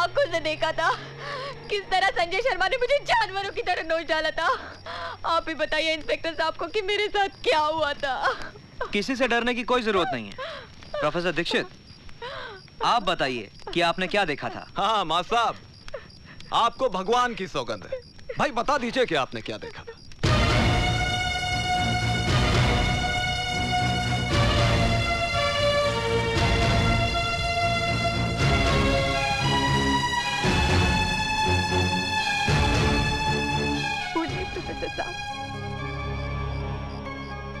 आंखों से देखा था किस तरह संजय शर्मा ने मुझे जानवरों की तरह नोच डाला था। आप ही बताइए इंस्पेक्टर साहब को कि मेरे साथ क्या हुआ था। किसी से डरने की कोई जरूरत नहीं है। प्रोफेसर दीक्षित, आप बताइए कि आपने क्या देखा था। हाँ मां साहब, आपको भगवान की सौगंध है। भाई बता दीजिए कि आपने क्या देखा था।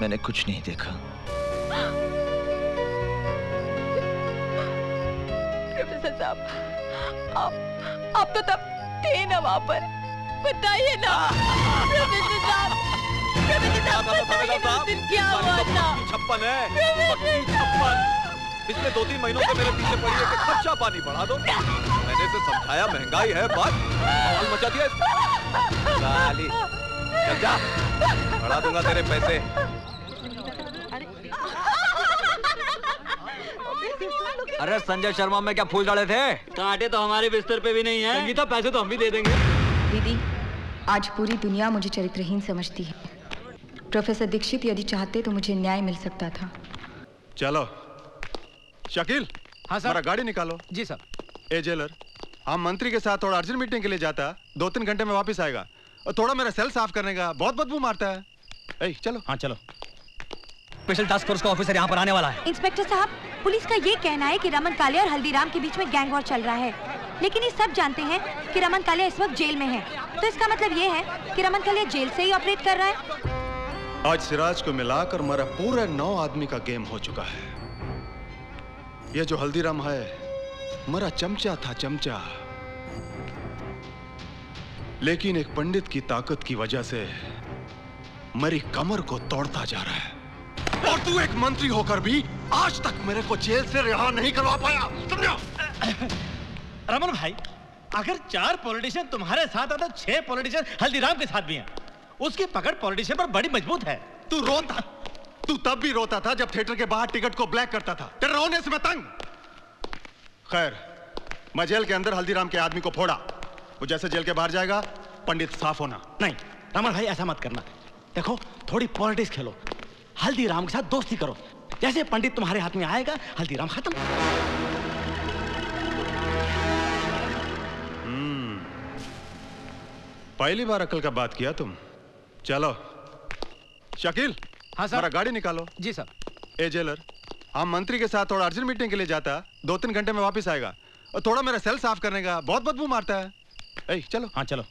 मैंने कुछ नहीं देखा। प्रोफेसर साहब, आप तो तब थे ना वहां पर, बताइए ना। प्रोफेसर साहब, बताइए ना उस दिन क्या हुआ था। 56 है, 56। पिछले 2-3 महीनों से मेरे पीछे पड़ी है कि खर्चा पानी बढ़ा दो। मैंने इसे समझाया महंगाई है, बस बवाल मचा दिया इसने। साली, चल जा, बढ़ा दूंगा तेरे पैसे। अरे संजय शर्मा में क्या फूल डाले थे? कांटे तो हमारे बिस्तर पे भी नहीं है। संगीता, पैसे तो हम भी दे देंगे। दीदी, आज पूरी दुनिया मुझे चरित्रहीन समझती है। प्रोफेसर दीक्षित यदि चाहते तो मुझे न्याय मिल सकता था। चलो शकील। हाँ सर। हमारा गाड़ी निकालो। जी सर। ए जेलर, हम मंत्री के साथ थोड़ा अर्जेंट मीटिंग के लिए जाता, 2-3 घंटे में वापस आएगा। और थोड़ा मेरा सेल साफ करने का, बहुत बदबू मारता है। ए, चलो। हाँ चलो। स्पेशल टास्क फोर्स का ऑफिसर यहाँ पर आने वाला है। इंस्पेक्टर साहब, पुलिस का ये कहना है कि रमन कालिया और हल्दीराम के बीच में गैंग वॉर चल रहा है, लेकिन ये सब जानते हैं कि रमन कालिया इस वक्त जेल में है। तो इसका मतलब ये है कि रमन कालिया जेल से ही ऑपरेट कर रहा है। आज सिराज को मिलाकर मेरा पूरा 9 आदमी का गेम हो चुका है। ये जो हल्दीराम है मेरा चमचा था, चमचा। लेकिन एक पंडित की ताकत की वजह से मेरी कमर को तोड़ता जा रहा है। और तू एक मंत्री होकर भी आज तक मेरे को जेल से रिहा नहीं करवा पाया, समझो? रमन भाई, अगर 4 पॉलिटिशियन तुम्हारे साथ है तो 6 पॉलिटिशियन हल्दीराम के साथ भी हैं। उसकी पकड़ पॉलिटिशियन पर बड़ी मजबूत है। तू रोता, तू तब भी रोता था जब थिएटर के बाहर टिकट को ब्लैक करता था। तेरे रोने से मैं तंग। खैर, मैं जेल के अंदर हल्दीराम के आदमी को फोड़ा। वो जैसे जेल के बाहर जाएगा, पंडित साफ होना। नहीं रमन भाई, ऐसा मत करना। देखो, थोड़ी पॉलिटिक्स खेलो, हल्दीराम के साथ दोस्ती करो। जैसे पंडित तुम्हारे हाथ में आएगा, हल्दीराम खत्म। पहली बार अकल का बात किया तुम। चलो शकील। हाँ सर। हमारा गाड़ी निकालो। जी सर। ए जेलर, हम मंत्री के साथ थोड़ा अर्जेंट मीटिंग के लिए जाता, 2-3 घंटे में वापस आएगा। और थोड़ा मेरा सेल साफ करने का, बहुत बदबू मारता है। ए, चलो। हाँ चलो।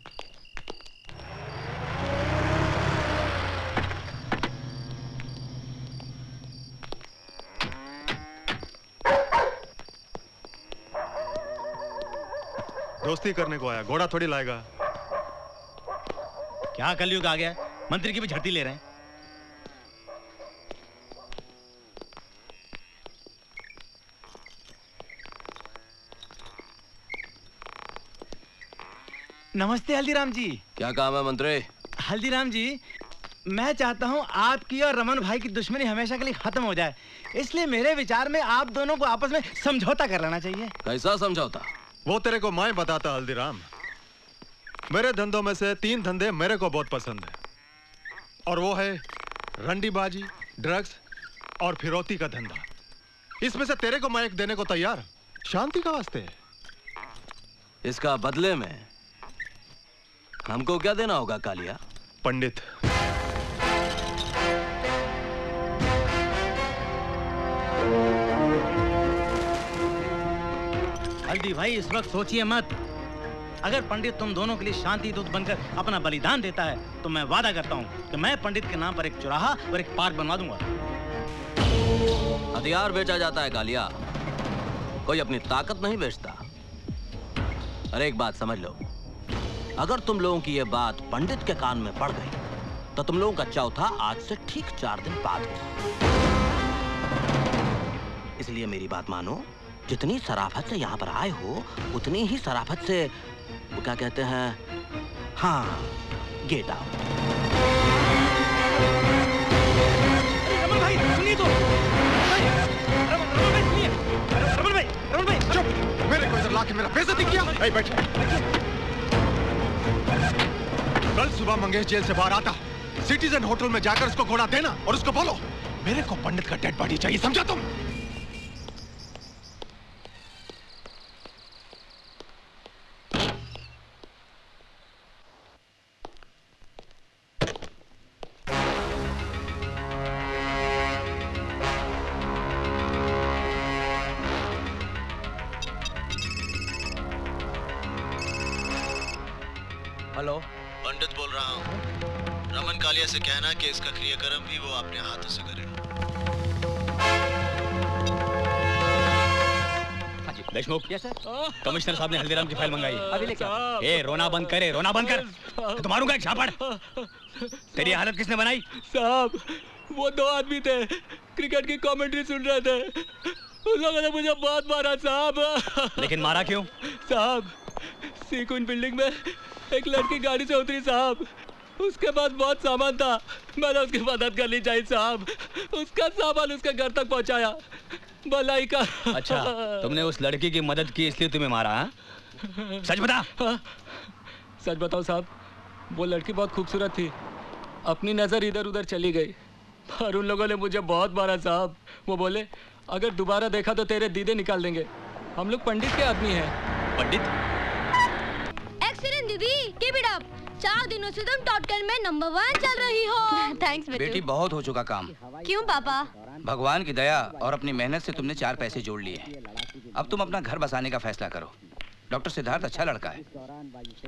दोस्ती करने को आया, घोड़ा थोड़ी लाएगा। क्या कलयुग आ गया, मंत्री की भी झड़ती ले रहे हैं। नमस्ते हल्दीराम जी। क्या काम है मंत्री? हल्दीराम जी, मैं चाहता हूं आपकी और रमन भाई की दुश्मनी हमेशा के लिए खत्म हो जाए। इसलिए मेरे विचार में आप दोनों को आपस में समझौता कर लेना चाहिए। कैसा समझौता? वो तेरे को मैं बताता हल्दीराम। मेरे धंधों में से 3 धंधे मेरे को बहुत पसंद है, और वो है रंडीबाजी, ड्रग्स और फिरौती का धंधा। इसमें से तेरे को मैं एक देने को तैयार, शांति का वास्ते। इसका बदले में हमको क्या देना होगा कालिया? पंडित। हल्दी भाई, इस वक्त सोचिए मत। अगर पंडित तुम दोनों के लिए शांति दूत बनकर अपना बलिदान देता है तो मैं वादा करता हूँ कि मैं पंडित के नाम पर एक चौराहा और एक पार्क बनवा दूंगा। हथियार बेचा जाता है कालिया, कोई अपनी ताकत नहीं बेचता। अरे एक बात समझ लो, अगर तुम लोगों की ये बात पंडित के कान में पड़ गई तो तुम लोगों का चौथा आज से ठीक 4 दिन बाद होगा। इसलिए मेरी बात मानो, जितनी शराफत से यहाँ पर आए हो उतनी ही शराफत से, वो क्या कहते हैं, हाँ, गेट आउट। रमन भाई सुनिए तो। रमन भाई सुनिए। रमन भाई चुप। मेरे को इधर लाके मेरा बेइज्जती किया। बैठ। कल सुबह मंगेश जेल से बाहर आता, सिटीजन होटल में जाकर उसको घोड़ा देना और उसको बोलो मेरे को पंडित का डेड बॉडी चाहिए, समझा तुम? हेलो, पंडित बोल रहा हूँ। रमन कालिया से कहना कि इसका क्रियाक्रम भी वो अपने हाथों से करे। हाँ जी, देशमुख। Yes sir. कमिश्नर साहब ने हल्दीराम की फाइल मंगाई। अभी लेके आओ। ए, रोना बंद करे, रोना बंद कर। तो मारूंगा एक झापड़। तेरी हालत किसने बनाई? साहब, वो दो आदमी थे, क्रिकेट की कमेंट्री सुन रहे थे। उन लोगों ने मुझे बहुत मारा साहब। लेकिन मारा क्यों? साहब, सीक्वेंस बिल्डिंग में एक लड़की गाड़ी से उतरी साहब, उसके पास बहुत सामान था, मैंने उसकी मदद करनी चाहिए साहब। उसका सामान उसके घर तक पहुंचाया, भलाई का। अच्छा, तुमने उस लड़की की मदद की इसलिए तुम्हें मारा? हा? सच बता। सच बताओ साहब, वो लड़की बहुत खूबसूरत थी, अपनी नजर इधर उधर चली गई और उन लोगों ने मुझे बहुत मारा साहब। वो बोले अगर दोबारा देखा तो तेरे दीदे निकाल देंगे। हम लोग पंडित के आदमी हैं। पंडित? दीदी, keep it up। 4 दिनों से तुम टॉटकन में नंबर 1 चल रही हो। थैंक्स बेटी, बहुत हो चुका काम। क्यों पापा? भगवान की दया और अपनी मेहनत से तुमने 4 पैसे जोड़ लिए। अब तुम अपना घर बसाने का फैसला करो। डॉक्टर सिद्धार्थ अच्छा लड़का है।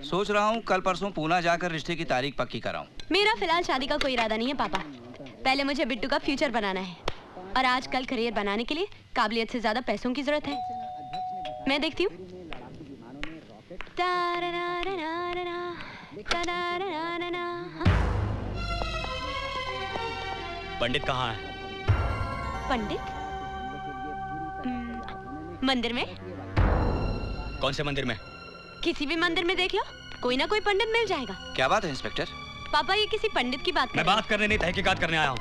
सोच रहा हूँ कल परसों पूना जाकर रिश्ते की तारीख पक्की कराऊं। मेरा फिलहाल शादी का कोई इरादा नहीं है पापा। पहले मुझे बिट्टू का फ्यूचर बनाना है और आजकल करियर बनाने के लिए काबिलियत से ज्यादा पैसों की जरूरत है। मैं देखती हूँ। पंडित कहाँ है? पंडित? मंदिर में। कौन से मंदिर में? किसी भी मंदिर में देख लो, कोई ना कोई पंडित मिल जाएगा। क्या बात है इंस्पेक्टर? पापा, ये किसी पंडित की बात कर मैं बात करने नहीं, तहकीकात करने आया हूँ।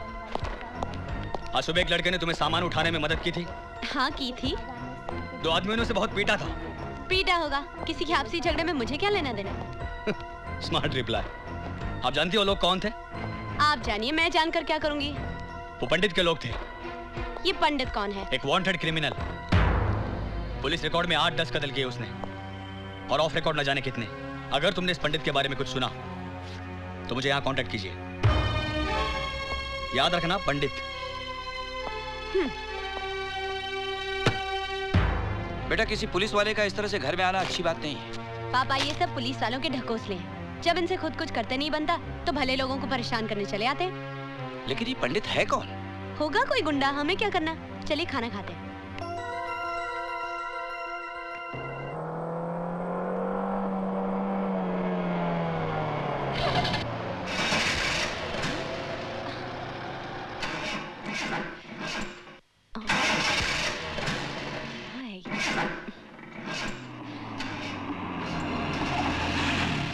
आज सुबह एक लड़के ने तुम्हें सामान उठाने में मदद की थी। हाँ, की थी। 2 आदमियों ने उसे बहुत पीटा था। पीटा होगा, किसी के आपसी झगड़े में मुझे क्या लेना देना? Smart reply. आप जानती हो लोग कौन थे? आप जानिए, मैं जानकर क्या करूंगी? वो पंडित के लोग थे। ये पंडित कौन है? एक वांटेड क्रिमिनल। पुलिस रिकॉर्ड में 8-10 कत्ल किए उसने और ऑफ रिकॉर्ड न जाने कितने। अगर तुमने इस पंडित के बारे में कुछ सुना तो मुझे यहाँ कांटेक्ट कीजिए। याद रखना, पंडित। बेटा, किसी पुलिस वाले का इस तरह से घर में आना अच्छी बात नहीं है। पापा, ये सब पुलिस वालों के ढकोसले हैं। जब इनसे खुद कुछ करते नहीं बनता तो भले लोगों को परेशान करने चले आते हैं। लेकिन ये पंडित है कौन? होगा कोई गुंडा, हमें क्या करना। चलिए खाना खाते हैं।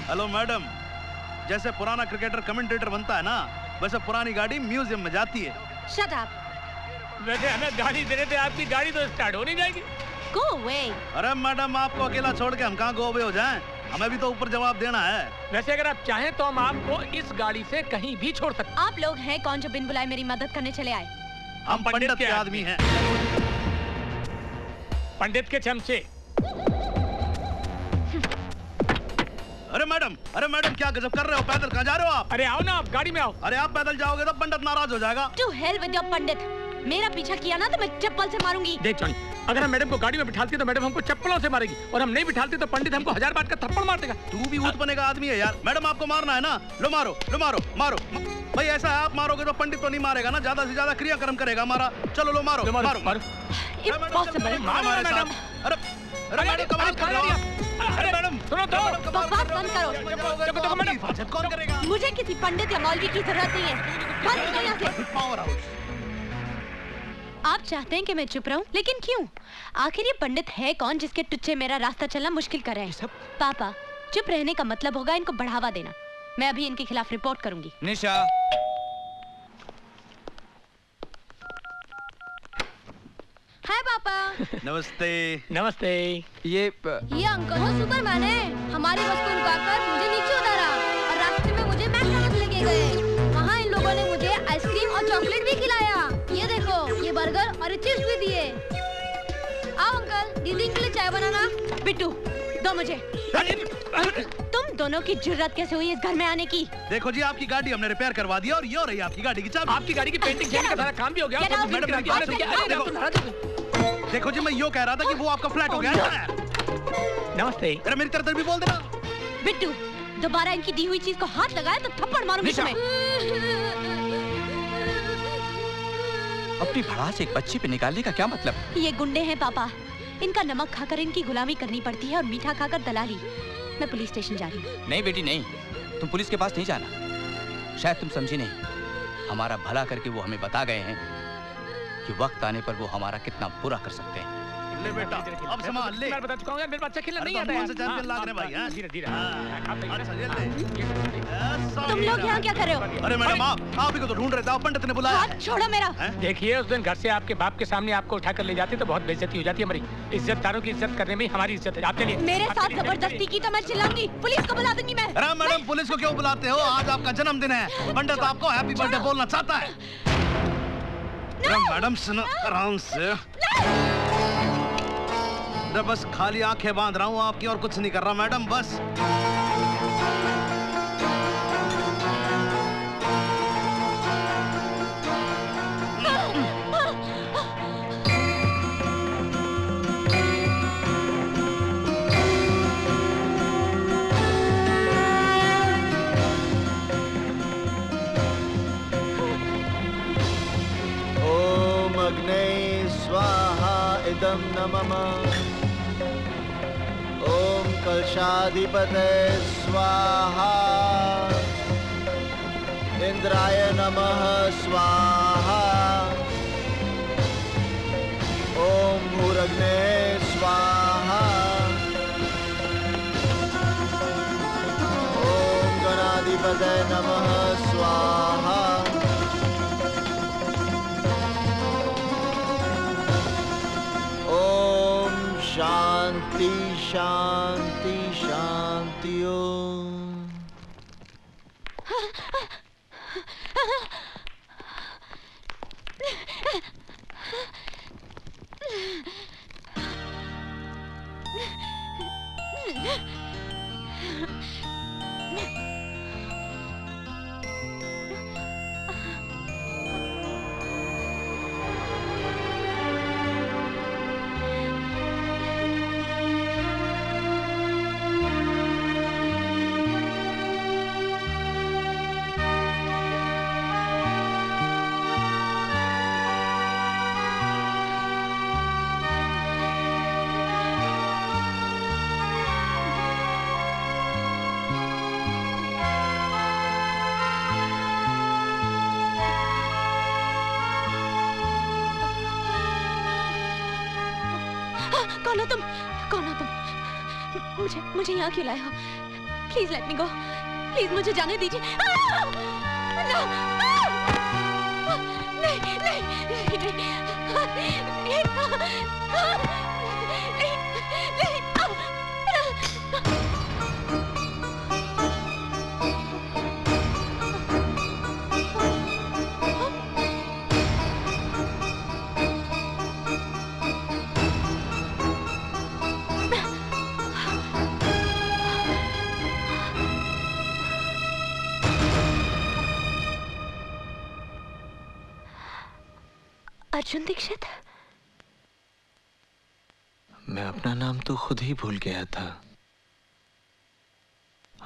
हेलो मैडम, जैसे पुराना क्रिकेटर कमेंटेटर बनता है ना, वैसे पुरानी गाड़ी म्यूजियम में जाती है। Shut up. वैसे हमें गाड़ी दे रहे थे, आपकी गाड़ी तो स्टार्ट हो नहीं जाएगी। Go away। अरे मैडम, आपको अकेला छोड़ के हम कहाँ गो अवे हो जाएं? हमें भी तो ऊपर जवाब देना है। वैसे अगर आप चाहें तो हम आपको इस गाड़ी से कहीं भी छोड़ सकते। आप लोग हैं कौन जो बिन बुलाए मेरी मदद करने चले आए? हम पंडित के आदमी हैं। पंडित के चमचे। अरे मैडम क्या गजब कर रहे हो? पैदल कहाँ जा रहे हो आप? अरे आओ ना, आप गाड़ी में आओ। अरे आप पैदल जाओगे तो पंडित नाराज हो जाएगा। To hell with your पंडित। मेरा पीछा किया ना तो मैं चप्पल से मारूंगी। देख जॉनी, अगर हम मैडम को गाड़ी में बिठालती तो मैडम हमको चप्पलों से मारेगी, और हम नहीं बिठालती तो पंडित हमको 1000 बात का थप्पड़ मार देगा। तू भी भूत बनेगा आदमी है यार। मैडम आपको मारना है ना, लो मारो लो मारो मारो। भाई ऐसा है, आप मारोगे तो पंडित तो नहीं मारेगा ना, ज्यादा से ज्यादा क्रियाक्रम करेगा हमारा। चलो लो मारो मारो मारो। Impossible। मैडम, अरे मैडम कमाल कर रहे हो। अरे मैडम सुनो तो, बकवास बंद करो। हिफाजत कौन करेगा? मुझे किसी पंडित या मौलवी की जरूरत नहीं है। बंद करो यहाँ से। Power house. आप चाहते हैं कि मैं चुप रहूं, लेकिन क्यों? आखिर ये पंडित है कौन जिसके टुच्चे मेरा रास्ता चलना मुश्किल कर रहे हैं? पापा, चुप रहने का मतलब होगा इनको बढ़ावा देना। मैं अभी इनके खिलाफ रिपोर्ट करूंगी। निशा। हाय पापा। नमस्ते। नमस्ते। ये अंकल वो सुपरमैन है। हमारी बस को रुकाकर मुझे नीचे उतारा और रास्ते में मुझे मैकडॉनल्ड्स लेके गए। वहाँ इन लोगों ने मुझे आइसक्रीम और चॉकलेट भी खिलाया। ये देखो, ये बर्गर और ये चिप्स भी दिए। आओ अंकल, दीदी के लिए चाय बनाना। बिट्टू, दो मुझे। तुम दोनों की जुर्रत कैसे हुई इस घर में आने की? देखो जी, आपकी गाड़ी हमने रिपेयर करवा दिया और ये हो रही है आपकी गाड़ी की चाबी। आपकी गाड़ी की पेंटिंग खेलने का सारा काम भी हो गया। देखो जी, मैं यो कह रहा था कि वो आपका फ्लैट हो गया है। नमस्ते। अरे मेरी तरफ भी बोल देना। बिट्टू, दोबारा इनकी दी हुई चीज को हाथ लगाया तो थप्पड़ मारूंगी तुम्हें। अपनी भड़ास एक बच्ची पे निकालने का क्या मतलब? ये गुंडे हैं पापा। इनका नमक खाकर इनकी गुलामी करनी पड़ती है और मीठा खाकर दलाली। मैं पुलिस स्टेशन जा रही हूँ। नहीं बेटी नहीं, तुम पुलिस के पास नहीं जाना। शायद तुम समझी नहीं, हमारा भला करके वो हमें बता गए हैं कि वक्त आने पर वो हमारा कितना बुरा कर सकते हैं। ले बेटा, अब संभाल ले। मैं बता चुका हूँ यार, मेरे बच्चा खेलना नहीं आता है। चैंपियन लाग रहे भाई। हां धीरे धीरे। तुम लोग यहाँ क्या कर रहे हो? अरे मैडम, आप ही को तो ढूंढ रहे थे, पंडित ने बुलाया। हाथ छोड़ो मेरा। देखिए, उस दिन घर से आपके बाप के सामने आपको उठाकर ले जाते तो बहुत बेइज्जती हो जाती है। हमारी इज्जतदारों की इज्जत करने में हमारी इज्जत है। आप चलिए। मेरे साथ जबरदस्ती की तो मैं चिल्लाऊंगी, पुलिस को बुला दूंगी मैं। अरे मैडम, पुलिस को क्यों बुलाते हो? आज आपका जन्मदिन है। पंडित आपको हैप्पी बर्थडे बोलना चाहता है। मैडम सुनो आराम से। बस खाली आंखें बांध रहा हूँ आपकी, और कुछ नहीं कर रहा मैडम, बस। ओम अग्ने स्वाहा इदं नमः। ओम कलशाधिपते स्वाहा। इंद्राय नमः स्वाहा। ओम भूरग्ने स्वाहा। ओम गणाधिपते नमः स्वाहा। ओम शांति शांति शांति। ओम कौन हो तुम? कौन हो तुम? मुझे यहाँ क्यों लाए हो? Please let me go. Please मुझे जाने दीजिए। नहीं नहीं अर्जुन दीक्षित? मैं अपना नाम तो खुद ही भूल गया था।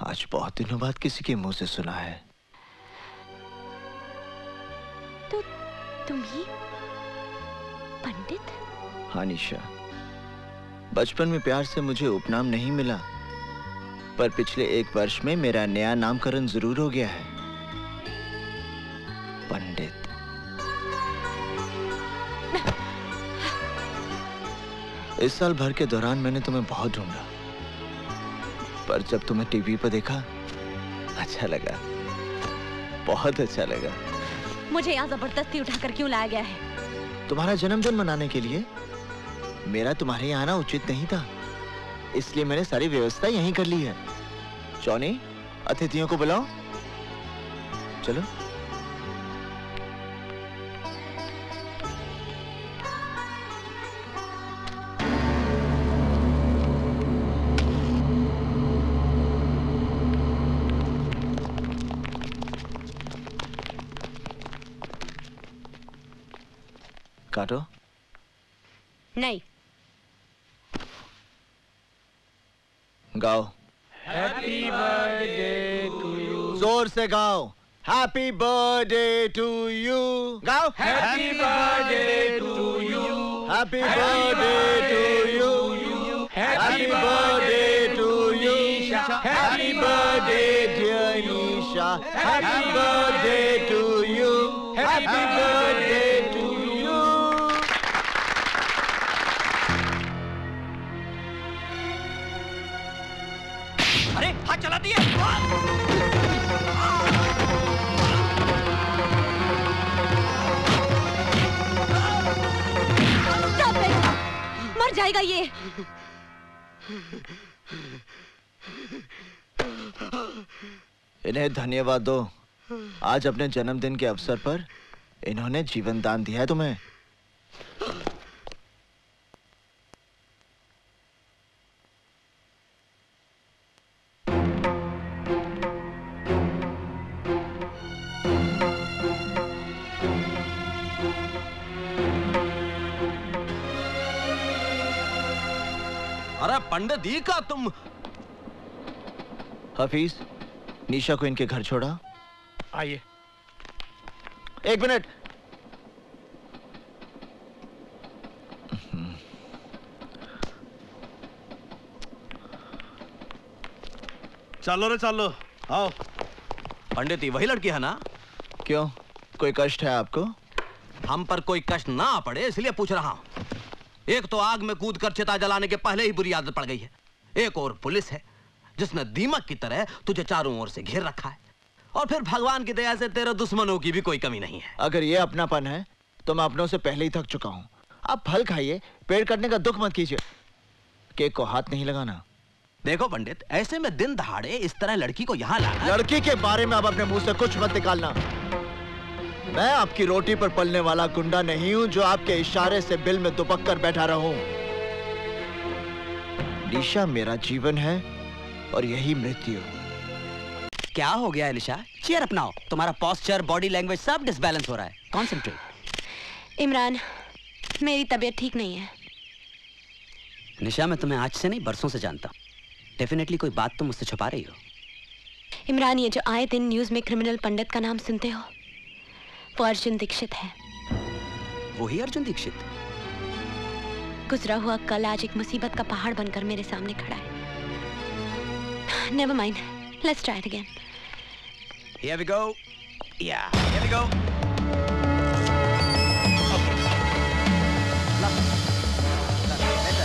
आज बहुत दिनों बाद किसी के मुंह से सुना है। तो तुम ही पंडित? हाँ निशा, बचपन में प्यार से मुझे उपनाम नहीं मिला, पर पिछले 1 वर्ष में मेरा नया नामकरण जरूर हो गया है, पंडित। इस साल भर के दौरान मैंने तुम्हें बहुत ढूंढा, पर जब तुम्हें टीवी पर देखा अच्छा लगा, बहुत अच्छा लगा। मुझे यहाँ जबरदस्ती उठाकर क्यों लाया गया है? तुम्हारा जन्मदिन मनाने के लिए। मेरा तुम्हारे यहाँ आना उचित नहीं था, इसलिए मैंने सारी व्यवस्था यहीं कर ली है। जॉनी, अतिथियों को बुलाओ। चलो। काटो। नहीं। गाओ। Happy birthday to you. जोर से गाओ। Happy birthday to you. गाओ। Happy birthday to you. Happy birthday to you. Happy birthday to you. Happy birthday dear Isha. Happy birthday to you. Happy birthday to you. अरे हाथ चला दिए। मर जाएगा ये। इन्हें धन्यवाद दो। आज अपने जन्मदिन के अवसर पर इन्होंने जीवन दान दिया है तुम्हें। अरे पंडित जी का तुम। हफीज, निशा को इनके घर छोड़ा। आइए। 1 मिनट। चलो रे चलो, आओ। पंडित जी वही लड़की है ना? क्यों, कोई कष्ट है आपको? हम पर कोई कष्ट ना पड़े इसलिए पूछ रहा हूँ। एक तो आग में कूद कर चिता जलाने के पहले ही बुरी आदत पड़ गई है, एक और पुलिस है जिसने दीमक की तरह तुझे चारों ओर से घेर रखा है, और फिर भगवान की दया से तेरे दुश्मनों की भी कोई कमी नहीं है। अगर ये अपनापन है तो मैं अपनों से पहले ही थक चुका हूँ। आप फल खाइए, पेड़ कटने का दुख मत कीजिए। केक को हाथ नहीं लगाना। देखो पंडित, ऐसे में दिन दहाड़े इस तरह लड़की को यहाँ लाना। लड़की के बारे में अब अपने मुंह से कुछ मत निकालना। मैं आपकी रोटी पर पलने वाला गुंडा नहीं हूं जो आपके इशारे से बिल में दुबक कर बैठा रहूं। निशा मेरा जीवन है और यही मृत्यु। क्या हो गया एलिशा? चेयर अपनाओ। तुम्हारा पोस्चर, बॉडी लैंग्वेज सब डिसबैलेंस हो रहा है। कॉन्सेंट्रेट। इमरान, मेरी तबीयत ठीक नहीं है। निशा, मैं तुम्हें आज से नहीं बरसों से जानता हूँ। डेफिनेटली कोई बात तुम मुझसे छुपा रही हो। इमरान, ये जो आए दिन न्यूज में क्रिमिनल पंडित का नाम सुनते हो, वो अर्जुन दीक्षित है। वही अर्जुन दीक्षित? गुजरा हुआ कल आज एक मुसीबत का पहाड़ बनकर मेरे सामने खड़ा है। Never mind. Let's try it again. Here we go. Yeah, here we go. Okay.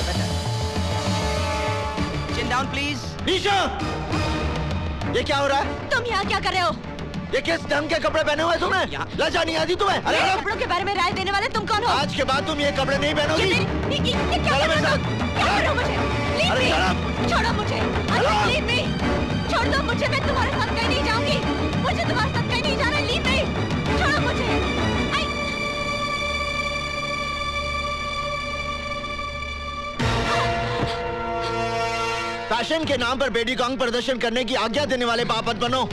Better. Chin down, please. निशा! ये क्या हो रहा है? तुम यहाँ क्या कर रहे हो? ये किस ढंग के कपड़े पहने हुए तुम्हें? लज्जा नहीं आती तुम्हें? अरे कपड़ों के बारे में राय देने वाले तुम कौन हो? आज के बाद तुम ये कपड़े नहीं पहनोगी। ये क्या कर रहे हो? क्या करो मुझे? अरे छोड़ो मुझे। Leave me. छोड़ दो मुझे, मैं तुम्हारे साथ कहीं नहीं जाऊंगी। मुझे तुम्हारे साथ कहीं नहीं जाना। Leave me. छोड़ो मुझे। फैशन के नाम पर बेटी को अंग प्रदर्शन करने की आज्ञा देने वाले बाप मत बनो।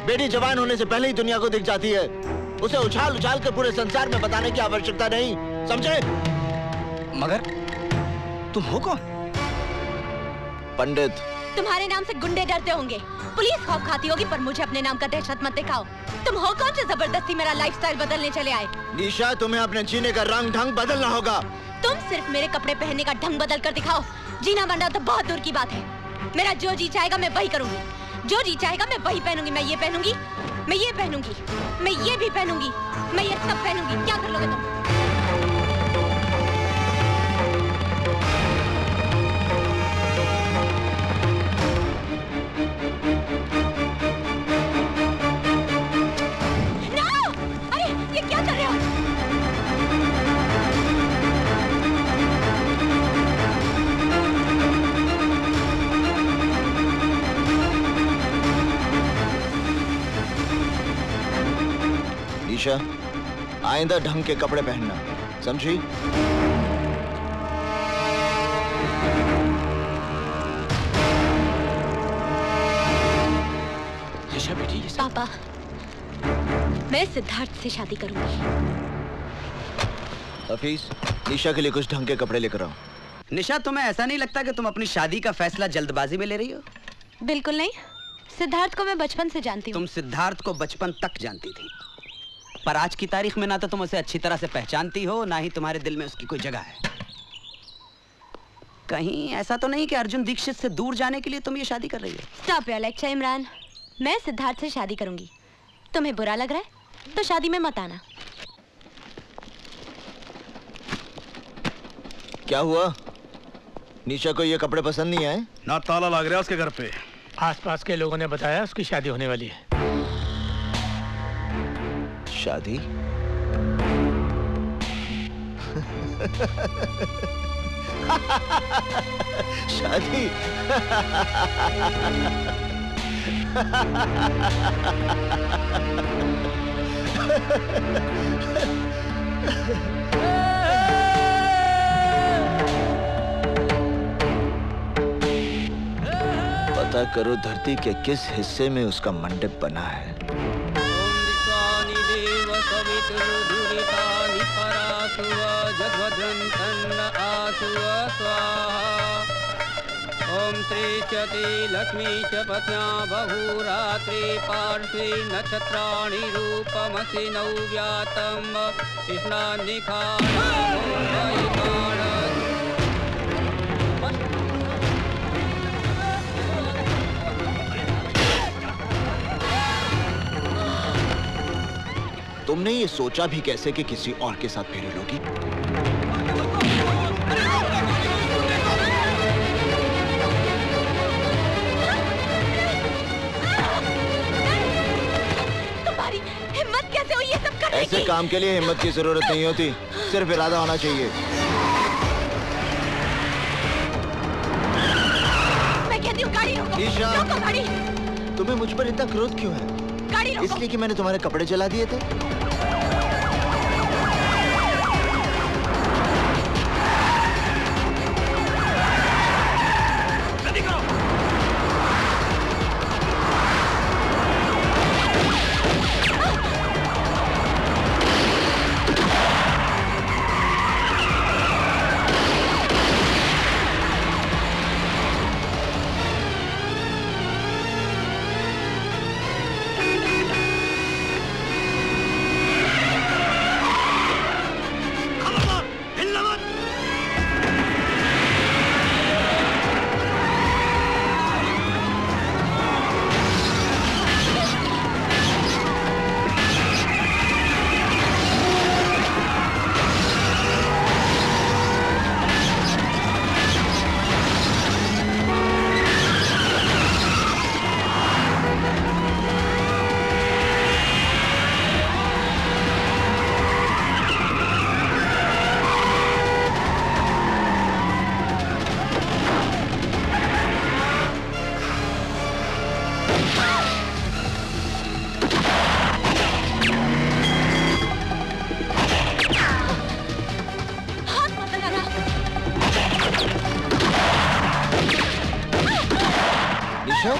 बेटी जवान होने से पहले ही दुनिया को दिख जाती है। उसे उछाल उछाल कर पूरे संसार में बताने की आवश्यकता नहीं, समझे? मगर तुम हो कौन? पंडित। तुम्हारे नाम से गुंडे डरते होंगे, पुलिस खौफ खाती होगी, पर मुझे अपने नाम का दहशत मत दिखाओ। तुम हो कौन जो जबरदस्ती मेरा लाइफस्टाइल बदलने चले आए? निशा, तुम्हें अपने जीने का रंग ढंग बदलना होगा। तुम सिर्फ मेरे कपड़े पहनने का ढंग बदल कर दिखाओ। जीना बनना तो बहुत दूर की बात है। मेरा जो जी चाहेगा मैं वही करूंगी, जो जी चाहेगा मैं वही पहनूंगी। मैं ये पहनूंगी, मैं ये पहनूंगी, मैं ये भी पहनूंगी, मैं ये सब पहनूंगी। क्या कर लोगे तुम? अरे ये क्या कर रहे हो? निशा, आइंदा ढंग के कपड़े पहनना, समझी? निशा बेटी, पापा, मैं सिद्धार्थ से शादी करूंगी। हफीज, निशा के लिए कुछ ढंग के कपड़े लेकर आओ। निशा, तुम्हें ऐसा नहीं लगता कि तुम अपनी शादी का फैसला जल्दबाजी में ले रही हो? बिल्कुल नहीं। सिद्धार्थ को मैं बचपन से जानती हूँ। तुम सिद्धार्थ को बचपन तक जानती थी, पर आज की तारीख में ना तो तुम उसे अच्छी तरह से पहचानती हो, ना ही तुम्हारे दिल में उसकी कोई जगह है। कहीं ऐसा तो नहीं कि अर्जुन दीक्षित से दूर जाने के लिए तुम ये शादी कर रही हो? Stop your lecture Imran. मैं सिद्धार्थ से शादी करूंगी। तुम्हें बुरा लग रहा है तो शादी में मत आना। क्या हुआ? निशा को ये कपड़े पसंद नहीं आए? ना ताला लग रहा है उसके घर पे। आसपास के लोगों ने बताया उसकी शादी होने वाली है। शादी? शादी? पता करो धरती के किस हिस्से में उसका मंडप बना है। ओम श्री चति लक्ष्मी च पत्न्या बहुरात्रि पार्श्वे नक्षत्राणि रूपमसि नव्यातम तुमने ये सोचा भी कैसे कि किसी और के साथ फेरे लोगी? तुम्हारी हिम्मत कैसे हुई ये सब करने की? ऐसे काम के लिए हिम्मत की जरूरत नहीं होती, सिर्फ इरादा होना चाहिए। मैं कहती हूँ गाड़ी रोको। रोको गाड़ी। तुम्हें मुझ पर इतना क्रोध क्यों है? गाड़ी रोको। इसलिए कि मैंने तुम्हारे कपड़े जला दिए थे?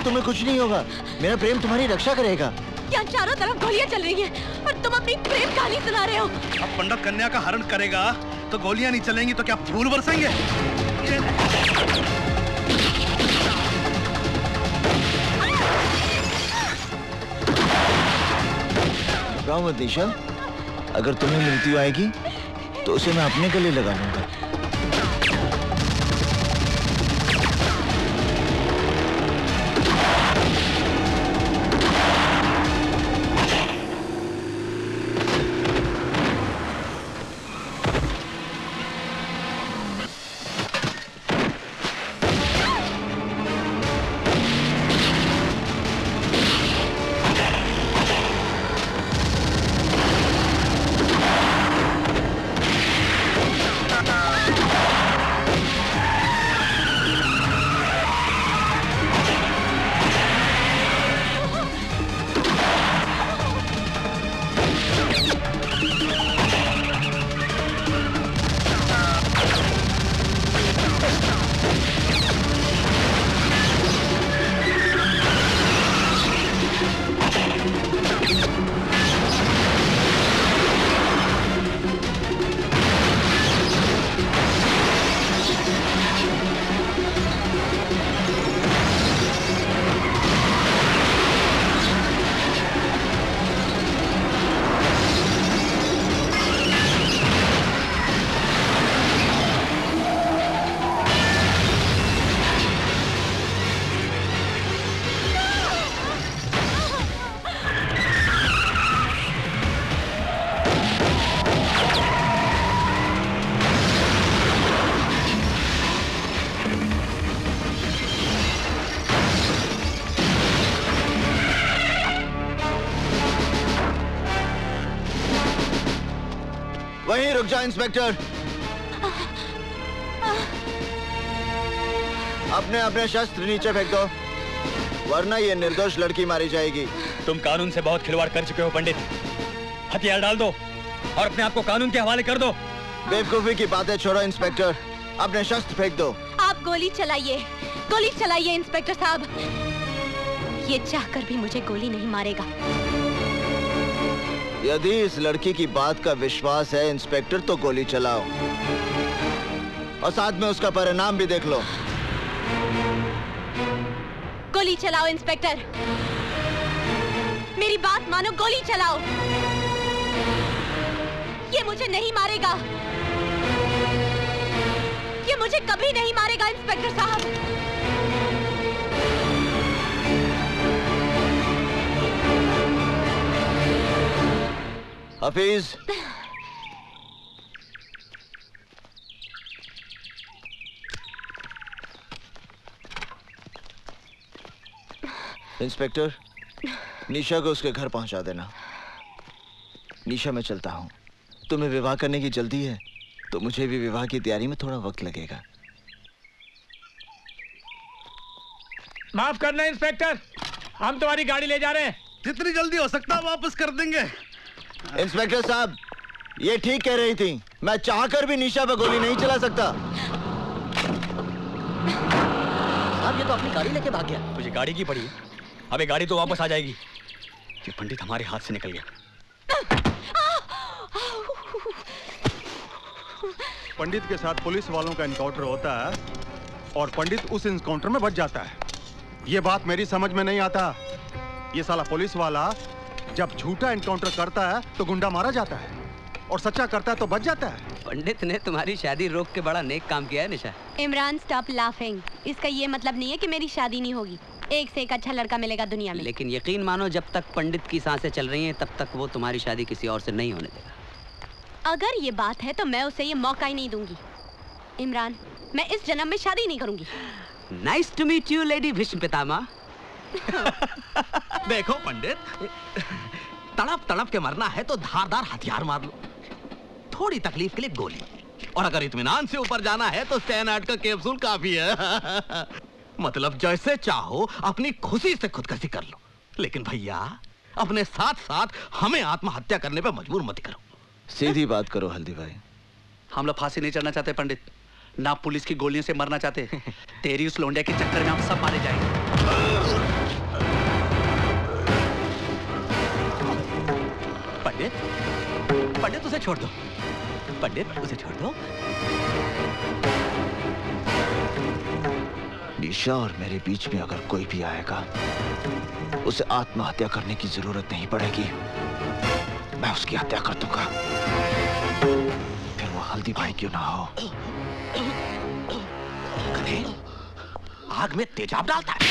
तुम्हें कुछ नहीं होगा, मेरा प्रेम तुम्हारी रक्षा करेगा। यहाँ चारों तरफ गोलियां चल रही हैं और तुम अपनी प्रेम कहानी सुना रहे हो। अब पंडित कन्या का हरण करेगा तो गोलियां नहीं चलेंगी तो क्या फूल बरसेंगे? घबराओ मत निशा, अगर तुम्हें मृत्यु आएगी तो उसे मैं अपने गले लगा लूंगा। रुक जाओ इंस्पेक्टर। अपने अपने शस्त्र नीचे फेंक दो, वरना ये निर्दोष लड़की मारी जाएगी। तुम कानून से बहुत खिलवाड़ कर चुके हो पंडित। हथियार डाल दो और अपने आप को कानून के हवाले कर दो। बेवकूफी की बातें छोड़ो इंस्पेक्टर, अपने शस्त्र फेंक दो। आप गोली चलाइए इंस्पेक्टर साहब। ये चाहकर भी मुझे गोली नहीं मारेगा। यदि इस लड़की की बात का विश्वास है इंस्पेक्टर, तो गोली चलाओ और साथ में उसका परिणाम भी देख लो। गोली चलाओ इंस्पेक्टर, मेरी बात मानो, गोली चलाओ। ये मुझे नहीं मारेगा, ये मुझे कभी नहीं मारेगा इंस्पेक्टर साहब। हफीज, इंस्पेक्टर, निशा को उसके घर पहुंचा देना। निशा, मैं चलता हूं। तुम्हें विवाह करने की जल्दी है तो मुझे भी विवाह की तैयारी में थोड़ा वक्त लगेगा। माफ करना इंस्पेक्टर, हम तुम्हारी गाड़ी ले जा रहे हैं। जितनी जल्दी हो सकता वापस कर देंगे। इंस्पेक्टर साहब, ये ठीक कह रही थी, मैं चाहकर भी निशा पर गोली नहीं चला सकता। साहब, ये तो अपनी गाड़ी लेके भाग गया। मुझे गाड़ी की पड़ी। अबे गाड़ी तो वापस आ जाएगी। ये पंडित हमारे हाथ से निकल गया। पंडित के साथ पुलिस वालों का एनकाउंटर होता है और पंडित उस एनकाउंटर में बच जाता है। ये बात मेरी समझ में नहीं आता। ये साला पुलिस वाला जब झूठा एनकाउंटर करता है तो गुंडा मारा जाता है और सच्चा करता है तो बच जाता है। पंडित ने तुम्हारी शादी रोक के बड़ा नेक काम किया है निशा। Imran, stop laughing. इसका ये मतलब नहीं है कि मेरी शादी नहीं होगी। एक से एक अच्छा लड़का मिलेगा दुनिया में। लेकिन यकीन मानो, जब तक पंडित की सांसें चल रही हैं तब तक वो तुम्हारी शादी किसी और से नहीं होने देगा। अगर ये बात है तो मैं उसे ये मौका ही नहीं दूंगी। इमरान, मैं इस जन्म में शादी नहीं करूंगी। Nice to meet you lady Bhishma Pitamah. देखो पंडित, तड़प तड़प के मरना है तो धारदार हथियार मार लो, थोड़ी तकलीफ के लिए गोली, और अगर इत्मीनान से ऊपर जाना है तो स्टेनार्ड का कैप्सूल काफी है। मतलब जैसे चाहो अपनी खुशी से खुदकुशी कर लो, लेकिन भैया अपने साथ साथ हमें आत्महत्या करने पे मजबूर मत करो। सीधी बात करो हल्दी भाई। हम लोग फांसी नहीं चढ़ना चाहते पंडित, ना पुलिस की गोलियों से मरना चाहते। तेरी उस लोंडिया के चक्कर में हम सब मारे जाएंगे। पंडित, पंडित उसे छोड़ दो। पंडित उसे छोड़ दो। निशा और मेरे बीच में अगर कोई भी आएगा, उसे आत्महत्या करने की जरूरत नहीं पड़ेगी। मैं उसकी हत्या कर दूंगा, फिर वो हल्दी भाई क्यों ना हो। आग में तेजाब डालता है।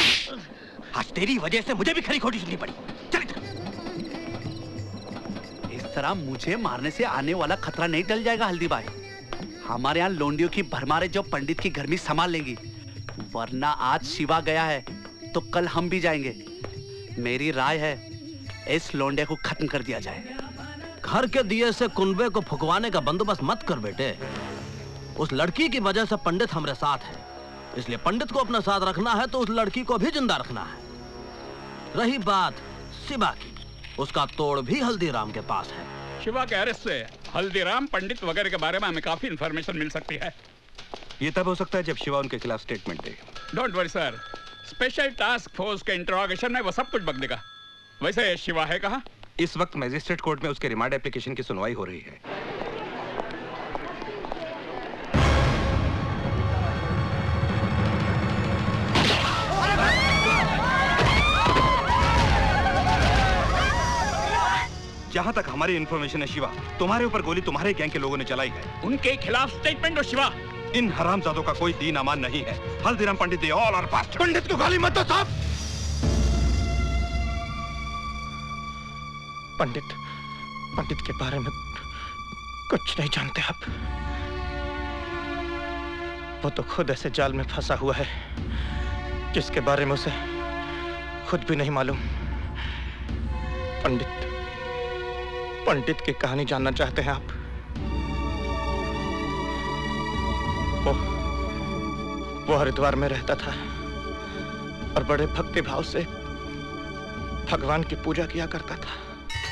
आज तेरी वजह से मुझे भी खरी खोटी सुननी पड़ी। चल इस तरह मुझे मारने से आने वाला खतरा नहीं टल जाएगा हल्दी भाई। हमारे यहाँ लोंडियों की भरमारे जो पंडित की गर्मी संभाल लेंगी, वरना आज शिवा गया है तो कल हम भी जाएंगे। मेरी राय है इस लोंडे को खत्म कर दिया जाए। घर के दिए से कुनबे को फुकवाने का बंदोबस्त मत कर बेटे। उस लड़की की वजह से पंडित हमारे साथ है, इसलिए पंडित को अपना साथ रखना है तो उस लड़की को भी जिंदा रखना है। रही बात शिवा की, उसका तोड़ भी हल्दीराम के पास है। शिवा के अरेस्ट से हल्दीराम, पंडित वगैरह के बारे में हमें काफी इंफॉर्मेशन मिल सकती है। ये तब हो सकता है जब शिवा उनके खिलाफ statement they. Don't worry sir, special task force के इंटरोगेशन में वो सब कुछ बक देगा। वैसे शिवा है कहाँ? इस वक्त मजिस्ट्रेट कोर्ट में उसके रिमांड एप्लीकेशन की सुनवाई हो रही है। जहां तक हमारी इंफॉर्मेशन है शिवा, तुम्हारे ऊपर गोली तुम्हारे गैंग के लोगों ने चलाई है। उनके खिलाफ स्टेटमेंट दो शिवा। इन हरामजादों का कोई दीन अमान नहीं है। हल्दीराम पंडित दे ऑल आर पास्ट। पंडित को गाली मत दो साहब। पंडित के बारे में कुछ नहीं जानते आप। वो तो खुद ऐसे जाल में फंसा हुआ है जिसके बारे में उसे खुद भी नहीं मालूम। पंडित की कहानी जानना चाहते हैं आप? वो हरिद्वार में रहता था और बड़े भक्ति भाव से भगवान की पूजा किया करता था।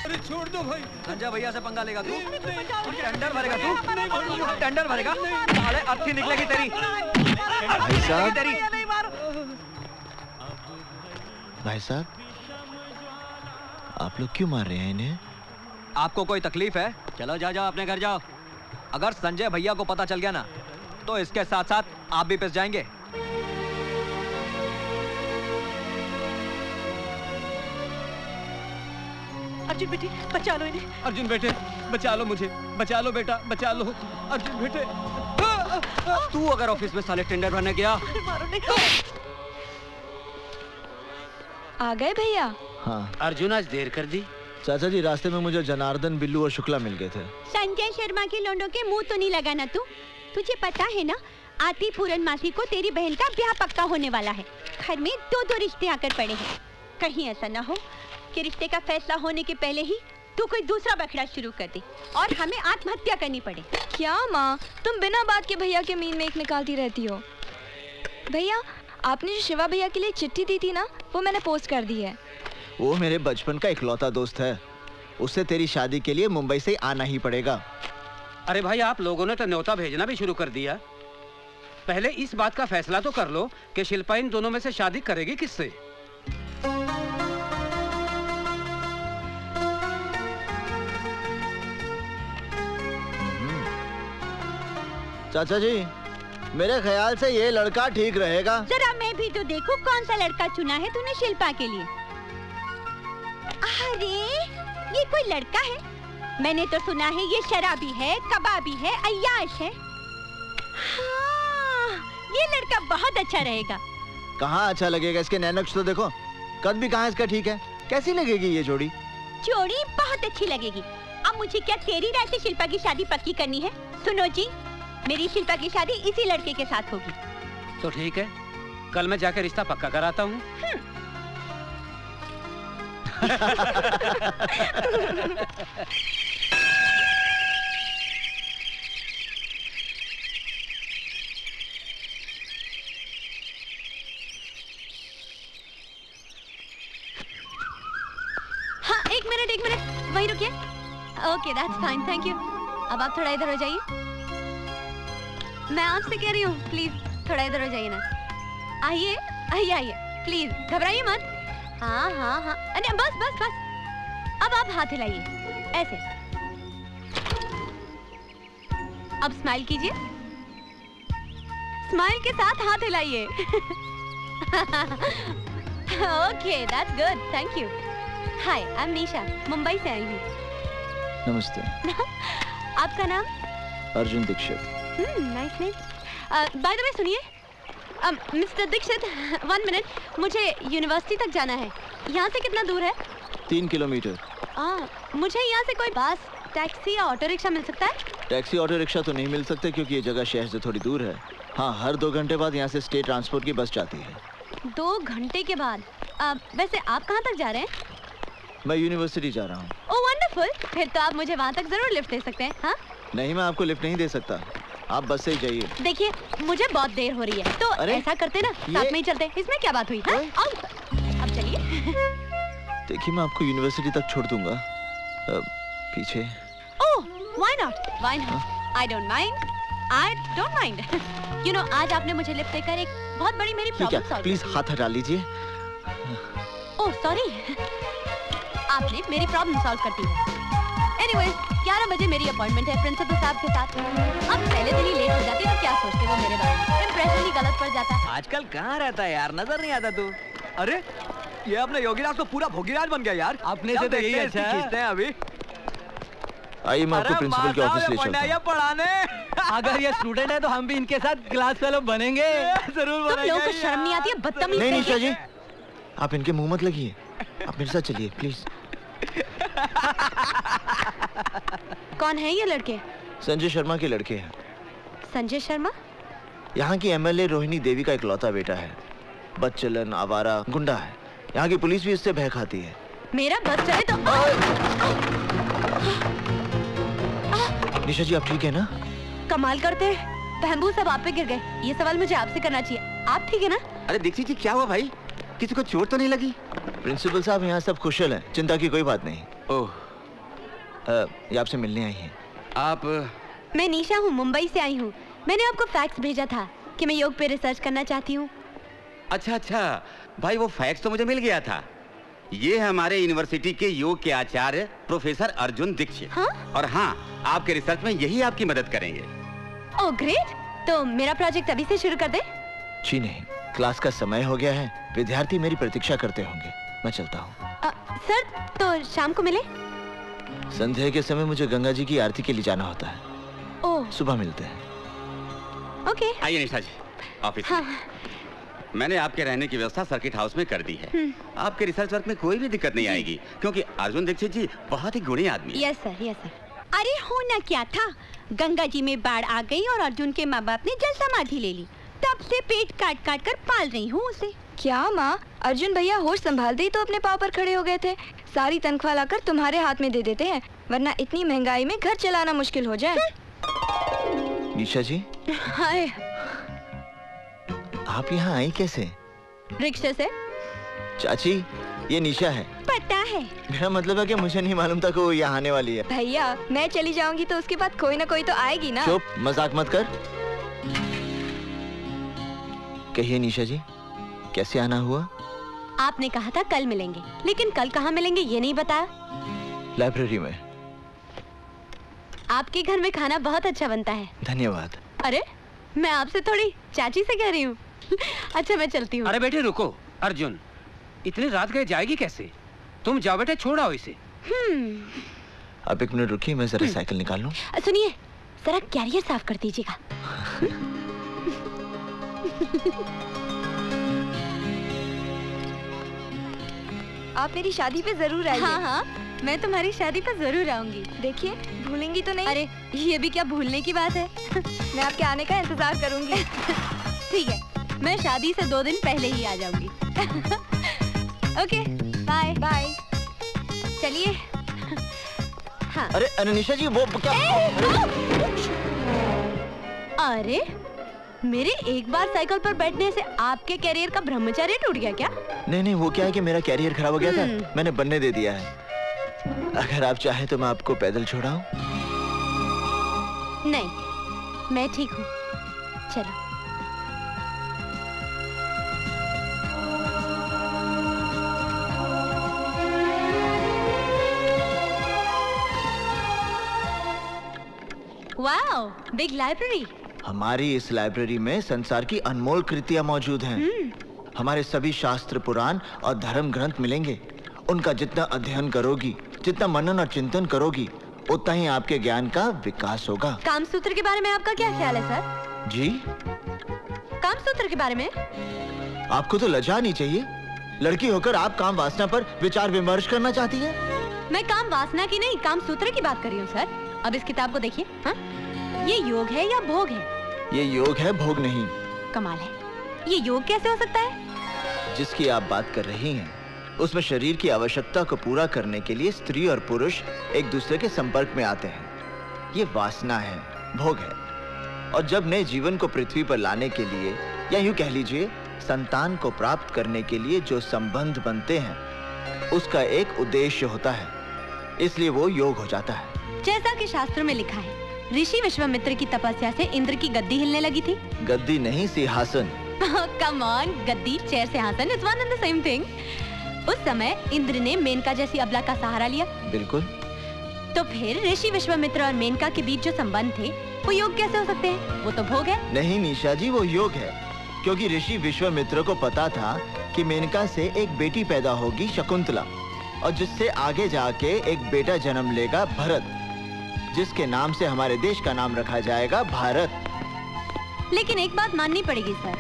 अरे छोड़ दो भाई। संजय भैया से पंगा लेगा तू? टेंडर भरेगा तू? टेंडर भरेगा? साले अर्थी निकलेगी तेरी। भाई साहब, भाई साहब, आप लोग क्यों मार रहे हैं इन्हें? आपको कोई तकलीफ है? चलो जाओ अपने घर जाओ। अगर संजय भैया को पता चल गया ना तो इसके साथ साथ आप भी पिस जाएंगे। अर्जुन बेटे बचा लो इन्हें। अर्जुन बेटे बचा लो मुझे, बचा लो बेटा, बचा लो अर्जुन बेटे। तू अगर ऑफिस में साले टेंडर भरने गया। मारो नहीं। आ गए भैया? हाँ। अर्जुन आज देर कर दी। चाचा जी, रास्ते में मुझे जनार्दन, बिल्लू और शुक्ला मिल गए थे। संजय शर्मा के लोंडों के मुंह तो नहीं लगाना तू। तुझे पता है ना, आती पूरनमासी को तेरी बहन का ब्याह पक्का होने वाला है। घर में दो रिश्ते आकर पड़े हैं। कहीं ऐसा ना हो कि रिश्ते का फैसला होने के पहले ही तू कोई दूसरा बखड़ा शुरू कर दे और हमें आत्महत्या करनी पड़े। क्या माँ, तुम बिना बात के भैया के मीन में एक निकालती रहती हो। भैया, आपने जो शिवा भैया के लिए चिट्ठी दी थी ना, वो मैंने पोस्ट कर दी है। वो मेरे बचपन का इकलौता दोस्त है। उससे तेरी शादी के लिए मुंबई से आना ही पड़ेगा। अरे भाई, आप लोगों ने तो न्योता भेजना भी शुरू कर दिया। पहले इस बात का फैसला तो कर लो कि शिल्पा इन दोनों में से शादी करेगी किससे। चाचा जी, मेरे ख्याल से ये लड़का ठीक रहेगा। जरा मैं भी तो देखूं कौन सा लड़का चुना है तूने शिल्पा के लिए। अरे ये कोई लड़का है? मैंने तो सुना है ये शराबी है, कबाबी है, अय्याश है। हाँ, ये लड़का बहुत अच्छा रहेगा। कहाँ अच्छा लगेगा? इसके नैनक्स तो देखो, कद भी कहाँ इसका ठीक है। कैसी लगेगी ये जोड़ी? जोड़ी बहुत अच्छी लगेगी। अब मुझे क्या तेरी राय से शिल्पा की शादी पक्की करनी है? सुनो जी, मेरी शिल्पा की शादी इसी लड़के के साथ होगी। तो ठीक है, कल मैं जाकर रिश्ता पक्का कराता हूँ। हाँ, एक मिनट वहीं रुकिए। Okay, that's fine, thank you. अब आप थोड़ा इधर हो जाइए। मैं आपसे कह रही हूँ, प्लीज थोड़ा इधर हो जाइए ना। आइए आइए आइए, प्लीज घबराइए मत। हाँ हाँ हाँ, अरे बस बस बस। अब आप हाथ हिलाइए ऐसे। अब स्माइल कीजिए। स्माइल के साथ हाथ हिलाइए। Okay, that's good, thank you. Hi, I am Nisha, Mumbai से आई हूँ। नमस्ते। आपका नाम? Arjun Dikshit. Nice name. By the way सुनिए, मिस्टर दीक्षित, 1 मिनट, मुझे यूनिवर्सिटी तक जाना है। यहाँ से कितना दूर है? 3 किलोमीटर। मुझे यहाँ से कोई बस, टैक्सी या ऑटो रिक्शा मिल सकता है? टैक्सी ऑटो रिक्शा तो नहीं मिल सकते क्योंकि ये जगह शहर से थोड़ी दूर है। हाँ, हर 2 घंटे बाद यहाँ से स्टेट ट्रांसपोर्ट की बस जाती है। 2 घंटे के बाद? वैसे आप कहाँ तक जा रहे हैं? मैं यूनिवर्सिटी जा रहा हूँ। ओह वंडरफुल, फिर तो आप मुझे वहाँ तक जरूर लिफ्ट दे सकते हैं। हाँ? नहीं, मैं आपको लिफ्ट नहीं दे सकता, आप बस से ही जाइए। देखिए, मुझे बहुत देर हो रही है, तो ऐसा करते ना, साथ में ही चलते। इसमें क्या बात हुई? हाँ? अब चलिए। देखिए, मैं आपको यूनिवर्सिटी तक छोड़ दूंगा। पीछे। Oh, why not? Why not? I don't mind. I don't mind. You know, आज आपने मुझे लिफ्ट देकर एक बहुत बड़ी मेरी प्रॉब्लम सॉल्व। प्लीज हाथ हटा लीजिए। ओह सॉरी, आपने मेरी प्रॉब्लम सॉल्व कर दी है। एनीवेज, 11 बजे मेरी अपॉइंटमेंट है प्रिंसिपल साहब के साथ। अब पहले दिन ही लेट हो जाती तो क्या सोचते वो मेरे बारे में? इंप्रेशन ही गलत पड़ जाता। आजकल कहाँ रहता है यार, नजर नहीं आता तू। अरे ये अपने योगीराज तो पूरा भोगीराज बन गया यार। अपने से तो यही अच्छा है। खींचते हैं अभी। आइए, मैं आपको प्रिंसिपल के ऑफिस ले चलता हूं। पढ़ाने। अगर ये स्टूडेंट है तो हम भी इनके साथ क्लास फेलो बनेंगे। जरूर तुम लोगों को शर्म नहीं आती है? बदतमीज। नहीं निशा जी, आप इनके मुंह मत लगिए, आप मेरे साथ चलिए प्लीज। कौन है ये लड़के? संजय शर्मा के लड़के हैं। संजय शर्मा? यहाँ की एमएलए रोहिणी देवी का इकलौता बेटा है। बदचलन, आवारा, गुंडा है। यहाँ की पुलिस भी इससे भय खाती है। मेरा बस चले तो। निशा जी, आप ठीक है ना? कमाल करते हैं, बैम्बू सब आप पे गिर गए। ये सवाल मुझे आपसे करना चाहिए। आप ठीक है ना? अरे दीक्षित जी क्या हुआ भाई? किसी को चोट तो नहीं लगी? प्रिंसिपल साहब यहाँ सब कुशल हैं, चिंता की कोई बात नहीं। ओह, ये आपसे मिलने आई हैं। आप? मैं निशा हूँ, मुंबई से आई हूँ। मैंने आपको फैक्स भेजा था कि मैं योग पे रिसर्च करना चाहती हूँ। अच्छा अच्छा भाई, वो फैक्स तो मुझे मिल गया था। ये हमारे यूनिवर्सिटी के योग के आचार्य प्रोफेसर अर्जुन दीक्षित। हाँ? और हाँ, आपके रिसर्च में यही आपकी मदद करेंगे। ओह ग्रेट, तो मेरा प्रोजेक्ट अभी से शुरू कर दे? जी नहीं, क्लास का समय हो गया है, विद्यार्थी मेरी प्रतीक्षा करते होंगे। मैं चलता हूँ। सर तो शाम को मिले? संध्या के समय मुझे गंगा जी की आरती के लिए जाना होता है। ओह, सुबह मिलते हैं। ओके। आइए निशा जी ऑफिस। हाँ। मैंने आपके रहने की व्यवस्था सर्किट हाउस में कर दी है। आपके रिसर्च वर्क में कोई भी दिक्कत नहीं आएगी, क्योंकि अर्जुन दीक्षित जी बहुत ही गुणी आदमी है। Yes sir, yes sir. अरे होना क्या था, गंगा जी में बाढ़ आ गई और अर्जुन के माँ बाप ने जल समाधि ले ली। तब से पेट काट काट कर पाल रही हूँ उसे। क्या माँ, अर्जुन भैया होश संभालते ही तो अपने पाँव पर खड़े हो गए थे। सारी तनख्वाह लाकर तुम्हारे हाथ में दे देते हैं, वरना इतनी महंगाई में घर चलाना मुश्किल हो जाए। निशा जी, हाय। आप यहाँ आई कैसे? रिक्शे से। चाची, ये निशा है। पता है। मेरा मतलब है कि मुझे नहीं मालूम था कि वो यहाँ आने वाली है। भैया, मैं चली जाऊंगी तो उसके बाद कोई ना कोई तो आएगी ना। चुप, मजाक मत कर। कहिए निशा जी, कैसे आना हुआ? आपने कहा था कल मिलेंगे, लेकिन कल कहाँ मिलेंगे ये नहीं बताया। लाइब्रेरी में। आपके घर में खाना बहुत अच्छा बनता है। धन्यवाद। अरे मैं आपसे थोड़ी चाची से कह रही हूँ। अच्छा मैं चलती हूँ। अरे बेटे रुको, अर्जुन इतनी रात गए जाएगी कैसे? तुम जाओ बेटे, छोड़ आओ इसे। आप एक मिनट रुकिए, मैं जरा साइकिल निकाल लूं। सुनिए, जरा कैरियर साफ कर दीजिएगा। आप मेरी शादी पे जरूर आइए। हाँ हाँ, मैं तुम्हारी शादी पे जरूर आऊंगी। देखिए, भूलेंगी तो नहीं? अरे ये भी क्या भूलने की बात है। मैं आपके आने का इंतजार करूंगी। ठीक है, मैं शादी से 2 दिन पहले ही आ जाऊंगी। Okay, bye bye. चलिए। हाँ। अरे अनिशा जी, वो क्या? अरे मेरे एक बार साइकिल पर बैठने से आपके कैरियर का ब्रह्मचर्य टूट गया क्या? नहीं, वो क्या है कि मेरा कैरियर खराब हो गया था, मैंने बनने दे दिया है। अगर आप चाहे तो मैं आपको पैदल छोड़ाऊं? नहीं, मैं ठीक हूँ। चलो। Wow, big library. हमारी इस लाइब्रेरी में संसार की अनमोल कृतियां मौजूद हैं। हमारे सभी शास्त्र, पुराण और धर्म ग्रंथ मिलेंगे। उनका जितना अध्ययन करोगी, जितना मनन और चिंतन करोगी, उतना ही आपके ज्ञान का विकास होगा। कामसूत्र के बारे में आपका क्या ख्याल है सर? जी? कामसूत्र के बारे में? आपको तो लज्जा नहीं चाहिए। लड़की होकर आप काम वासना पर विचार विमर्श करना चाहती है? मैं काम वासना की नहीं, कामसूत्र की बात कर रही हूँ सर। अब इस किताब को देखिए। हाँ? ये योग है या भोग है? ये योग है, भोग नहीं। कमाल है, ये योग कैसे हो सकता है? जिसकी आप बात कर रही हैं, उसमें शरीर की आवश्यकता को पूरा करने के लिए स्त्री और पुरुष एक दूसरे के संपर्क में आते हैं। ये वासना है, भोग है। और जब नए जीवन को पृथ्वी पर लाने के लिए, या यूं कह लीजिए संतान को प्राप्त करने के लिए जो संबंध बनते हैं, उसका एक उद्देश्य होता है, इसलिए वो योग हो जाता है। जैसा कि शास्त्रों में लिखा है, ऋषि विश्वामित्र की तपस्या से इंद्र की गद्दी हिलने लगी थी। गद्दी नहीं, सिंहासन। कम ऑन, गद्दी, चेयर, सिंहासन is one and the same thing. उस समय इंद्र ने मेनका जैसी अबला का सहारा लिया। बिल्कुल। तो फिर ऋषि विश्वामित्र और मेनका के बीच जो संबंध थे, वो योग कैसे हो सकते हैं? वो तो भोग है। नहीं निशा जी, वो योग है, क्योंकि ऋषि विश्वामित्र को पता था कि मेनका से एक बेटी पैदा होगी, शकुंतला, और जिससे आगे जाके एक बेटा जन्म लेगा, भरत, जिसके नाम से हमारे देश का नाम रखा जाएगा भारत। लेकिन एक बात माननी पड़ेगी सर,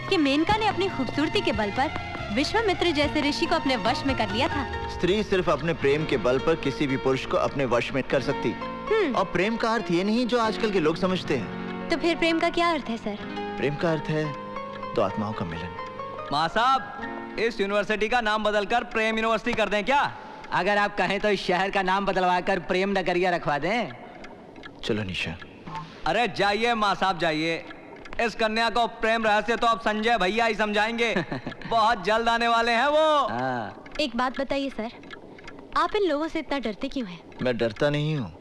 कि मेनका ने अपनी खूबसूरती के बल पर विश्वामित्र जैसे ऋषि को अपने वश में कर लिया था। स्त्री सिर्फ अपने प्रेम के बल पर किसी भी पुरुष को अपने वश में कर सकती। और प्रेम का अर्थ ये नहीं जो आजकल के लोग समझते हैं। तो फिर प्रेम का क्या अर्थ है सर? प्रेम का अर्थ है तो आत्माओं का मिलन। माँ साहब, इस यूनिवर्सिटी का नाम बदलकर प्रेम यूनिवर्सिटी कर दें क्या? अगर आप कहें तो इस शहर का नाम बदलवा कर प्रेम नगरिया रखवा दें। चलो निशा। अरे जाइए माँ साहब जाइए, इस कन्या को प्रेम रहस्य तो अब संजय भैया ही समझाएंगे। बहुत जल्द आने वाले हैं वो। एक बात बताइए सर, आप इन लोगों से इतना डरते क्यों हैं? मैं डरता नहीं हूँ,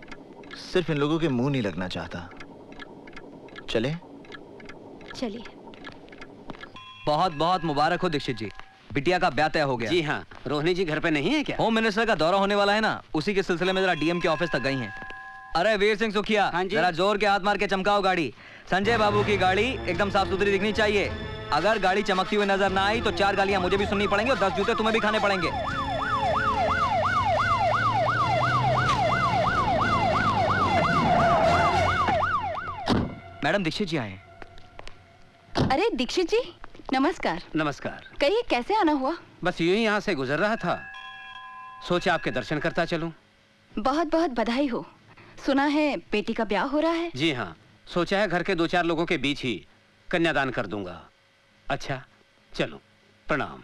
सिर्फ इन लोगों के मुंह नहीं लगना चाहता। चले? चलिए। बहुत बहुत मुबारक हो दीक्षित जी, बिटिया का ब्याह तय हो गया। जी हाँ, रोहिणी जी घर पे नहीं है क्या? होम मिनिस्टर का दौरा होने वाला है ना, उसी के सिलसिले में जरा डीएम के ऑफिस तक गई हैं। अरे वीर सिंह सुखिया, जरा जोर के हाथ मार के चमकाओ गाड़ी। संजय बाबू की गाड़ी एकदम साफ सुथरी दिखनी चाहिए। अगर गाड़ी चमकती हुई नजर ना आई तो 4 गालियां मुझे भी सुननी पड़ेंगी और 10 जूते तुम्हें भी खाने पड़ेंगे। मैडम दीक्षित जी आए। अरे दीक्षित जी, नमस्कार। नमस्कार। कहिए कैसे आना हुआ? बस यूं ही यहाँ से गुजर रहा था, सोचा आपके दर्शन करता चलूं। बहुत बहुत बधाई हो। सुना है बेटी का ब्याह हो रहा है? जी हाँ, सोचा है घर के 2-4 लोगों के बीच ही कन्यादान कर दूंगा। अच्छा चलो, प्रणाम।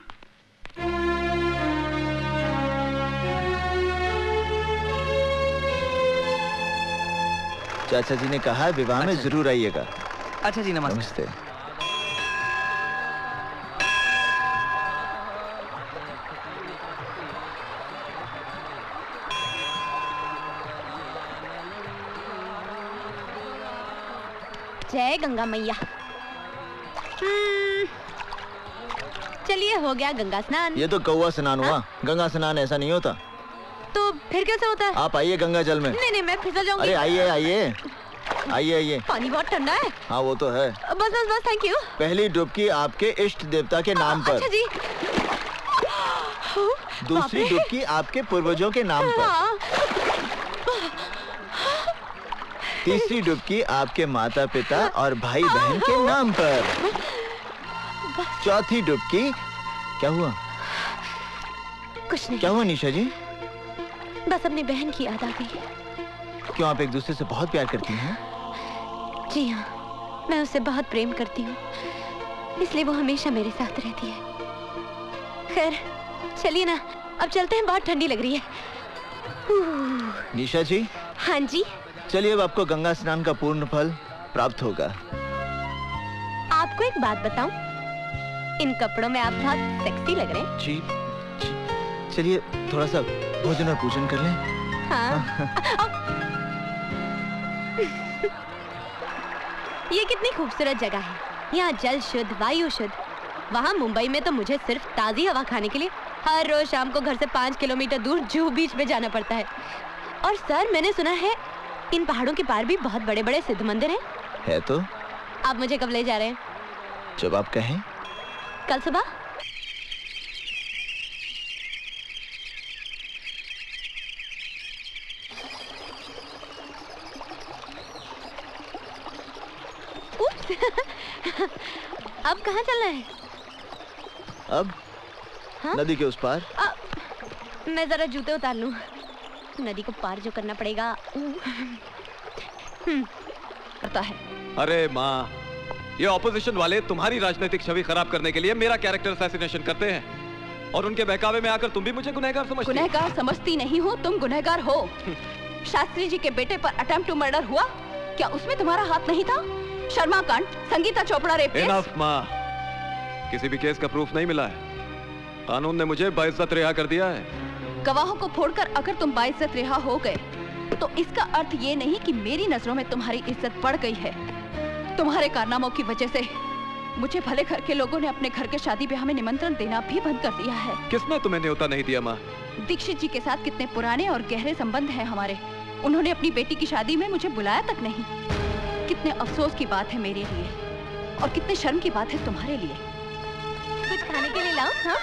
चाचा जी ने कहा विवाह में जरूर आइएगा। अच्छा जी, नमस्ते। जय गंगा मैया। चलिए, हो गया गंगा स्नान। ये तो कौवा स्नान हुआ, गंगा स्नान ऐसा नहीं होता। तो फिर कैसे होता है? आप आइए गंगा जल में। नहीं, मैं फिसल जाऊंगी। अरे आइए आइए आइए आइए। पानी बहुत ठंडा है। हाँ वो तो है। बस थैंक यू। पहली डुबकी आपके इष्ट देवता के नाम पर। अच्छा जी। दूसरी डुबकी आपके पूर्वजों के नाम पर। तीसरी डुबकी आपके माता पिता और भाई बहन के नाम पर। चौथी डुबकी क्या हुआ? कुछ नहीं। क्या हुआ निशा जी? बस अपनी बहन की याद आ गई। क्यों, आप एक दूसरे से बहुत प्यार करती हैं? जी हाँ, मैं उससे बहुत प्रेम करती हूँ, इसलिए वो हमेशा मेरे साथ रहती है। खैर चलिए ना, अब चलते हैं, बहुत ठंडी लग रही है। निशा जी। हाँ जी। चलिए, अब आपको गंगा स्नान का पूर्ण फल प्राप्त होगा। आपको एक बात बताऊं, इन कपड़ों में आप बहुत सेक्सी लग रहे हैं। जी, चलिए थोड़ा सा भोजन और पूजन कर लें। हाँ। ये कितनी खूबसूरत जगह है, यहाँ जल शुद्ध, वायु शुद्ध। वहाँ मुंबई में तो मुझे सिर्फ ताज़ी हवा खाने के लिए हर रोज शाम को घर से 5 किलोमीटर दूर जुहू बीच में जाना पड़ता है। और सर, मैंने सुना है इन पहाड़ों के पार भी बहुत बड़े बड़े सिद्ध मंदिर हैं। है तो। आप मुझे कब ले जा रहे हैं? जब आप कहें। कल सुबह? अब कहाँ चलना है? अब हाँ? नदी के उस पार। मैं जरा जूते उतार लूं, नदी को पार जो करना पड़ेगा। पता है। अरे माँ, ये ऑपोजिशन वाले तुम्हारी राजनीतिक छवि खराब करने के लिए मेरा कैरेक्टर असैसिनेशन करते हैं, और उनके बहकावे में आकर तुम भी मुझे गुनहगार समझती हो। गुनहगार समझती नहीं हो, तुम गुनहगार हो। शास्त्री जी के बेटे पर अटेम्प्ट टू मर्डर हुआ, क्या उसमें तुम्हारा हाथ नहीं था? शर्मा कांड, Sangeeta Chopra rape case. Enough माँ, किसी भी केस का प्रूफ नहीं मिला है। कानून ने मुझे बाइज्जत रिहा कर दिया है। गवाहों को फोड़कर अगर तुम बाइज्जत रिहा हो गए तो इसका अर्थ ये नहीं कि मेरी नजरों में तुम्हारी इज्जत बढ़ गई है। तुम्हारे कारनामों की वजह से मुझे भले घर के लोगों ने अपने घर के शादी ब्याह में निमंत्रण देना भी बंद कर दिया है। किसने तुम्हें न्योता नहीं दिया माँ? दीक्षित जी के साथ कितने पुराने और गहरे संबंध हैं हमारे, उन्होंने अपनी बेटी की शादी में मुझे बुलाया तक नहीं। कितने अफसोस की बात है मेरे लिए, और कितने शर्म की बात है तुम्हारे लिए। कुछ खाने के लिए लाओ? हाँ?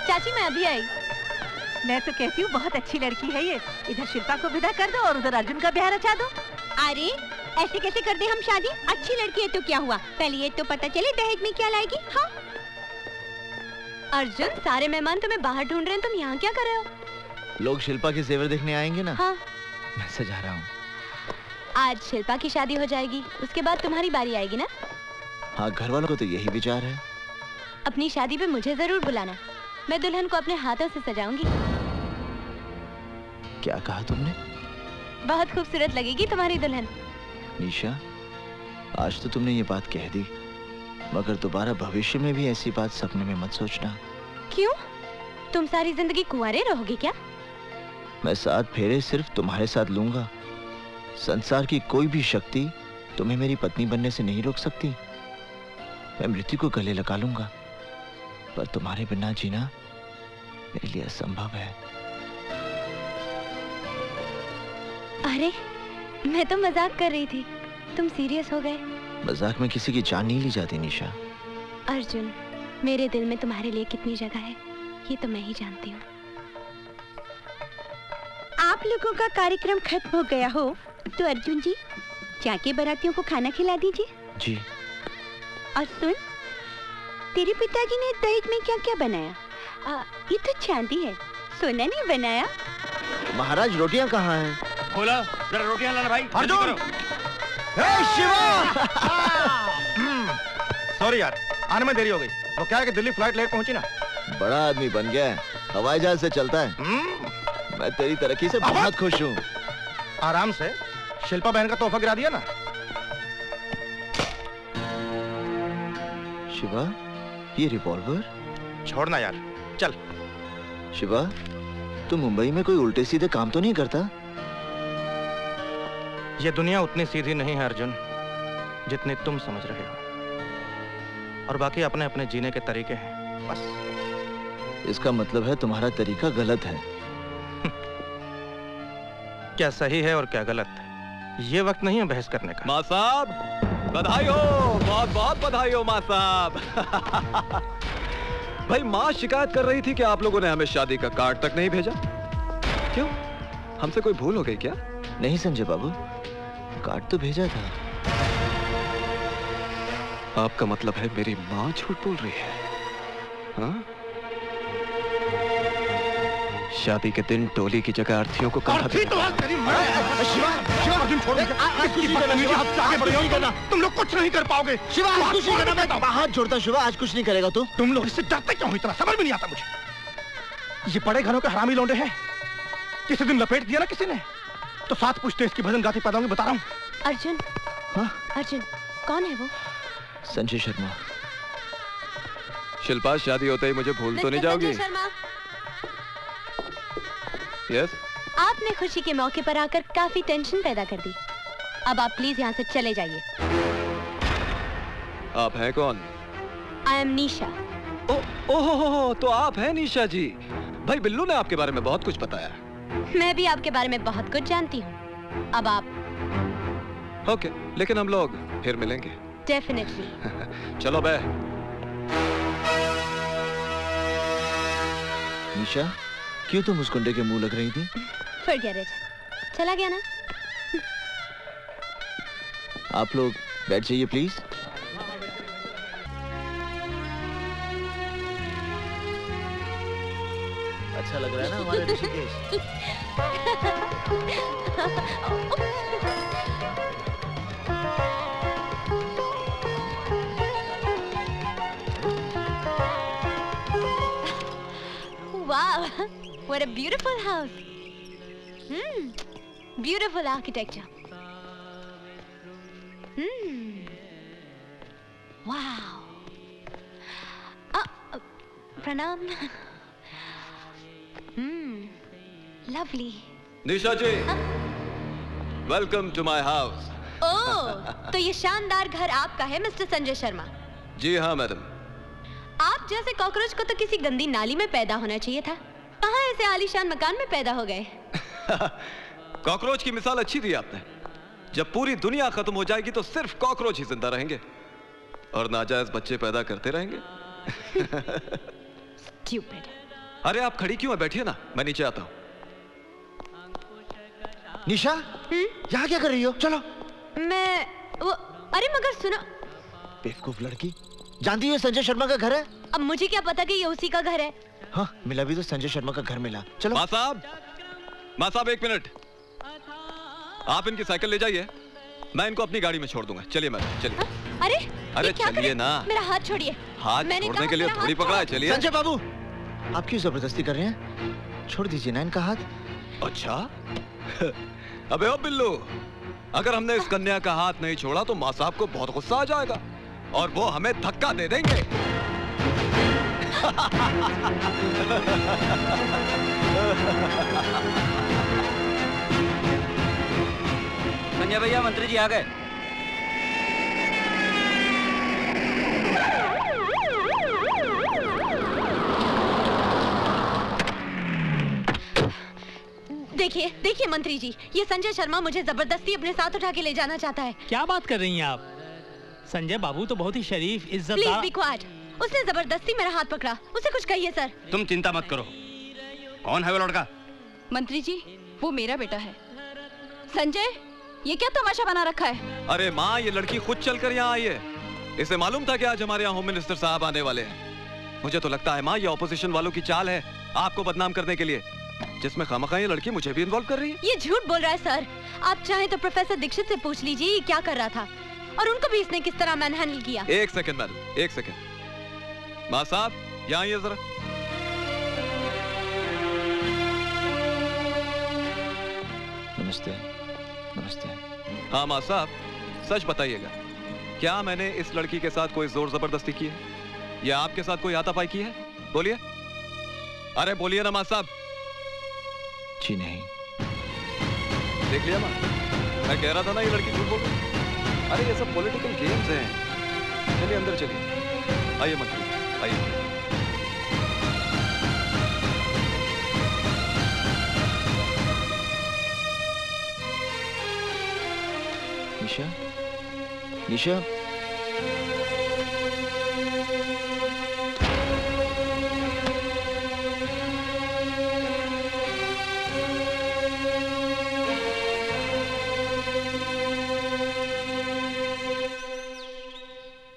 चाची, मैं अभी आई। मैं तो कहती हूँ बहुत अच्छी लड़की है ये। इधर शिल्पा को विदा कर दो और उधर अर्जुन का ब्याह रचा दो। अरे ऐसे कैसे कर दे हम शादी? अच्छी लड़की है तो क्या हुआ, पहले ये तो पता चले दहेज में क्या लाएगी। हाँ अर्जुन, सारे मेहमान तुम्हें बाहर ढूंढ रहे हैं, तुम यहाँ क्या कर रहे हो? लोग शिल्पा के जेवर देखने आएंगे ना। हाँ। मैं सजा रहा हूँ। आज शिल्पा की शादी हो जाएगी, उसके बाद तुम्हारी बारी आएगी ना। हाँ, घर वालों को तो यही विचार है। अपनी शादी पे मुझे जरूर बुलाना, मैं दुल्हन को अपने हाथों से सजाऊंगी। क्या कहा तुमने? बहुत खूबसूरत लगेगी तुम्हारी दुल्हन। निशा, आज तो तुमने ये बात कह दी, मगर दोबारा भविष्य में भी ऐसी बात सपने में मत सोचना। क्यों? तुम सारी जिंदगी कुंवारे रहोगे क्या? मैं 7 फेरे सिर्फ तुम्हारे साथ लूंगा। संसार की कोई भी शक्ति तुम्हें मेरी पत्नी बनने से नहीं रोक सकती। मैं मृत्यु को गले लगा लूंगा, पर तुम्हारे बिना जीना मेरे लिए असंभव है। अरे, मैं तो मजाक कर रही थी, तुम सीरियस हो गए। मजाक में किसी की जान नहीं ली जाती निशा। अर्जुन, मेरे दिल में तुम्हारे लिए कितनी जगह है ये तो मैं ही जानती हूँ। आप लोगों का कार्यक्रम खत्म हो गया हो तो अर्जुन जी जाके बारातियों को खाना खिला दीजिए। जी। और सुन, तेरे पिताजी ने दहेज में क्या क्या बनाया? ये तो चांदी है, सोना नहीं बनाया। महाराज रोटियां कहाँ हैं? बोला जरा रोटियां लाना भाई। अर्जुन! शिवा! सॉरी यार, आने में देरी हो गई। वो क्या है कि दिल्ली फ्लाइट लेट पहुंची ना। बड़ा आदमी बन गया है, हवाई जहाज से चलता है। मैं तेरी तरक्की से बहुत खुश हूँ। आराम से, शिल्पा बहन का तोहफा गिरा दिया ना। शिवा, ये रिवॉल्वर? छोड़ना यार, चल। शिवा, तू मुंबई में कोई उल्टे सीधे काम तो नहीं करता? ये दुनिया उतनी सीधी नहीं है अर्जुन, जितनी तुम समझ रहे हो। और बाकी अपने अपने जीने के तरीके हैं, बस। इसका मतलब है तुम्हारा तरीका गलत है। क्या सही है और क्या गलत है, ये वक्त नहीं है बहस करने का। माँ साहब, बधाई हो, बहुत बहुत बधाई हो माँ साहब। भाई, माँ शिकायत कर रही थी कि आप लोगों ने हमें शादी का कार्ड तक नहीं भेजा। क्यों? हमसे कोई भूल हो गई क्या? नहीं संजय बाबू, कार्ड तो भेजा था। आपका मतलब है मेरी माँ झूठ बोल रही है? हाँ? शादी के दिन टोली की जगह अर्थी को कहा तुम लोग कुछ नहीं कर पाओगे। शिवा, आज कुछ नहीं करना। मैं हाथ जोड़ता शिवा, आज कुछ नहीं करेगा तू। तुम लोग इससे डरते क्यों हो इतना, समझ में नहीं आता मुझे। ये बड़े घरों के हरामी लौंडे हैं। किसी दिन लपेट दिया ना किसी ने तो 7 पुश्ते इसकी भजन गाती पैदा होंगी, बता रहा हूँ। अर्जुन, हाँ? अर्जुन, कौन है वो? संजय शर्मा। शिल्पा, शादी होते ही मुझे भूल तो नहीं जाओगी? संजय शर्मा, यस? आपने खुशी के मौके पर आकर काफी टेंशन पैदा कर दी। अब आप प्लीज यहाँ से चले जाइए। आप हैं कौन? आई एम निशा। ओहो, तो आप हैं निशा जी। भाई बिल्लू ने आपके बारे में बहुत कुछ बताया। मैं भी आपके बारे में बहुत कुछ जानती हूँ। अब आप ओके, लेकिन हम लोग फिर मिलेंगे। डेफिनेटली। चलो बे। निशा, क्यों तुम उस गुंडे के मुंह लग रही थी? Forget it. चला गया ना? आप लोग बैठ जाइए प्लीज। अच्छा लग रहा है ना हमारे Rishikesh? Wow, what a beautiful house. Beautiful architecture. Wow. Pranam. Lovely. Nisha ji, welcome to my house. Oh, तो ये शानदार घर आपका है मिस्टर संजय शर्मा? जी हाँ मैडम। आप जैसे कॉकरोच को तो किसी गंदी नाली में पैदा होना चाहिए था। कहाँ ऐसे आलीशान मकान में पैदा हो गए? कॉकरोच की मिसाल अच्छी दी आपने। जब पूरी दुनिया खत्म हो जाएगी तो सिर्फ कॉकरोच ही जिंदा रहेंगे और नाजायज बच्चे पैदा करते रहेंगे। Stupid. अरे आप खड़ी क्यों है? बैठिए ना, मैं नीचे आता हूँ। निशा, यहाँ क्या कर रही हो? चलो। मैं वो, अरे मगर सुनो। बेवकूफ लड़की, जानती है संजय शर्मा का घर है? अब मुझे क्या पता कि ये उसी का घर है। हाँ, मिला भी तो संजय शर्मा का घर मिला। चलो। माँ साहब 1 मिनट। आप इनकी साइकिल ले जाइए, मैं इनको अपनी गाड़ी में छोड़ दूंगा। चलिए मैडम, चलिए। अरे चलिए ना। मेरा हाथ छोड़िए। हाथ छोड़ने के लिए थोड़ी पकड़ा है। चलिए। संजय बाबू, आप क्यों जबरदस्ती कर रहे हैं? छोड़ दीजिए ना इनका हाथ। अच्छा अबे ओ बिल्लू, अगर हमने इस कन्या का हाथ नहीं छोड़ा तो माँ साहब को बहुत गुस्सा आ जाएगा और वो हमें धक्का दे देंगे। संजय भैया, मंत्री जी आ गए। देखिए देखिए मंत्री जी, ये संजय शर्मा मुझे जबरदस्ती अपने साथ उठा के ले जाना चाहता है। क्या बात कर रही हैं आप? संजय बाबू तो बहुत ही शरीफ, इज्जतदार। Please be quiet. उसने जबरदस्ती मेरा हाथ पकड़ा, उसे कुछ कहिए सर। तुम चिंता मत करो। कौन है वो लड़का? मंत्री जी, वो मेरा बेटा है। संजय, ये क्या तमाशा बना रखा है? अरे माँ, ये लड़की खुद चलकर यहाँ आई है। इसे मालूम था कि आज हमारे यहाँ होम मिनिस्टर साहब आने वाले हैं। मुझे तो लगता है माँ, ये ऑपोजिशन वालों की चाल है आपको बदनाम करने के लिए, जिसमें खामखा ये लड़की मुझे भी इन्वॉल्व कर रही है। ये झूठ बोल रहा है सर। आप चाहें तो प्रोफेसर दीक्षित से पूछ लीजिए ये क्या कर रहा था और उनको भी इसने किस तरह मैनहैंडल किया। एक सेकंड मैडम, एक सेकंड। माँ साहब, यहाँ आइए जरा। नमस्ते। नमस्ते। हाँ माँ साहब, सच बताइएगा, क्या मैंने इस लड़की के साथ कोई जोर जबरदस्ती की है या आपके साथ कोई हाथापाई की है? बोलिए, अरे बोलिए ना माँ साहब। जी नहीं। देख लिया माँ, मैं कह रहा था ना ये लड़की झूठ बोल रही। अरे ये सब पॉलिटिकल गेम्स हैं। चलिए अंदर चलिए। आइए मंत्री, आइए। निशा, निशा,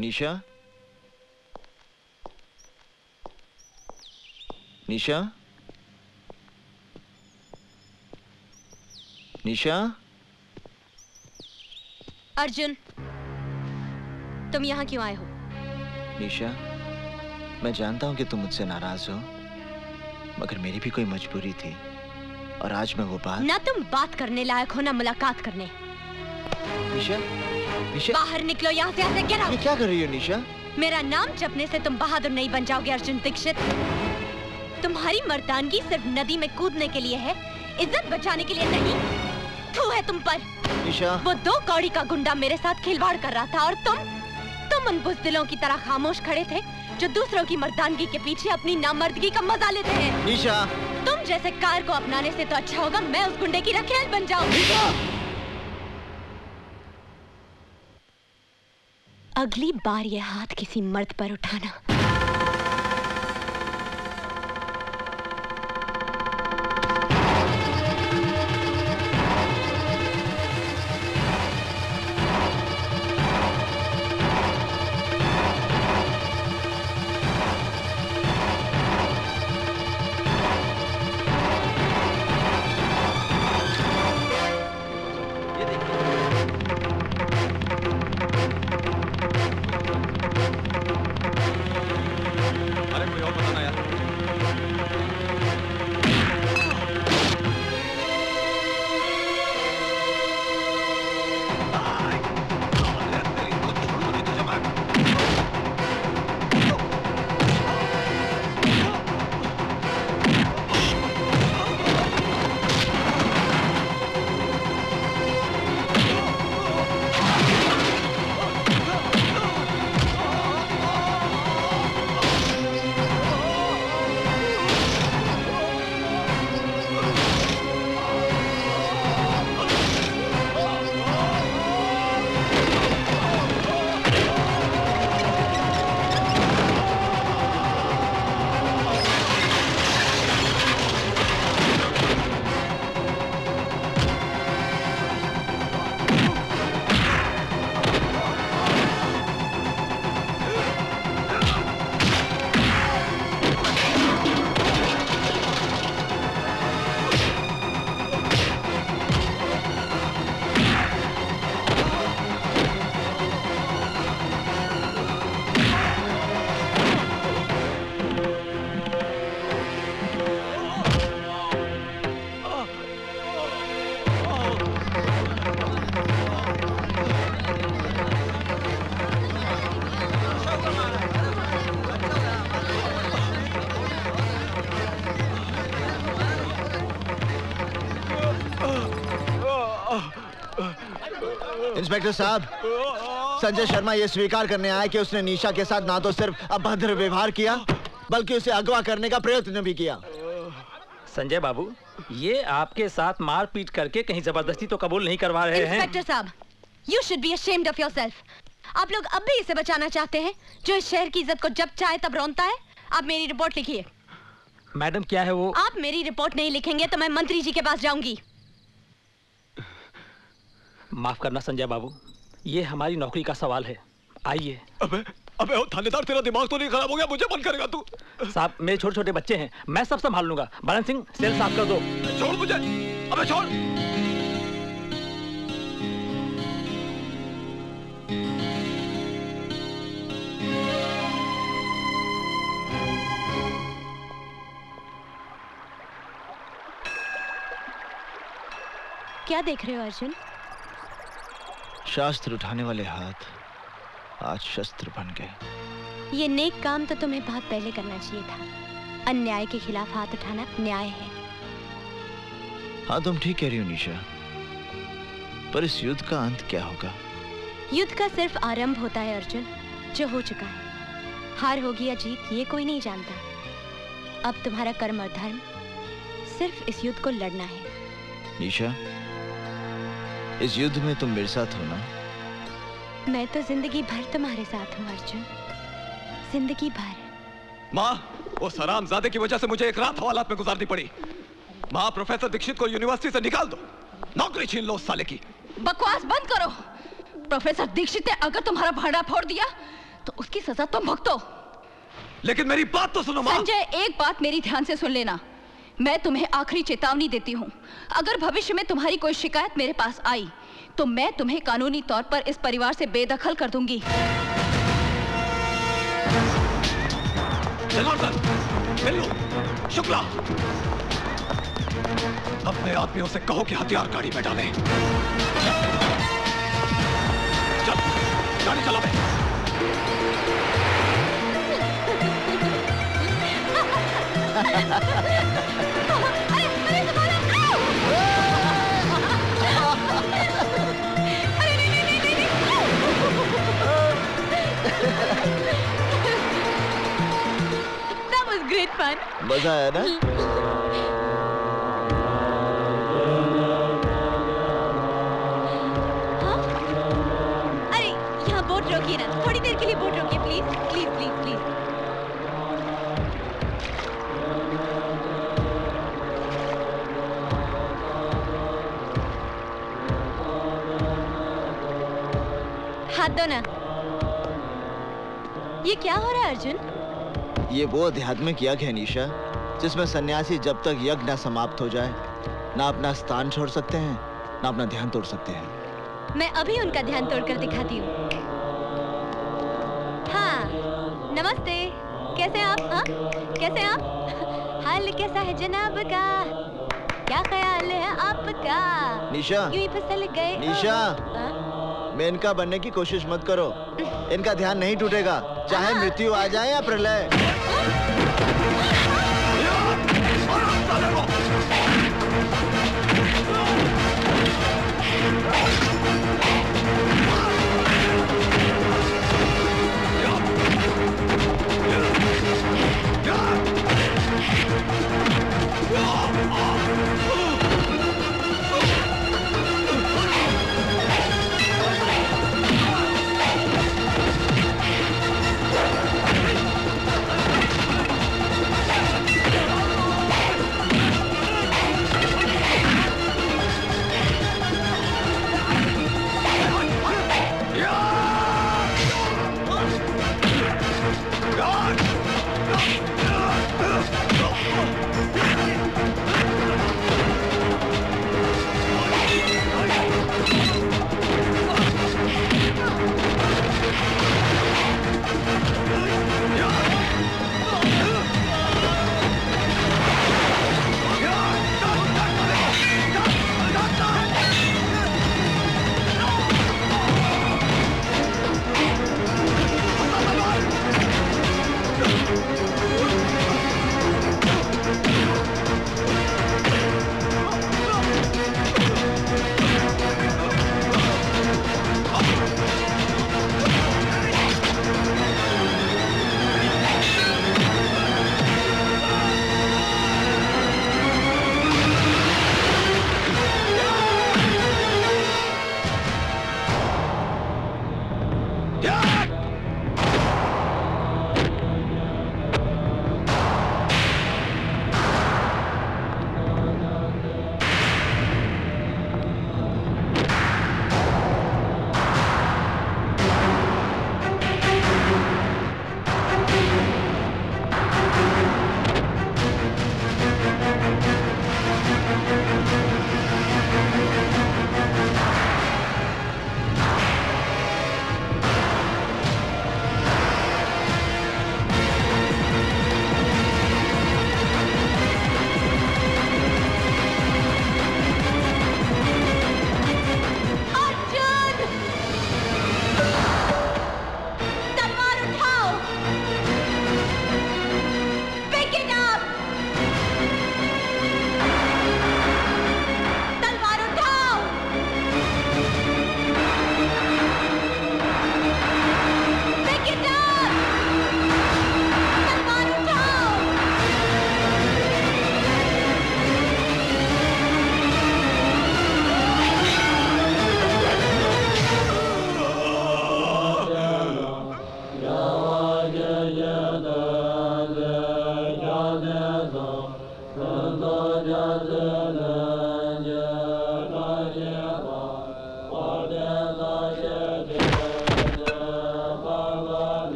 निशा, निशा, निशा। अर्जुन, तुम यहाँ क्यों आए हो? निशा, मैं जानता हूँ कि तुम मुझसे नाराज हो, मगर मेरी भी कोई मजबूरी थी और आज मैं वो बात। ना तुम बात करने लायक हो ना मुलाकात करने। निशा, निशा, बाहर निकलो यहाँ से। Get out. ये क्या कर रही हो निशा? मेरा नाम जपने से तुम बहादुर नहीं बन जाओगे अर्जुन दीक्षित। तुम्हारी मर्दानगी सिर्फ नदी में कूदने के लिए है, इज्जत बचाने के लिए नहीं। थू है तुम पर। निशा, वो 2 कौड़ी का गुंडा मेरे साथ खिलवाड़ कर रहा था और तुम उन बुज़दिलों की तरह खामोश खड़े थे जो दूसरों की मर्दानगी के पीछे अपनी नामर्दगी का मजा लेते हैं। निशा, तुम जैसे कार को अपनाने से तो अच्छा होगा मैं उस गुंडे की रखेल बन जाऊं। अगली बार ये हाथ किसी मर्द पर उठाना। इंस्पेक्टर साहब, संजय शर्मा ये स्वीकार करने आया कि उसने निशा के साथ ना तो सिर्फ अभद्र व्यवहार किया बल्कि उसे अगवा करने का प्रयत्न भी किया। संजय बाबू, ये आपके साथ मारपीट करके कहीं जबरदस्ती तो कबूल नहीं करवा रहे हैं। इंस्पेक्टर साहब, you should be ashamed of yourself. आप लोग अब भी इसे बचाना चाहते हैं, जो इस शहर की इज्जत को जब चाहे तब रौंदता है। आप मेरी रिपोर्ट लिखिए। मैडम क्या है वो? आप मेरी रिपोर्ट नहीं लिखेंगे तो मैं मंत्री जी के पास जाऊंगी। माफ करना संजय बाबू, ये हमारी नौकरी का सवाल है। आइए। अबे थानेदार, तेरा दिमाग तो नहीं खराब हो गया? मुझे बंद करेगा तू? साहब, मेरे छोटे छोटे बच्चे हैं, मैं सब संभाल लूंगा। बरन सिंह, सेल साफ कर दो। छोड़ मुझे। अबे छोड़। क्या देख रहे हो अर्जुन? शास्त्र उठाने वाले हाथ आज शस्त्र बन गए। ये नेक काम तो तुम्हें बहुत पहले करना चाहिए था। अन्याय के खिलाफ हाथ उठाना न्याय है। हाँ, तुम ठीक कह रही हो निशा, पर इस युद्ध का अंत क्या होगा? युद्ध का सिर्फ आरंभ होता है अर्जुन, जो हो चुका है। हार होगी या जीत ये कोई नहीं जानता। अब तुम्हारा कर्म और धर्म सिर्फ इस युद्ध को लड़ना है। निशा, इस युद्ध में तुम मेरे साथ हो ना? मैं तो जिंदगी भर तुम्हारे साथ हूँ अर्जुन, जिंदगी भर। माँ, वो हरामजादे की वजह से मुझे एक रात हवालात में गुजारनी पड़ी। माँ, प्रोफेसर दीक्षित को यूनिवर्सिटी से निकाल दो, नौकरी छीन लो उस साले की। बकवास बंद करो। प्रोफेसर दीक्षित ने अगर तुम्हारा भाड़ा फोड़ दिया तो उसकी सजा तुम भुगतो। लेकिन मेरी बात तो सुनो माँ। संजय, एक बात मेरी ध्यान से सुन लेना। मैं तुम्हें आखिरी चेतावनी देती हूँ, अगर भविष्य में तुम्हारी कोई शिकायत मेरे पास आई तो मैं तुम्हें कानूनी तौर पर इस परिवार से बेदखल कर दूंगी। जनार्दन, बिल्लू, शुक्ला, अपने आदमियों से कहो कि हथियार गाड़ी में डालें। चल, गाड़ी चला बे। That was great fun. मजा आया ना? हाँ? अरे यहाँ बोट रोकिए ना, थोड़ी देर के लिए बोट रोकिए प्लीज प्लीज प्लीज प्लीज। हाथ दो ना। ये क्या हो रहा है अर्जुन? ये वो आध्यात्मिक यज्ञ है निशा, जिसमें सन्यासी जब तक यज्ञ ना समाप्त हो जाए ना अपना स्थान छोड़ सकते हैं ना अपना ध्यान तोड़ सकते हैं। मैं अभी उनका ध्यान तोड़कर दिखाती हूँ। हाँ, नमस्ते, कैसे हैं आप? हाँ, कैसे हैं आप? हाल कैसा है जनाब का? क्या ख्याल है आपका? निशा, यूं ही फिसल गए। निशा, मेनका बनने की कोशिश मत करो, इनका ध्यान नहीं टूटेगा, चाहे मृत्यु आ जाए या प्रलय।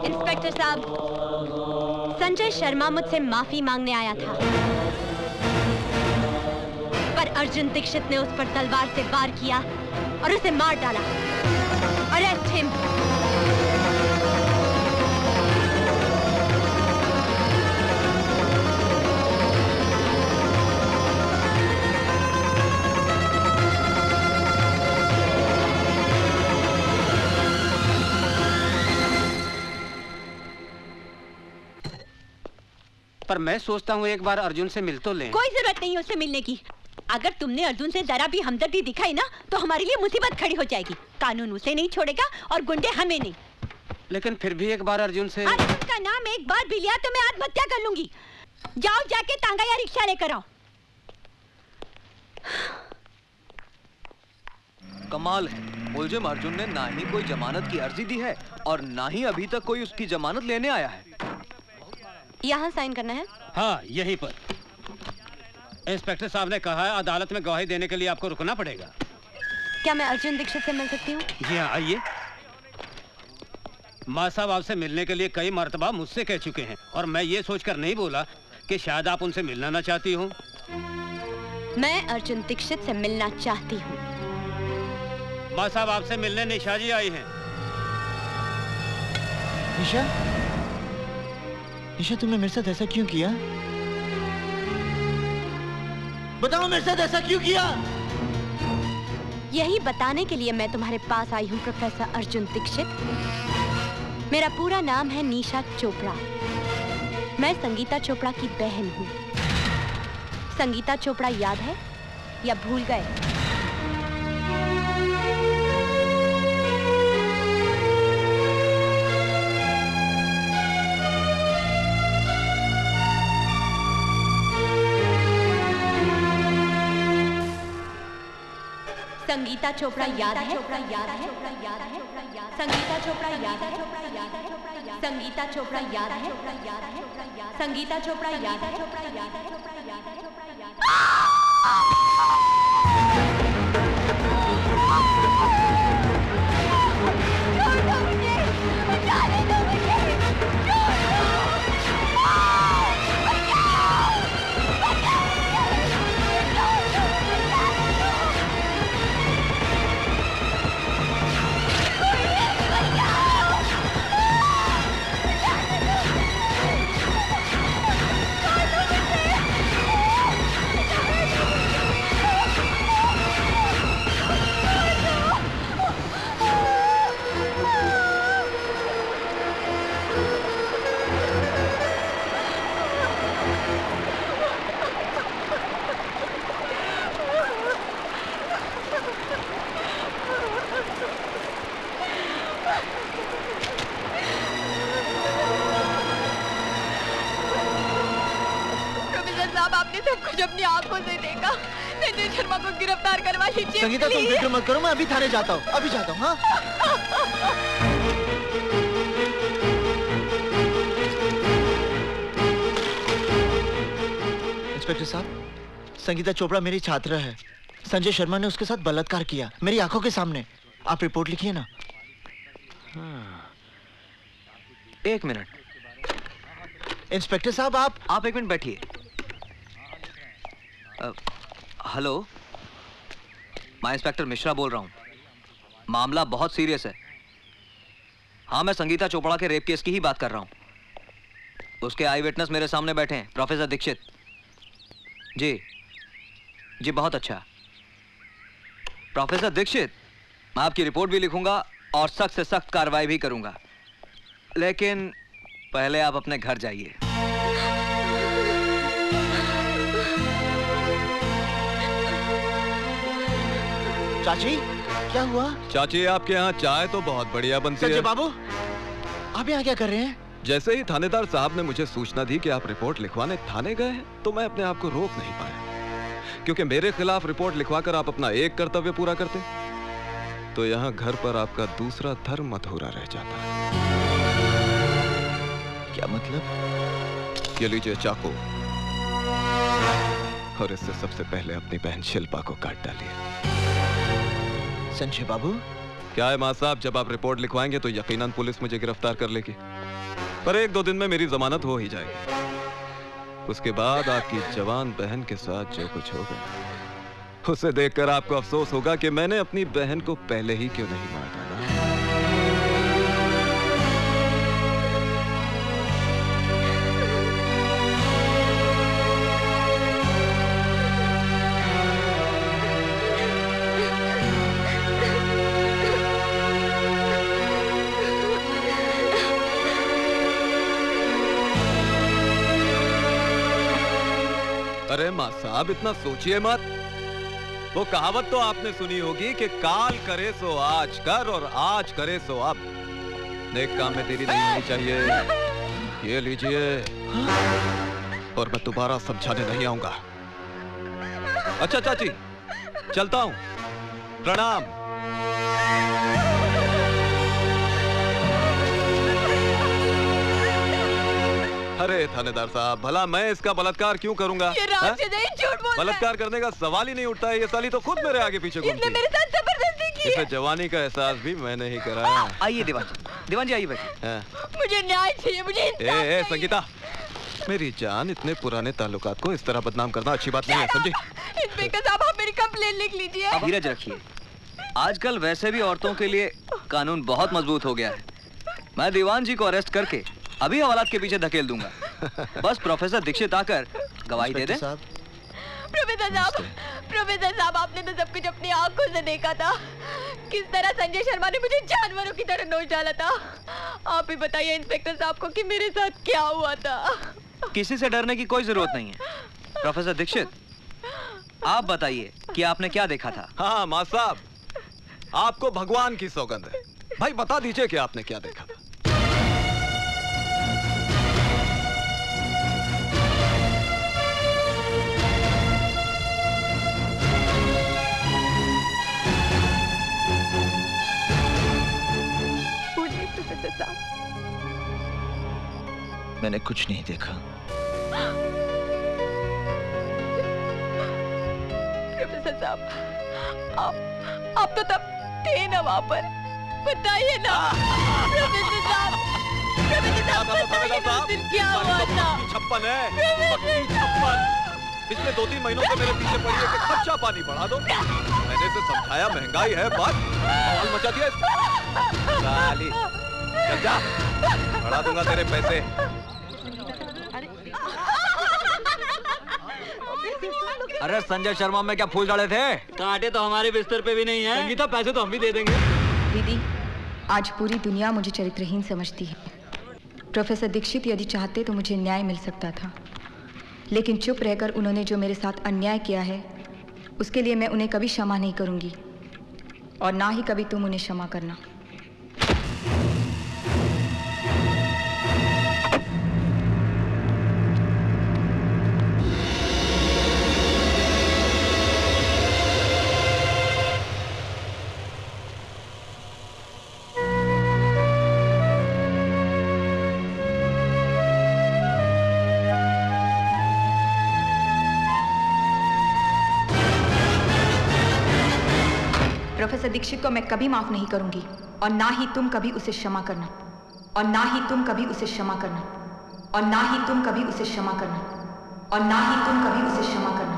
इंस्पेक्टर साहब, संजय शर्मा मुझसे माफी मांगने आया था, पर अर्जुन दीक्षित ने उस पर तलवार से वार किया और उसे मार डाला। Arrest him. पर मैं सोचता हूँ एक बार अर्जुन से मिल तो लें। कोई जरूरत नहीं है उससे मिलने की। अगर तुमने अर्जुन से जरा भी हमदर्दी दिखाई ना तो हमारे लिए मुसीबत खड़ी हो जाएगी। कानून उसे नहीं छोड़ेगा और गुंडे हमें नहीं। लेकिन फिर भी एक बार अर्जुन से। अर्जुन का नाम एक बार भी लिया तो मैं आत्महत्या कर लूंगी। जाओ जाके तांगा या रिक्शा लेकर आओ। कमाल है, मुलजिम अर्जुन ने ना ही कोई जमानत की अर्जी दी है और ना ही अभी तक कोई उसकी जमानत लेने आया है। यहाँ साइन करना है? हाँ, यहीं पर। इंस्पेक्टर साहब ने कहा है अदालत में गवाही देने के लिए आपको रुकना पड़ेगा। क्या मैं अर्जुन दीक्षित से मिल सकती हूँ? जी हाँ, आइए। माँ साहब आपसे मिलने के लिए कई मर्तबा मुझसे कह चुके हैं और मैं ये सोचकर नहीं बोला कि शायद आप उनसे मिलना ना चाहती हूँ। मैं अर्जुन दीक्षित से मिलना चाहती हूँ। माँ साहब आपसे मिलने निशा जी आई हैं। निशा? निशा, तुमने मेरे साथ ऐसा क्यों किया? बताओ, मेरे साथ ऐसा क्यों किया? यही बताने के लिए मैं तुम्हारे पास आई हूँ प्रोफेसर अर्जुन दीक्षित। मेरा पूरा नाम है निशा चोपड़ा। मैं संगीता चोपड़ा की बहन हूँ। संगीता चोपड़ा याद है या भूल गए? संगीता चोपड़ा याद है? संगीता चोपड़ा याद है? संगीता चोपड़ा याद है? संगीता चोपड़ा याद है? अपनी आंखों से देखा। संजय शर्मा को गिरफ्तार करवा लीजिए। संगीता, तुम फिक्र मत करो, मैं अभी थाने जाता हूँ। अभी जाता हूँ। हाँ? इंस्पेक्टर साहब, संगीता चोपड़ा मेरी छात्रा है। संजय शर्मा ने उसके साथ बलात्कार किया मेरी आंखों के सामने। आप रिपोर्ट लिखिए ना। एक मिनट। इंस्पेक्टर साहब, आप एक मिनट बैठिए। हेलो, मैं इंस्पेक्टर मिश्रा बोल रहा हूँ। मामला बहुत सीरियस है। हाँ, मैं संगीता चोपड़ा के रेप केस की ही बात कर रहा हूँ। उसके आई विटनेस मेरे सामने बैठे हैं, प्रोफेसर दीक्षित। जी जी, बहुत अच्छा। प्रोफेसर दीक्षित, मैं आपकी रिपोर्ट भी लिखूंगा और सख्त से सख्त कार्रवाई भी करूंगा, लेकिन पहले आप अपने घर जाइए। चाची, क्या हुआ? चाची, आपके यहाँ चाय तो बहुत बढ़िया बनती है। संजय बाबू, आप यहाँ क्या कर रहे हैं? जैसे ही थानेदार साहब ने मुझे सूचना दी कि आप रिपोर्ट लिखवाने थाने गए हैं, तो मैं अपने आप को रोक नहीं पाया, क्योंकि मेरे खिलाफ रिपोर्ट लिखवाकर आप अपना एक कर्तव्य पूरा करते तो यहाँ घर पर आपका दूसरा धर्म अधूरा रह जाता। क्या मतलब? ये लीजिए चाकू, और इससे सबसे पहले अपनी बहन शिल्पा को काट डालिए। संजय बाबू, क्या है मां साहब, जब आप रिपोर्ट लिखवाएंगे तो यकीनन पुलिस मुझे गिरफ्तार कर लेगी, पर 1-2 दिन में मेरी जमानत हो ही जाएगी। उसके बाद आपकी जवान बहन के साथ जो कुछ होगा उसे देखकर आपको अफसोस होगा कि मैंने अपनी बहन को पहले ही क्यों नहीं मार डाला। अरे मां साहब, इतना सोचिए मत। वो कहावत तो आपने सुनी होगी कि काल करे सो आज कर और आज करे सो अब। नेक काम में देरी नहीं होनी चाहिए। ये लीजिए, और मैं दोबारा समझाने नहीं आऊंगा। अच्छा चाची, चलता हूं। प्रणाम। अरे थानेदार साहब, भला मैं इसका बलात्कार क्यों करूंगा? ये राशिद है, झूठ बोल रहा है। बलात्कार करने का सवाल ही नहीं उठता है। ये साली तो खुद मेरे आगे पीछे घूमती है। इसने मेरे साथ जबरदस्ती की है। इसे जवानी का एहसास भी मैंने ही कराया। आइए दीवान जी आइए बैठिए। मुझे न्याय चाहिए, मुझे इंसाफ चाहिए। संगीता, मेरी जान, इतने पुराने ताल्लुकात को इस तरह बदनाम करना अच्छी बात नहीं है, समझी? इंस्पेक्टर साहब, आप मेरी कंप्लेन लिख लीजिए। धीरज रखिए। आजकल वैसे भी औरतों के लिए कानून बहुत मजबूत हो गया है। मैं दीवान जी को अरेस्ट करके अभी हवालात के पीछे धकेल दूंगा। बस प्रोफेसर दीक्षित आकर गवाही दे दे। प्रोफेसर साहब, आपने तो सब कुछ अपनी आंखों से देखा था। किस तरह संजय शर्मा ने मुझे जानवरों की तरह नोच डाला था। आप ही बताइए इंस्पेक्टर साहब को कि मेरे साथ क्या हुआ था। किसी से डरने की कोई जरूरत नहीं है। प्रोफेसर दीक्षित, आप बताइए कि आपने क्या देखा था? हाँ मां साहब, आपको भगवान की सौगंध है। भाई बता दीजिए कि आपने क्या देखा था। मैंने कुछ नहीं देखा। प्रोफेसर साहब, आप तो तब थे ना वहाँ पर, बताइए ना। प्रोफेसर साहब, बताइए ना उस दिन क्या हुआ था। 56 है, 56। पिछले 2-3 महीनों से मेरे पीछे पड़ी है कि खर्चा पानी बढ़ा दो। मैंने इसे समझाया महंगाई है, बात माहौल मचा दिया साली। चल जा, बढ़ा दूंगा तेरे पैसे। अरे संजय शर्मा में क्या फूल डाले थे? कांटे तो हमारे बिस्तर पे भी नहीं है। संगीता, पैसे तो हम भी दे देंगे। दीदी, आज पूरी दुनिया मुझे चरित्रहीन समझती है। प्रोफेसर दीक्षित यदि चाहते तो मुझे न्याय मिल सकता था, लेकिन चुप रहकर उन्होंने जो मेरे साथ अन्याय किया है उसके लिए मैं उन्हें कभी क्षमा नहीं करूंगी, और ना ही कभी तुम उन्हें क्षमा करना। प्रोफेसर दीक्षित को मैं कभी माफ नहीं करूंगी, और ना ही तुम कभी उसे क्षमा करना, और ना ही तुम कभी उसे क्षमा करना, और ना ही तुम कभी उसे क्षमा करना, और ना ही तुम कभी उसे क्षमा करना।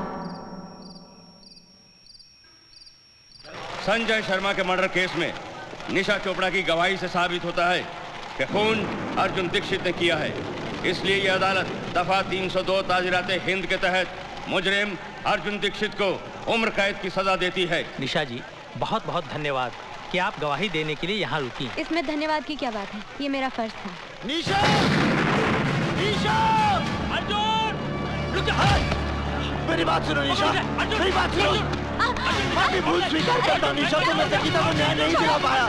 संजय शर्मा के मर्डर केस में निशा चोपड़ा की गवाही से साबित होता है कि खून अर्जुन दीक्षित ने किया है। इसलिए यह अदालत दफा 302 ताजीरात हिंद के तहत मुजरिम अर्जुन दीक्षित को उम्र कैद की सजा देती है। निशा जी, बहुत बहुत धन्यवाद कि आप गवाही देने के लिए यहाँ रुकी। इसमें धन्यवाद की क्या बात है, ये मेरा फर्ज था। निशा! निशा! अर्जुन! रुक जा! मेरी बात सुनो निशा, मेरी बात सुनो। मैं भी भूल स्वीकार करता हूँ निशा, तो मैं संगीता को न्याय नहीं दिला पाया।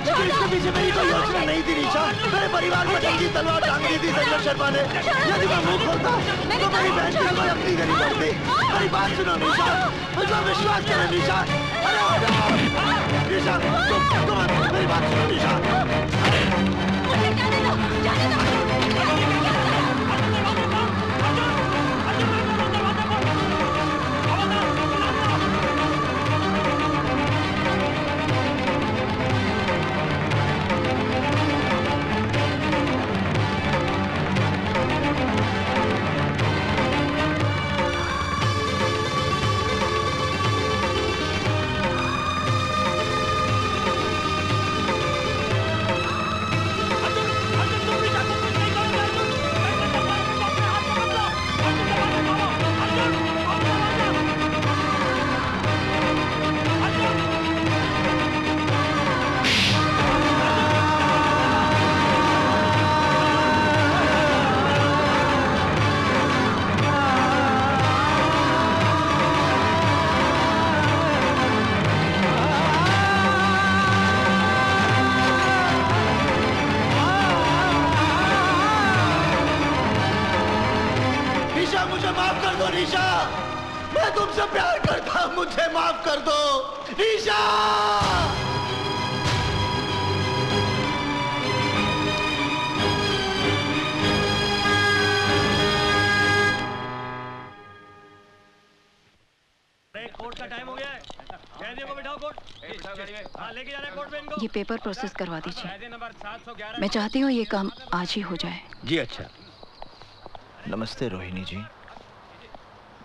लेकिन इसके पीछे मेरी कोई योजना नहीं थी निशा। मेरे परिवार में जंगी तलवार टांग दी थी संजय शर्मा ने। यदि मैं मुंह खोलता तो मेरी बहन की कोई अपनी गली पड़ती। मेरी बात सुनो निशा, मुझे विश्वास करो निशा। अरे निशा, तुम मेरी बात सुनो निशा। मुझे माफ कर दो निशा। कोर्ट का टाइम हो गया है। कैदियों को बिठाओ कोर्ट। हाँ, लेके जा रहे हैं कोर्ट में इनको। ये पेपर प्रोसेस करवा दीजिए। मैं चाहती हूँ ये काम आज ही हो जाए। जी अच्छा। नमस्ते रोहिणी जी।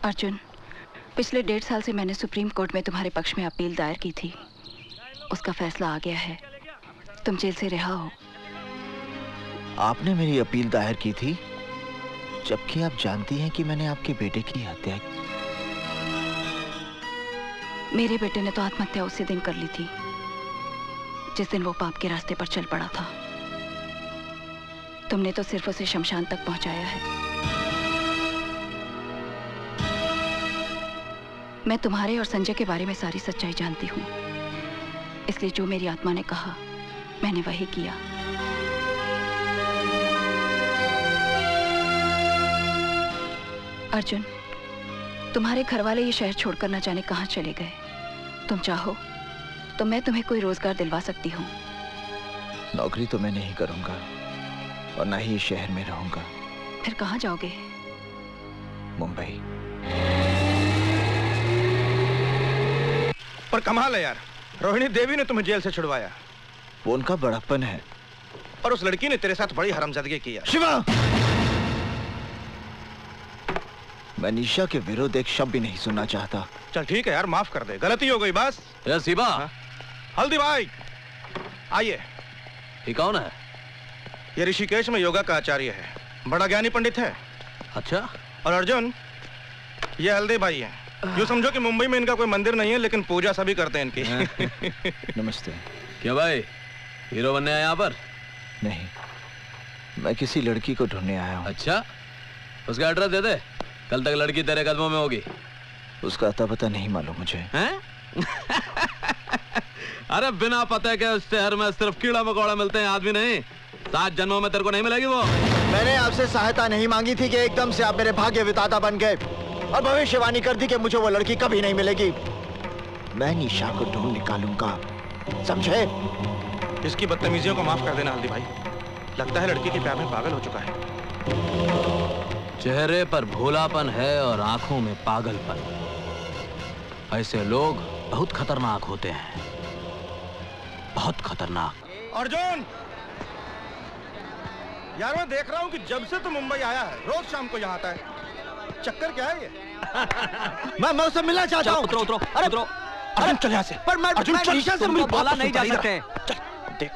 अर्जुन, पिछले 1.5 साल से मैंने सुप्रीम कोर्ट में तुम्हारे पक्ष में अपील दायर की थी। उसका फैसला आ गया है, तुम जेल से रिहा हो। आपने मेरी अपील दायर की थी, जबकि आप जानती हैं कि मैंने आपके बेटे की हत्या की। मेरे बेटे ने तो आत्महत्या उसी दिन कर ली थी जिस दिन वो पाप के रास्ते पर चल पड़ा था। तुमने तो सिर्फ उसे शमशान तक पहुंचाया है। मैं तुम्हारे और संजय के बारे में सारी सच्चाई जानती हूँ, इसलिए जो मेरी आत्मा ने कहा मैंने वही किया। अर्जुन, तुम्हारे घर वाले ये शहर छोड़कर न जाने कहाँ चले गए। तुम चाहो तो मैं तुम्हें कोई रोजगार दिलवा सकती हूँ। नौकरी तो मैं नहीं करूंगा और ना ही इस शहर में रहूंगा। फिर कहाँ जाओगे? मुंबई। पर कमाल है यार, रोहिणी देवी ने तुम्हें जेल से छुड़वाया। वो उनका बड़प्पन है। और उस लड़की ने तेरे साथ बड़ी हरामजादगी की है। शिवा, मैं निशा के विरुद्ध एक शब्द भी नहीं सुनना चाहता। चल ठीक है यार, माफ कर दे, गलती हो गई बस। शिवा। हल्दी भाई आइए। ये कौन है? ये ऋषिकेश में योगा का आचार्य है, बड़ा ज्ञानी पंडित है। अच्छा। और अर्जुन, ये हल्दी भाई है। यूँ समझो कि मुंबई में इनका कोई मंदिर नहीं है, लेकिन पूजा सभी करते हैं इनकी। नमस्ते। क्या भाई, हीरो बनने आया यहाँ पर? नहीं, मैं किसी लड़की को ढूंढने आया हूँ। अच्छा, उसका एड्रेस दे दे, कल तक लड़की तेरे कदमों में होगी। उसका अता पता नहीं मालूम मुझे। हैं? अरे बिना पते के उस शहर में सिर्फ कीड़ा मकोड़ा मिलते हैं, आदमी नहीं। 7 जन्मों में तेरे को नहीं मिलेगी वो। मैंने आपसे सहायता नहीं मांगी थी कि एकदम से आप मेरे भाग्य विधाता बन गए और भविष्यवाणी कर दी कि मुझे वो लड़की कभी नहीं मिलेगी। मैं निशा को ढूंढ निकालूंगा, समझे? इसकी बदतमीजियों को माफ कर देना हल्दी भाई। लगता है लड़की के प्यार में पागल हो चुका है। चेहरे पर भोलापन है और आंखों में पागलपन। ऐसे लोग बहुत खतरनाक होते हैं, बहुत खतरनाक। अर्जुन, यार मैं देख रहा हूँ कि जब से तू मुंबई आया है रोज शाम को यहाँ आता है। चक्कर क्या है ये? मैं उससे मिलना चाहता हूँ। उतरो उतरो अरे उतरो। अर्जुन चल यहाँ से। पर मैं निशा से मिल बोला नहीं जा सकते। चल देख,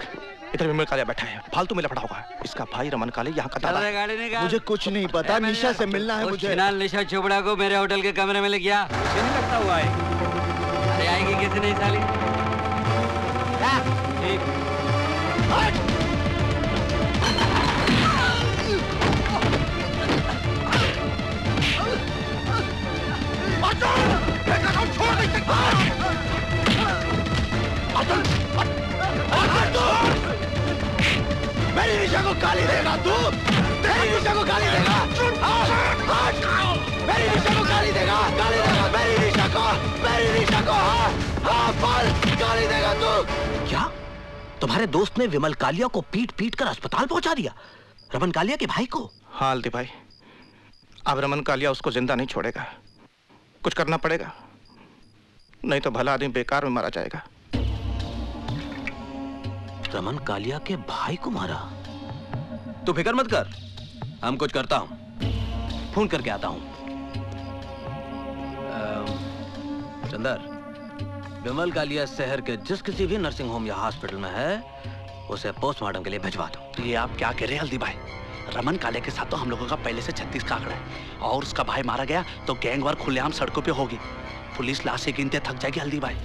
इधर विमल कालिया बैठा है, फालतू में लफड़ा होगा। इसका भाई रमन काले यहाँ का दादा है। मुझे कुछ नहीं पता, निशा से मिलना है मुझे। निशा चोपड़ा को मेरे होटल के कमरे में ले गया। मुझे नहीं लगता हुआ है। अरे आएगी किसी नहीं साली। ठीक। छोड़ नहीं सकता। गाली देगा तू? तेरी निशा को गाली देगा? मेरी निशा को गाली देगा? गाली देगा मेरी निशा को? मेरी निशा को हाँ बोल, गाली देगा तू? क्या तुम्हारे दोस्त ने विमल कालिया को पीट पीट कर अस्पताल पहुंचा दिया? रमन कालिया के भाई को? हाँ हल्दी भाई, अब रमन कालिया उसको जिंदा नहीं छोड़ेगा। कुछ करना पड़ेगा, नहीं तो भला आदमी बेकार में मारा जाएगा। रमन कालिया के भाई को मारा? तू फिक्र मत कर, हम कुछ करता हूं, फोन करके आता हूं। चंदर, विमल कालिया शहर के जिस किसी भी नर्सिंग होम या हॉस्पिटल में है, उसे पोस्टमार्टम के लिए भिजवा दो। ये आप क्या कह रहे हैं हल्दी भाई? रमन कालिया के साथ तो हम लोगों का पहले से 36 का आंकड़ा है, और उसका भाई मारा गया तो गैंगवार खुलेआम सड़कों पे होगी। पुलिस लाशें गिनते थक जाएगी हल्दी भाई।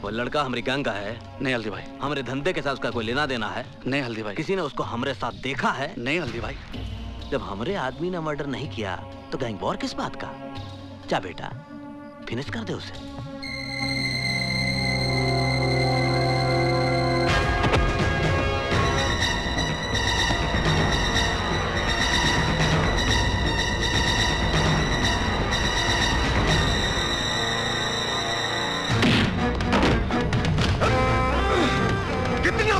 वो लड़का हमारी गैंग का है? नहीं हल्दी भाई। हमारे धंधे के साथ उसका कोई लेना देना है? नहीं हल्दी भाई। किसी ने उसको हमारे साथ देखा है? नहीं हल्दी भाई। जब हमारे आदमी ने मर्डर नहीं किया तो गैंग वॉर किस बात का? जा बेटा, फिनिश कर दे उसे।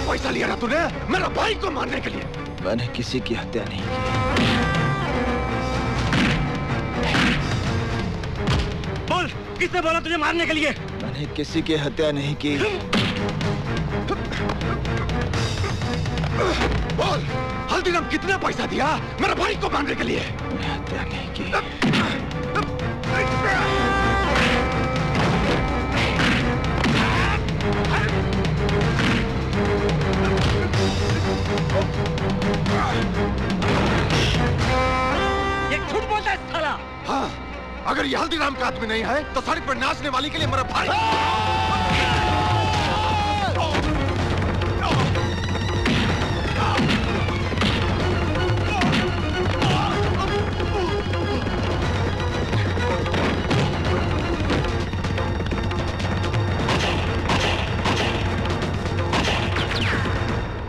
पैसा लिया ना तूने मेरा भाई को मारने के लिए? मैंने किसी की हत्या नहीं की। बोल, किसने बोला तुझे मारने के लिए? मैंने किसी की हत्या नहीं की। बोल, हल्दीराम कितना पैसा दिया मेरा भाई को मारने के लिए? मैंने हत्या नहीं की। ये झूठ बोलता है साला। हाँ, अगर ये हल्दीराम का आदमी नहीं है तो सड़क पर नाचने वाली के लिए मेरा भाई।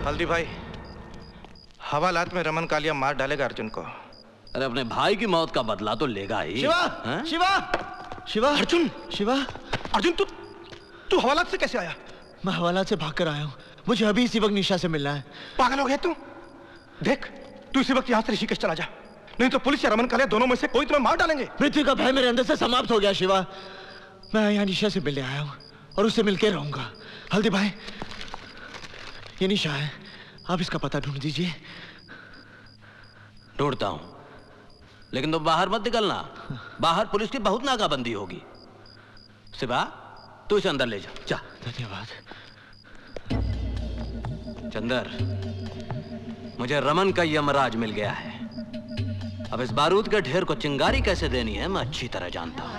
हल्दी भाई, हवालात में रमन कालिया मार डालेगा अर्जुन को। अरे अपने भाई की मौत का बदला तो लेगा ही। शिवा, शिवा, शिवा, अर्जुन, शिवा, अर्जुन तू हवालात से कैसे आया? मैं हवालात से भाग कर आया हूँ। मुझे अभी इसी वक्त निशा से मिलना है। पागल हो गया तू? देख, तू इसी वक्त यहाँ से ऋषिकेश चला जा, नहीं तो पुलिस या रमन कालिया दोनों में से कोई तुम्हें मार डालेंगे। मृत्यु का भय मेरे अंदर से समाप्त हो गया शिवा। मैं यहाँ निशा से मिलने आया हूँ और उससे मिलकर रहूंगा। हल्दी भाई, ये निशा है, आप इसका पता ढूंढ दीजिए। ढूंढता हूं, लेकिन तुम बाहर मत निकलना। बाहर पुलिस की बहुत नाकाबंदी होगी। शिवा, तू इसे अंदर ले जा। धन्यवाद। चंदर, मुझे रमन का यमराज मिल गया है। अब इस बारूद के ढेर को चिंगारी कैसे देनी है मैं अच्छी तरह जानता हूं।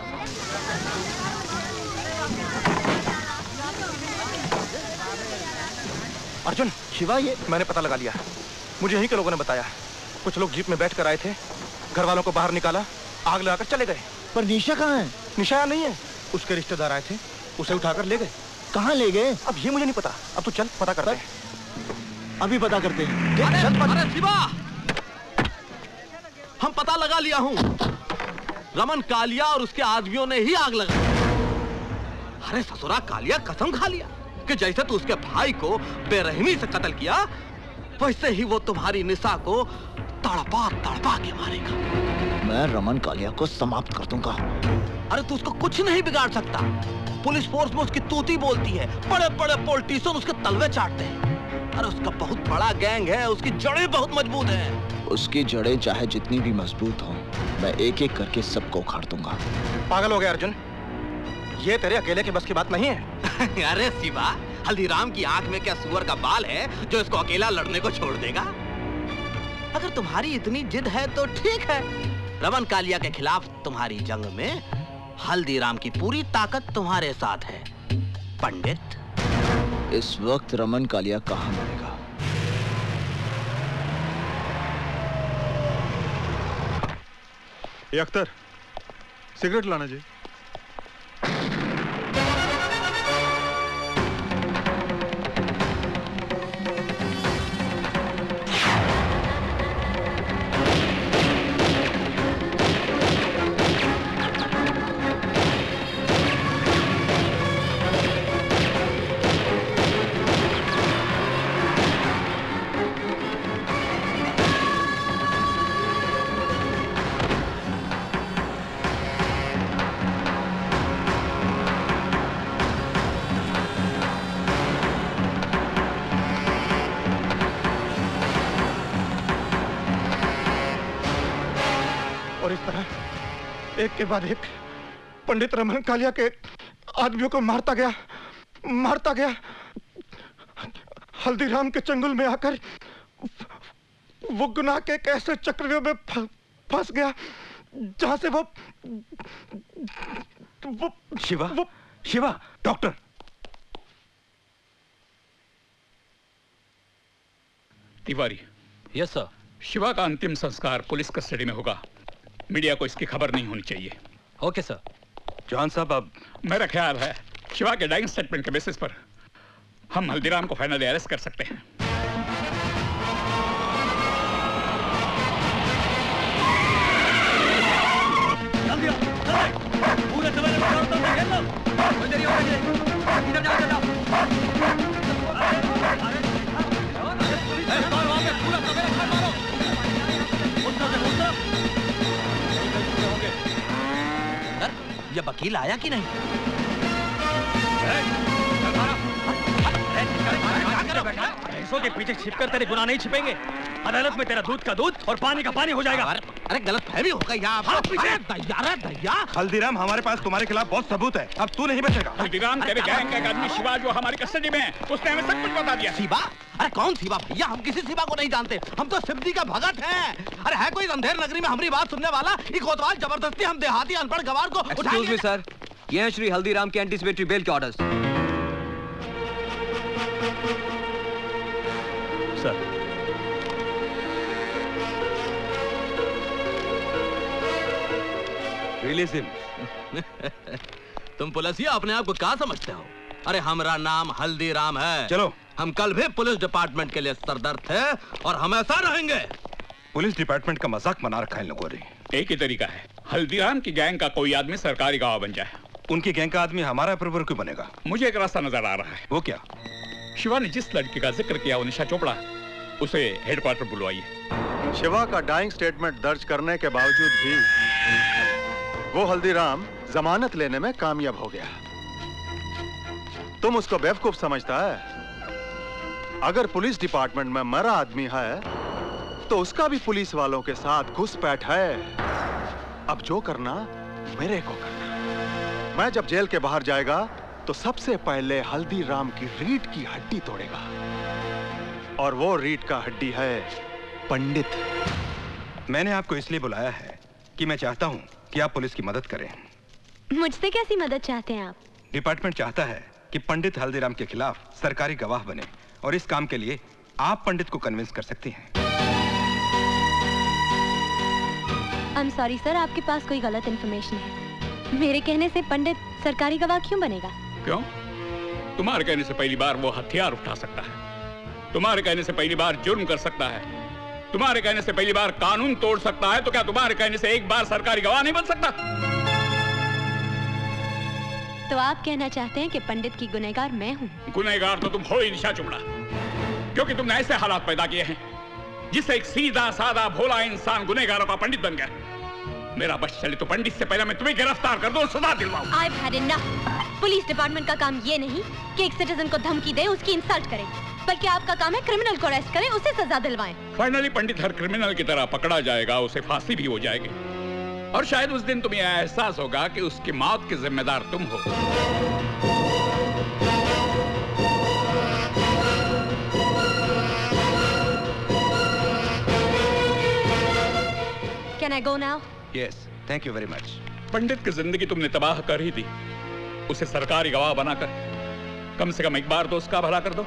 अर्जुन, शिवा, ये मैंने पता लगा लिया। मुझे यहीं के लोगों ने बताया। कुछ लोग जीप में बैठ कर आए थे, घर वालों को बाहर निकाला, आग लगाकर चले गए। पर निशा कहाँ है? निशा यहाँ नहीं है। उसके रिश्तेदार आए थे, उसे उठाकर ले गए। कहाँ ले गए? अब ये मुझे नहीं पता। अब तू चल, पता करते हैं। अभी पता करते हैं। अरे शिवा, हम पता लगा लिया हूं। रमन कालिया और उसके आदमियों ने ही आग लगाई। अरे ससुरा कालिया कसम खा लिया कि जैसे तू उसके भाई को बेरहमी से कत्ल किया, वैसे ही वो तुम्हारी निशा को तड़पा तड़पा के मारेगा। मैं रमन कालिया को समाप्त कर दूंगा। अरे तू उसको कुछ नहीं बिगाड़ सकता। पुलिस फोर्स में उसकी तूती बोलती है, बड़े बड़े पॉलिटिशियन उसके तलवे चाटते हैं। अरे उसका बहुत बड़ा गैंग है, उसकी जड़ें बहुत मजबूत हैं। उसकी जड़ें चाहे जितनी भी मजबूत हों, मैं एक एक करके सबको उखाड़ दूंगा। पागल हो गया अर्जुन, ये तेरे अकेले के बस की बात नहीं है। अरे शिवा, हल्दीराम की आंख में क्या सुअर का बाल है जो इसको अकेला लड़ने को छोड़ देगा? अगर तुम्हारी इतनी जिद है तो ठीक है। रमन कालिया के खिलाफ तुम्हारी जंग में हल्दीराम की पूरी ताकत तुम्हारे साथ है। पंडित, इस वक्त रमन कालिया कहाँ मरेगा? ये अख्तर, सिगरेट लाना जी। एक के बाद एक पंडित रमन कालिया के आदमियों को मारता गया। हल्दीराम के चंगुल में आकर वो गुनाह के एक ऐसे चक्रव्यूह में फंस गया जहां से वो Shiva doctor. Tiwari. Yes sir. Shiva का अंतिम संस्कार पुलिस कस्टडी में होगा। मीडिया को इसकी खबर नहीं होनी चाहिए। Okay sir. जॉन साहब, अब मेरा ख्याल है शिवा के डाइंग स्टेटमेंट के बेसिस पर हम हल्दीराम को फाइनली अरेस्ट कर सकते हैं। पूरे सवाल में इधर जाओ। ये वकील आया कि नहीं? भैंसों के पीछे छिपकर तेरे गुनाह नहीं छिपेंगे। अदालत में तेरा दूध का दूध और पानी का पानी हो जाएगा। अरे गलत फहमी हो गई यहाँ। हल्दीराम, हमारे पास तुम्हारे खिलाफ बहुत सबूत है। अब तू नहीं बचेगा। हल्दीराम, तेरे गैंग का एक आदमी शिवा जो हमारी कस्टडी में है, उसने हमें सब कुछ बता दिया। शिवा? अरे कौन शिवा भैया? हम किसी शिवा को नहीं जानते। हम तो सिद्धि का भगत हैं। अरे है कोई अंधेर नगरी में हमारी बात सुनने वाला? एक कोतवाल जबरदस्ती हम देहाती अनपढ़ गवार को एक्सक्यूज मी सर, ये हैं श्री हल्दीराम के एंटीसिपेटरी बेल के ऑर्डर्स। Sir, release him. तुम पुलिसिया अपने आप को क्या समझते हो? अरे हमारा नाम हल्दीराम है। चलो। हम कल भी पुलिस डिपार्टमेंट के लिए सरदर्द थे और हमेशा रहेंगे। पुलिस डिपार्टमेंट का मजाक बना रखा है इन लोगों ने। एक ही तरीका है, हल्दीराम की गैंग का कोई आदमी सरकारी गवाह बन जाए। उनकी गैंग का आदमी हमारा अप्रूवर क्यों बनेगा? मुझे एक रास्ता नजर आ रहा है। वो क्या? शिवा ने जिस लड़की का जिक्र किया वो निशा चोपड़ा, उसे हेडक्वार्टर बुलवाइए। शिवा का डाइंग स्टेटमेंट दर्ज करने के बावजूद भी वो हल्दीराम जमानत लेने में कामयाब हो गया। तुम उसको बेवकूफ समझता है? अगर पुलिस डिपार्टमेंट में मरा आदमी है तो उसका भी पुलिस वालों के साथ घुसपैठ है। अब जो करना मेरे को करना। मैं जब जेल के बाहर जाएगा तो सबसे पहले हल्दीराम की रीढ़ की हड्डी तोड़ेगा, और वो रीढ़ का हड्डी है पंडित। मैंने आपको इसलिए बुलाया है कि मैं चाहता हूं कि आप पुलिस की मदद करें। मुझसे कैसी मदद चाहते हैं आप? डिपार्टमेंट चाहता है कि पंडित हल्दीराम के खिलाफ सरकारी गवाह बने, और इस काम के लिए आप पंडित को कन्विंस कर सकती हैं। I'm sorry सर, आपके पास कोई गलत इन्फॉर्मेशन है। मेरे कहने से पंडित सरकारी गवाह क्यों बनेगा? क्यों? तुम्हारे कहने से पहली बार वो हथियार उठा सकता है, तुम्हारे कहने से पहली बार जुर्म कर सकता है, तुम्हारे कहने से पहली बार कानून तोड़ सकता है, तो क्या तुम्हारे कहने से एक बार सरकारी गवाह नहीं बन सकता? तो आप कहना चाहते हैं कि पंडित की गुनहगार मैं हूँ? गुनहगार तो तुम हो ही निशा चोपड़ा, क्योंकि तुमने ऐसे हालात पैदा किए हैं जिससे एक सीधा साधा भोला इंसान गुनहगारों का पंडित बन गया। मेरा बस चले तो पंडित से पहले मैं तुम्हें गिरफ्तार कर दूं और सजा दिलवाऊं। I've had enough। Police department का काम ये नहीं कि एक सिटीजन को धमकी दे, उसकी इंसल्ट करे, बल्कि आपका काम है क्रिमिनल को अरेस्ट करें, उसे सजा दिलवाएं। फाइनली पंडित हर क्रिमिनल की तरह पकड़ा जाएगा, उसे फांसी भी हो जाएगी, और शायद उस दिन तुम्हें एहसास होगा कि उसकी मौत की जिम्मेदार तुम हो। Can I go now? Yes, thank you very much. पंडित की जिंदगी तुमने तबाह कर ही दी, उसे सरकारी गवाह बनाकर कम से कम एक बार तो उसका भला कर दो।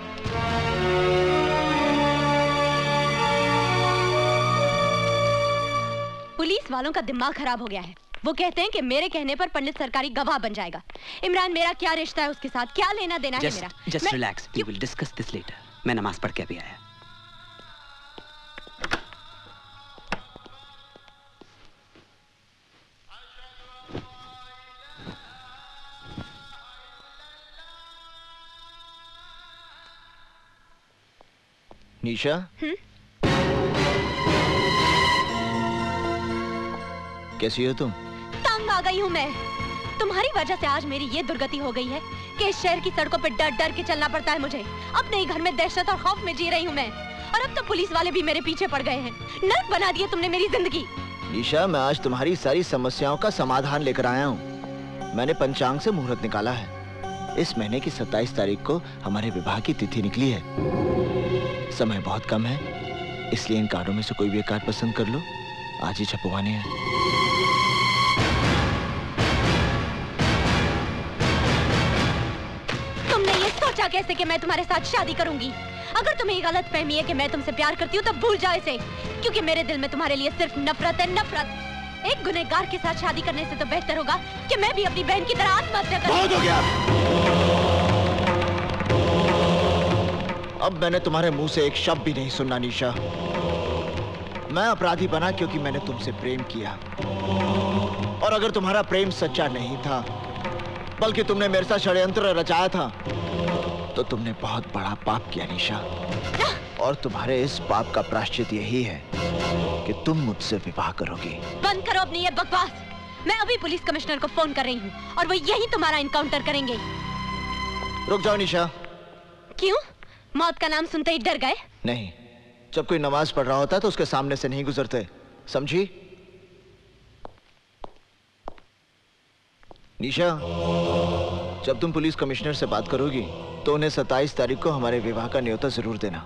पुलिस वालों का दिमाग खराब हो गया है। वो कहते हैं कि मेरे कहने पर पंडित सरकारी गवाह बन जाएगा। इमरान, मेरा क्या रिश्ता है उसके साथ? क्या लेना देना है मेरा? Just relax. We will discuss this later. मैं नमाज पढ़ के अभी आया। निशा, कैसी हो तुम? तंग आ गई हूँ मैं। तुम्हारी वजह से आज मेरी ये दुर्गति हो गई है कि इस शहर की सड़कों पर डर डर के चलना पड़ता है मुझे। अपने ही घर में दहशत और खौफ में जी रही हूँ मैं, और अब तो पुलिस वाले भी मेरे पीछे पड़ गए हैं। नर्क बना दिया तुमने मेरी जिंदगी। निशा, मैं आज तुम्हारी सारी समस्याओं का समाधान लेकर आया हूँ। मैंने पंचांग से मुहूर्त निकाला है। इस महीने की 27 तारीख को हमारे विवाह की तिथि निकली है। समय बहुत कम है, इसलिए इन कार्डों में से कोई भी एक कार्ड पसंद कर लो। आज ही छपवाने हैं। तुमने ये सोचा कैसे कि मैं तुम्हारे साथ शादी करूंगी? अगर तुम्हें गलत फहमी है कि मैं तुमसे प्यार करती हूँ तो भूल जाओ इसे, क्योंकि मेरे दिल में तुम्हारे लिए सिर्फ नफरत है, नफरत। एक गुनहगार के साथ शादी करने से तो बेहतर होगा कि मैं भी अपनी बहन की तरह आत्महत्या करूं। बहुत हो गया। अब मैंने तुम्हारे मुंह से एक शब्द भी नहीं सुनना निशा। मैं अपराधी बना क्योंकि मैंने तुमसे प्रेम किया, और अगर तुम्हारा प्रेम सच्चा नहीं था बल्कि तुमने मेरे साथ षड्यंत्र रचाया था तो तुमने बहुत बड़ा पाप किया निशा। और तुम्हारे इस पाप का प्रायश्चित यही है कि तुम मुझसे विवाह करोगी। बंद करो अपनी ये बकवास। मैं अभी पुलिस कमिश्नर को फोन कर रही हूँ और वो यही तुम्हारा इनकाउंटर करेंगे। रुक जाओ निशा। क्यों? मौत का नाम सुनते ही डर गए? नहीं, जब कोई नमाज पढ़ रहा होता है तो उसके सामने से नहीं गुजरते, समझी? निशा, जब तुम पुलिस कमिश्नर से बात करोगी तो उन्हें 27 तारीख को हमारे विवाह का न्योता जरूर देना।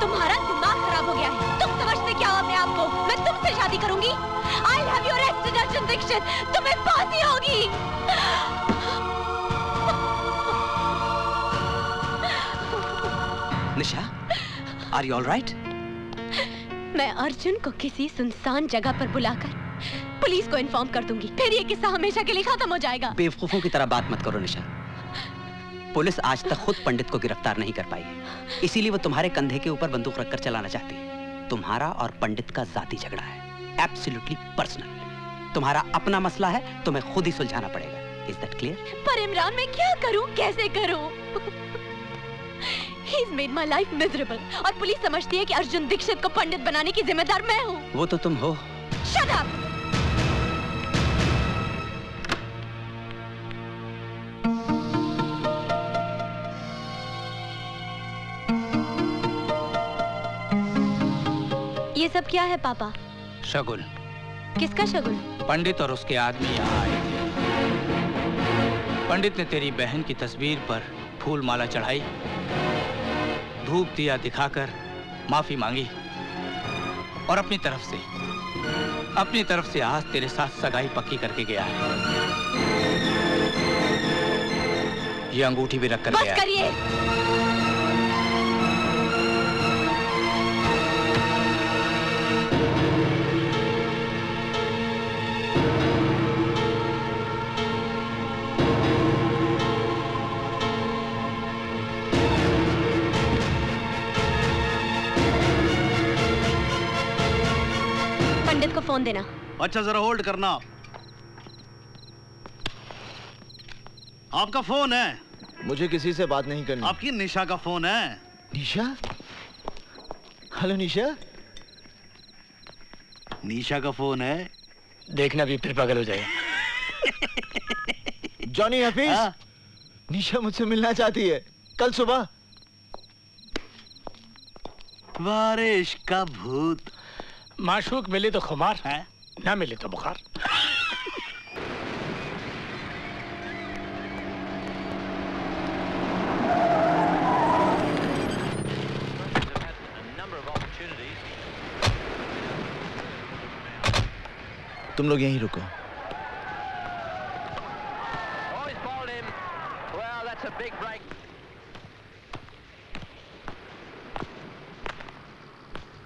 तुम्हारा दिमाग खराब हो गया है। तुम समझते क्या हो अपने आप को? मैं तुमसे शादी करूंगी। I'll have you arrested, Arjun Dixit. तुम्हें फांसी होगी। निशा, are you all right? मैं अर्जुन को किसी सुनसान जगह पर बुलाकर पुलिस को इन्फॉर्म कर दूंगी। फिर ये किस्सा हमेशा के लिए खत्म हो जाएगा। बेवकूफों की तरह बात मत करो निशा। पुलिस आज तक खुद पंडित को गिरफ्तार नहीं कर पाई, इसीलिए वो तुम्हारे कंधे के ऊपर बंदूक रखकर चलाना चाहती है। तुम्हारा और पंडित का जाती झगड़ा है, एब्सोल्युटली पर्सनल। तुम्हारा अपना मसला है, तुम्हें खुद ही सुलझाना पड़ेगा। Is that clear? पर इमरान, मैं क्या करूं, कैसे करूं? He's made my life miserable और पुलिस समझती है कि अर्जुन दीक्षित को पंडित बनाने की जिम्मेदार मैं हूँ। वो तो तुम हो। Shut up! ये सब क्या है पापा? शगुन। किसका शगुन? पंडित और उसके आदमी यहाँ आए थे। पंडित ने तेरी बहन की तस्वीर पर फूल माला चढ़ाई, धूप दिया दिखाकर माफी मांगी और अपनी तरफ से आज तेरे साथ सगाई पक्की करके गया है। ये अंगूठी भी रख कर गया है। पंडित को फोन देना। अच्छा, जरा होल्ड करना। आपका फोन है? मुझे किसी से बात नहीं करनी। आपकी निशा का फोन है। निशा? हेलो निशा। निशा का फोन है। देखना भी फिर पागल हो जाएगा। जॉनी हफीज, निशा मुझसे मिलना चाहती है कल सुबह। बारिश का भूत। माशूक मिले तो खुमार है, ना मिले तो बुखार। तुम लोग यहीं रुको।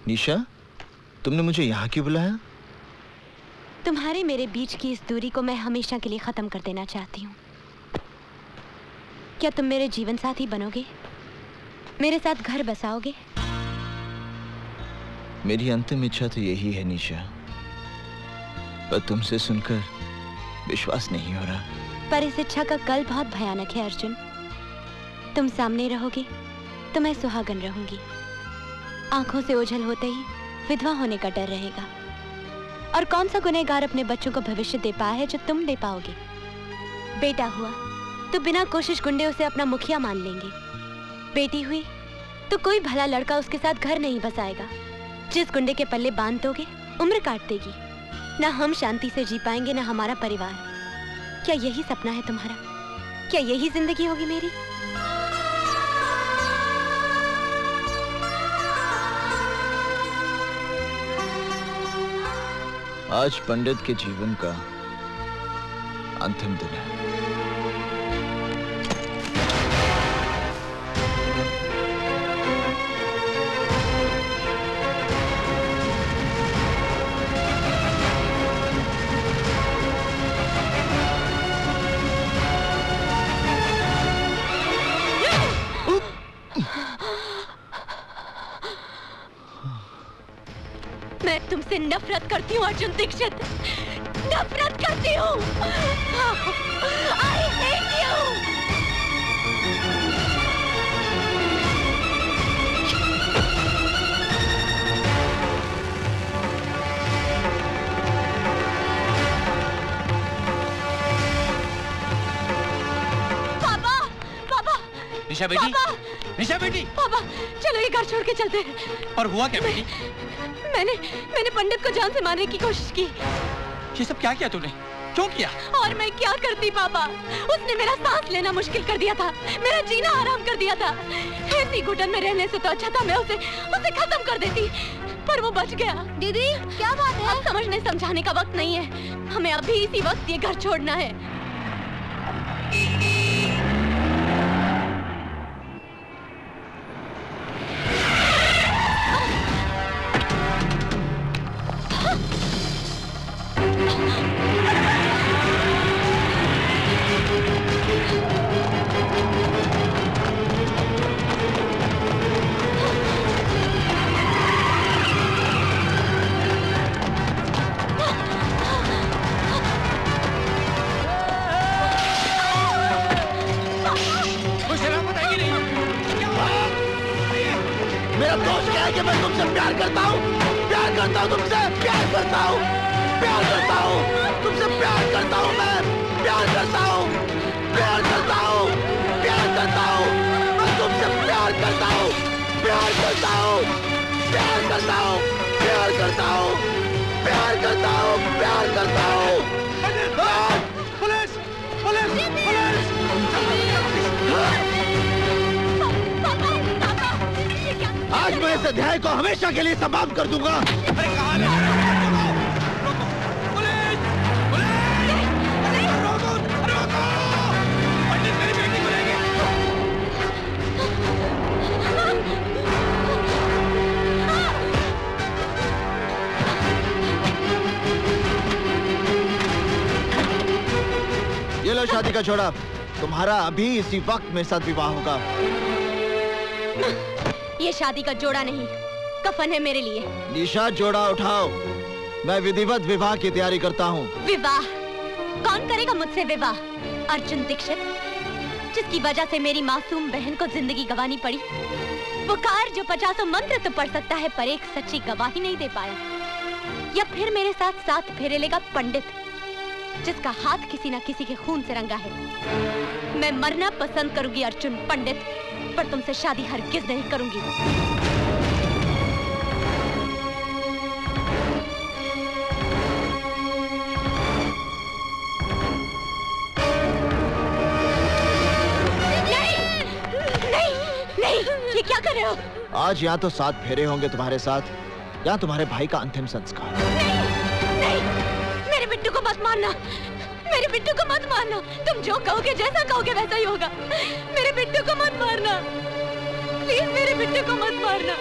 निशा, तुमने मुझे यहाँ क्यों बुलाया? तुम्हारे मेरे बीच की इस दूरी को मैं हमेशा के लिए खत्म कर देना चाहती हूँ। क्या तुम मेरे जीवन साथी बनोगे? मेरे साथ घर बसाओगे? मेरी अंतिम इच्छा तो यही है निशा, पर तुमसे सुनकर विश्वास नहीं हो रहा। पर इस इच्छा का कल बहुत भयानक है अर्जुन। तुम सामने रहोगे तो मैं सुहागन रहूंगी। आंखों से ओझल होते ही विधवा होने का डर रहेगा। और कौन सा गुनहगार अपने बच्चों को भविष्य दे पाया है जो तुम दे पाओगे? बेटा हुआ तो बिना कोशिश गुंडे उसे अपना मुखिया मान लेंगे। बेटी हुई तो कोई भला लड़का उसके साथ घर नहीं बसाएगा। जिस गुंडे के पल्ले बांध दोगे उम्र काट देगी। ना हम शांति से जी पाएंगे, ना हमारा परिवार। क्या यही सपना है तुम्हारा? क्या यही जिंदगी होगी मेरी? आज पंडित के जीवन का अंतिम दिन है। मैं तुमसे नफरत करती हूँ अर्जुन दीक्षित, नफरत करती हूँ। I hate you। पापा, पापा, निशा बेटी, निशा बेटी। पापा, चलो ये घर छोड़ के चलते हैं। और हुआ क्या बेटी? मैंने पंडित को जान से मारने की कोशिश की। ये सब क्या किया तूने? क्यों किया? और मैं क्या करती पापा? उसने मेरा सांस लेना मुश्किल कर दिया था, मेरा जीना हराम कर दिया था। ऐसी घुटन में रहने से तो अच्छा था मैं उसे खत्म कर देती, पर वो बच गया। दीदी क्या बात है? अब समझने समझाने का वक्त नहीं है, हमें अभी इसी वक्त ये घर छोड़ना है। आज मैं इस अध्याय को हमेशा के लिए समाप्त कर दूंगा। ये लो शादी का जोड़ा, तुम्हारा अभी इसी वक्त मेरे साथ विवाह होगा। ये शादी का जोड़ा नहीं, कफन है मेरे लिए। निशा जोड़ा उठाओ, मैं विधिवत विवाह की तैयारी करता हूँ। विवाह? कौन करेगा मुझसे विवाह? अर्जुन दीक्षित, जिसकी वजह से मेरी मासूम बहन को जिंदगी गंवानी पड़ी। वो कार जो 50 मंत्र तो पढ़ सकता है पर एक सच्ची गवाही नहीं दे पाया। या फिर मेरे साथ साथ फेरे लेगा पंडित, जिसका हाथ किसी ना किसी के खून से रंगा है। मैं मरना पसंद करूंगी अर्जुन पंडित, पर तुमसे शादी हरगिज नहीं करूंगी। नहीं, ये क्या कर रहे हो? आज या तो 7 फेरे होंगे तुम्हारे साथ, या तुम्हारे भाई का अंतिम संस्कार। नहीं, मेरे बिट्टू को मत मारना, मेरे बिट्टू को मत मारना। तुम जो कहोगे, जैसा कहोगे वैसा ही होगा। मेरे बिट्टू को मत मारना, प्लीज मेरे बिट्टू को मत मारना।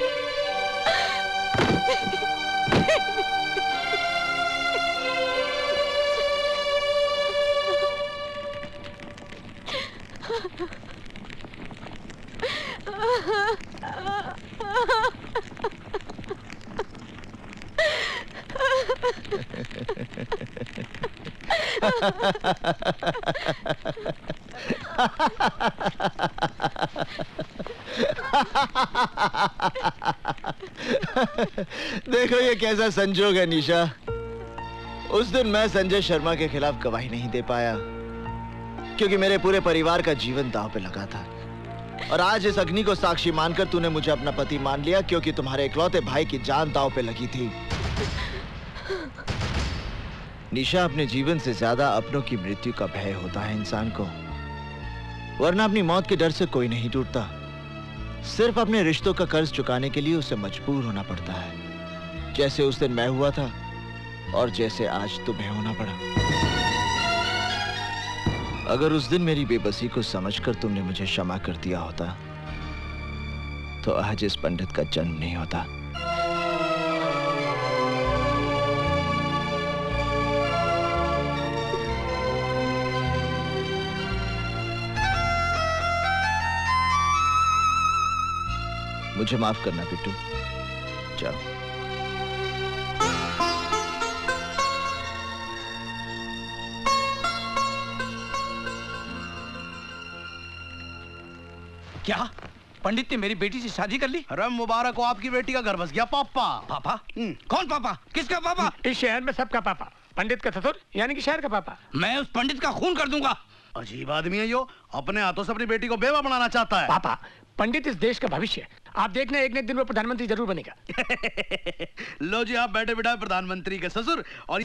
देखो ये कैसा संजोग है निशा। उस दिन मैं संजय शर्मा के खिलाफ गवाही नहीं दे पाया क्योंकि मेरे पूरे परिवार का जीवन दांव पे लगा था। और आज इस अग्नि को साक्षी मानकर तूने मुझे अपना पति मान लिया क्योंकि तुम्हारे इकलौते भाई की जान दांव पे लगी थी। निशा, अपने जीवन से ज्यादा अपनों की मृत्यु का भय होता है इंसान को, वरना अपनी मौत के डर से कोई नहीं टूटता। सिर्फ अपने रिश्तों का कर्ज चुकाने के लिए उसे मजबूर होना पड़ता है, जैसे उस दिन मैं हुआ था और जैसे आज तुम्हें होना पड़ा। अगर उस दिन मेरी बेबसी को समझकर तुमने मुझे क्षमा कर दिया होता तो आज इस पंडित का जन्म नहीं होता। मुझे माफ करना बिट्टू, जाओ। क्या पंडित ने मेरी बेटी से शादी कर ली? अरे मुबारक हो, आपकी बेटी का घर बस गया। पापा? पापा? कौन पापा? किसका पापा? इस शहर में सबका पापा, पंडित का ससुर यानी कि शहर का पापा। मैं उस पंडित का खून कर दूंगा। अजीब आदमी है यो, अपने हाथों से अपनी बेटी को बेवा बनाना चाहता है। पापा, पंडित इस देश का भविष्य है। आप देखना एक न एक दिन वो प्रधानमंत्री जरूर बनेगा। लो जी, आप बैठे बिठाए प्रधानमंत्री के ससुर। और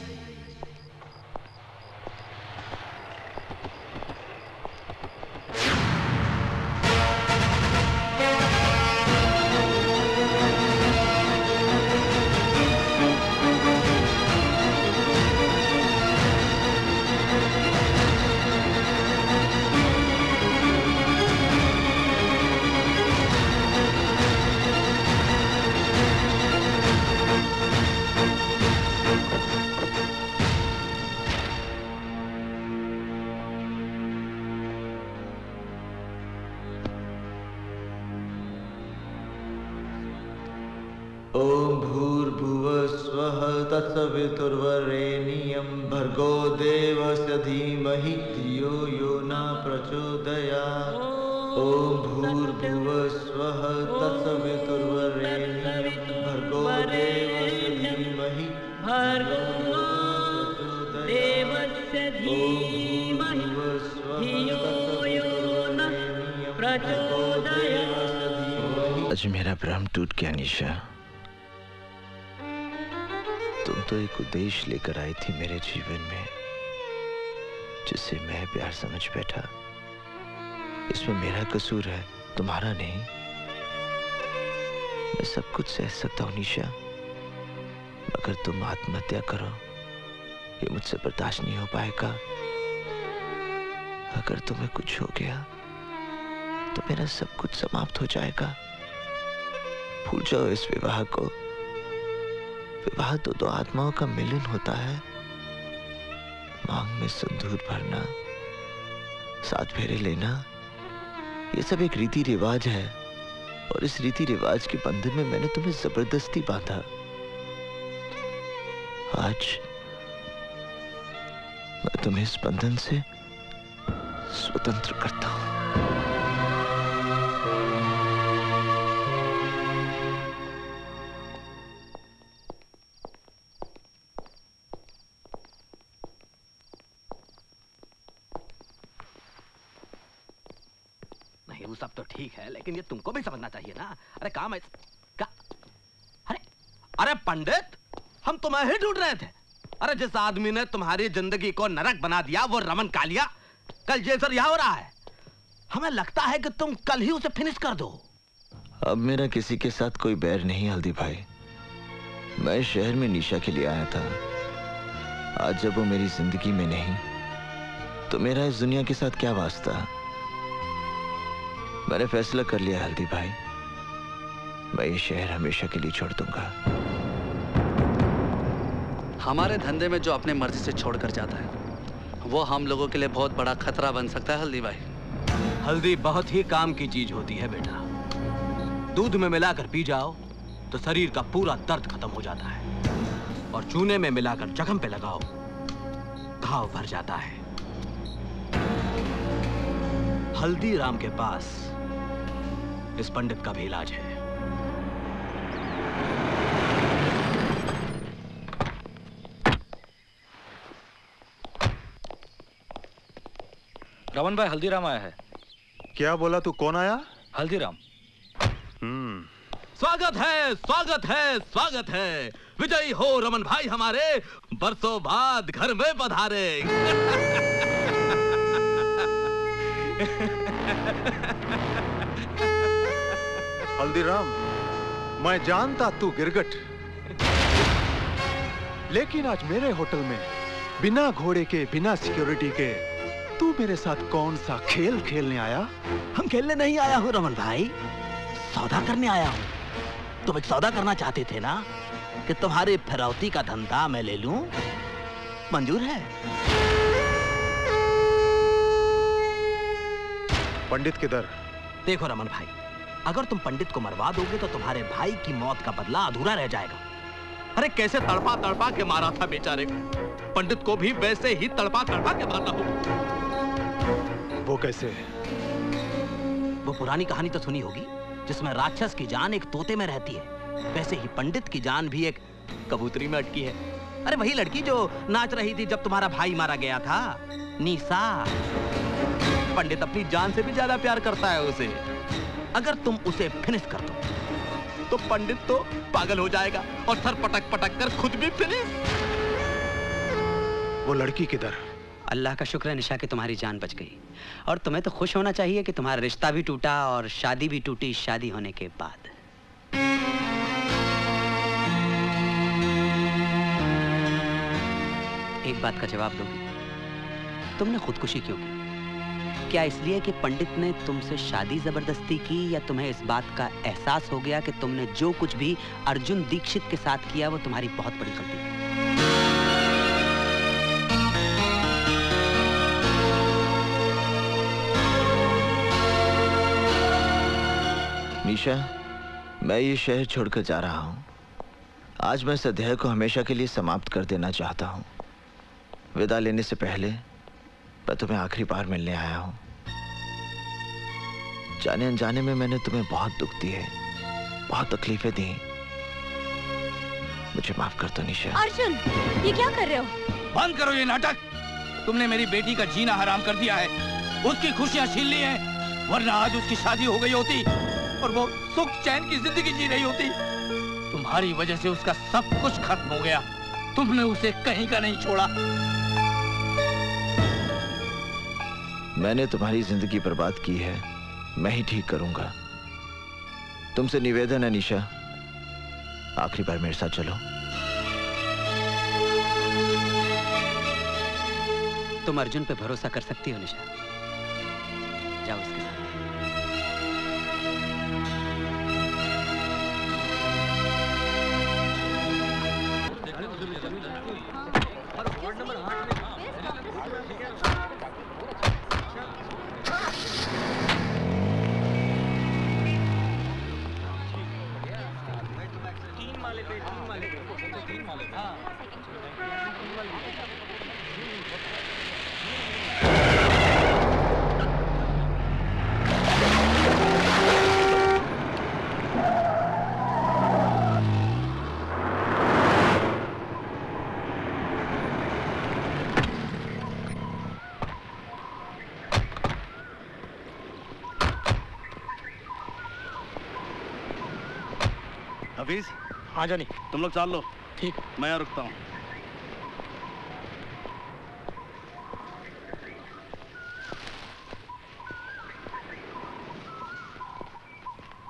ओम भूर्भुवः स्वः तत्सवितुर्वरेण्यं भर्गो देवस्य धीमहि धियो यो न प्रचोदयात्। ओम भूर्भुवः स्वः तत्सवितुर्वरेण्यं भर्गो देवस्य धीमहि धियो यो न प्रचोदयात्। आज मेरा भ्रम टूट गया निशा। तुम तो एक उद्देश्य लेकर आई थी मेरे जीवन में, जिससे मैं प्यार समझ बैठा। इसमें मेरा कसूर है, तुम्हारा नहीं। मैं सब कुछ सह सकता हूँ निशा, मगर तुम आत्महत्या करो ये मुझसे बर्दाश्त नहीं हो पाएगा। अगर तुम्हें कुछ हो गया तो मेरा सब कुछ समाप्त हो जाएगा। भूल जाओ इस विवाह को। विवाह तो दो आत्माओं का मिलन होता है। मांग में सिंदूर भरना, 7 फेरे लेना, ये सब एक रीति रिवाज है, और इस रीति रिवाज के बंधन में मैंने तुम्हें जबरदस्ती बांधा। आज मैं तुम्हें इस बंधन से स्वतंत्र करता हूं। वो सब तो ठीक है, लेकिन ये तुमको भी समझना चाहिए ना। अरे काम है अरे पंडित, हम तुम्हें ही ढूंढ रहे थे। अरे जिस आदमी ने तुम्हारी जिंदगी को नरक बना दिया, वो रमन कालिया कल जेल से रिहा हो रहा है। हमें लगता है कि तुम कल ही उसे फिनिश कर दो। अब मेरा किसी के साथ कोई बैर नहीं हल्दी भाई। मैं शहर में निशा के लिए आया था। आज जब वो मेरी जिंदगी में नहीं, तो मेरा इस दुनिया के साथ क्या वास्ता। मैंने फैसला कर लिया हल्दी भाई, मैं ये शहर हमेशा के लिए छोड़ दूंगा। हमारे धंधे में जो अपने मर्जी से छोड़कर जाता है, वो हम लोगों के लिए बहुत बड़ा खतरा बन सकता है हल्दी भाई। हल्दी बहुत ही काम की चीज होती है बेटा। दूध में मिलाकर पी जाओ तो शरीर का पूरा दर्द खत्म हो जाता है, और चूने में मिलाकर जख्म पे लगाओ, घाव भर जाता है। हल्दीराम के पास इस पंडित का भी इलाज है। रमन भाई, हल्दीराम आया है। क्या बोला तू? कौन आया? हल्दीराम। स्वागत है, स्वागत है, स्वागत है। विजयी हो रमन भाई हमारे, बरसों बाद घर में पधारे। हल्दीराम, मैं जानता तू गिरगट, लेकिन आज मेरे होटल में बिना घोड़े के, बिना सिक्योरिटी के तू मेरे साथ कौन सा खेल खेलने आया? हम खेलने नहीं आया हूँ रमन भाई, सौदा करने आया हूँ। तुम एक सौदा करना चाहते थे ना, कि तुम्हारे फिरौती का धंधा मैं ले लूं? मंजूर है? पंडित किधर? देखो रमन भाई, अगर तुम पंडित को मरवा दोगे तो तुम्हारे भाई की मौत का बदला अधूरा रह जाएगा। अरे कैसे तड़पा तड़पा के मारा था बेचारे को, पंडित को भी वैसे ही तड़पा तड़पा के मारना हो। वो कैसे? वो पुरानी कहानी तो सुनी होगी, जिसमें राक्षस की जान एक तोते में रहती है, वैसे ही पंडित की जान भी एक कबूतरी में अटकी है। अरे वही लड़की जो नाच रही थी जब तुम्हारा भाई मारा गया था, निशा। पंडित अपनी जान से भी ज्यादा प्यार करता है उसे। अगर तुम उसे फिनिश कर दो तो पंडित तो पागल हो जाएगा और सर पटक पटक कर खुद भी फिनिश। वो लड़की किधर? अल्लाह का शुक्र है निशा कि तुम्हारी जान बच गई, और तुम्हें तो खुश होना चाहिए कि तुम्हारा रिश्ता भी टूटा और शादी भी टूटी शादी होने के बाद। एक बात का जवाब दोगी, तुमने खुदकुशी क्यों की? क्या इसलिए कि पंडित ने तुमसे शादी जबरदस्ती की, या तुम्हें इस बात का एहसास हो गया कि तुमने जो कुछ भी अर्जुन दीक्षित के साथ किया वो तुम्हारी बहुत बड़ी गलती थी? निशा, मैं ये शहर छोड़कर जा रहा हूं। आज मैं इस अध्याय को हमेशा के लिए समाप्त कर देना चाहता हूं। विदा लेने से पहले मैं तुम्हें आखिरी बार मिलने आया हूं। जाने अनजाने में मैंने तुम्हें बहुत दुख दिए, बहुत तकलीफें दी। मुझे माफ कर दो निशा। अर्जुन, ये क्या कर रहे हो? बंद करो ये नाटक। तुमने मेरी बेटी का जीना हराम कर दिया है, उसकी खुशियां छीन ली हैं, वरना आज उसकी शादी हो गई होती और वो सुख चैन की जिंदगी जी रही होती। तुम्हारी वजह से उसका सब कुछ खत्म हो गया। तुमने उसे कहीं का नहीं छोड़ा। मैंने तुम्हारी जिंदगी बर्बाद की है, मैं ही ठीक करूंगा। तुमसे निवेदन है निशा, आखिरी बार मेरे साथ चलो। तुम अर्जुन पे भरोसा कर सकती हो निशा, जाओ उसके साथ। हफीज, हाँ जानी, तुम लोग चाल लो। ठीक, मैं यहाँ रुकता हूँ।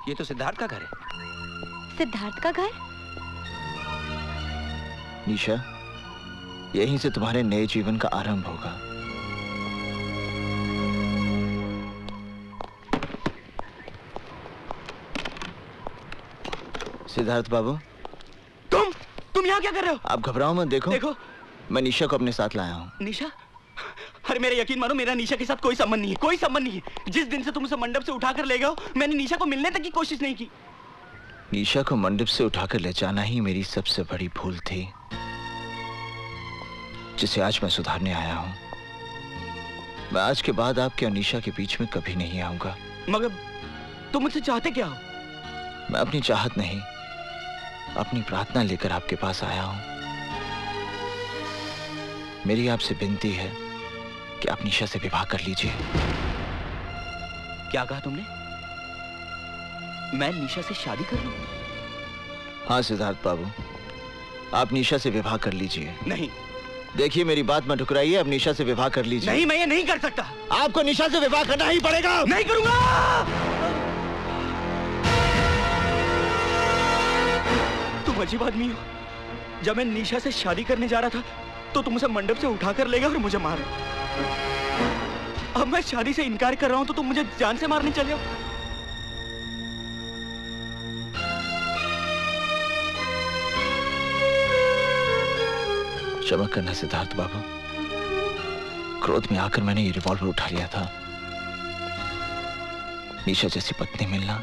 ये तो सिद्धार्थ का घर है। सिद्धार्थ का घर? निशा, यहीं से तुम्हारे नए जीवन का आरंभ होगा। सिद्धार्थ बाबू, तुम यहाँ क्या कर रहे हो? आप घबराओ मत। देखो, मैं निशा को अपने साथ लाया हूँ। निशा? अरे मेरा यकीन मानो, मेरा निशा के साथ कोई संबंध नहीं है, कोई संबंध नहीं है। जिस दिन से तुम उसे मंडप से उठाकर ले गए हो, मैंने निशा को मिलने तक की कोशिश नहीं की। निशा को मंडप से उठाकर ले जाना ही मेरी सबसे बड़ी भूल थी, जिसे आज मैं सुधारने आया हूँ। मैं आज के बाद आपके और निशा के बीच में कभी नहीं आऊंगा। मगर तुम मुझसे चाहते क्या हो? मैं अपनी चाहत नहीं, अपनी प्रार्थना लेकर आपके पास आया हूं। मेरी आपसे विनती है कि आप निशा से विवाह कर लीजिए। क्या कहा तुमने? मैं निशा से शादी कर लूं? हाँ सिद्धार्थ बाबू, आप निशा से विवाह कर लीजिए। नहीं। देखिए मेरी बात मत ठुकराइए, अब निशा से विवाह कर लीजिए। नहीं, मैं ये नहीं कर सकता। आपको निशा से विवाह करना ही पड़ेगा। नहीं करूंगा। तुम अजीब आदमी हो। जब मैं निशा से शादी करने जा रहा था तो तुम उसे मंडप से उठाकर ले गए और मुझे मारा। अब मैं शादी से इनकार कर रहा हूं तो तुम मुझे जान से मारने चले हो। क्षमा करना सिद्धार्थ बाबू, क्रोध में आकर मैंने ये रिवॉल्वर उठा लिया था। निशा जैसी पत्नी मिलना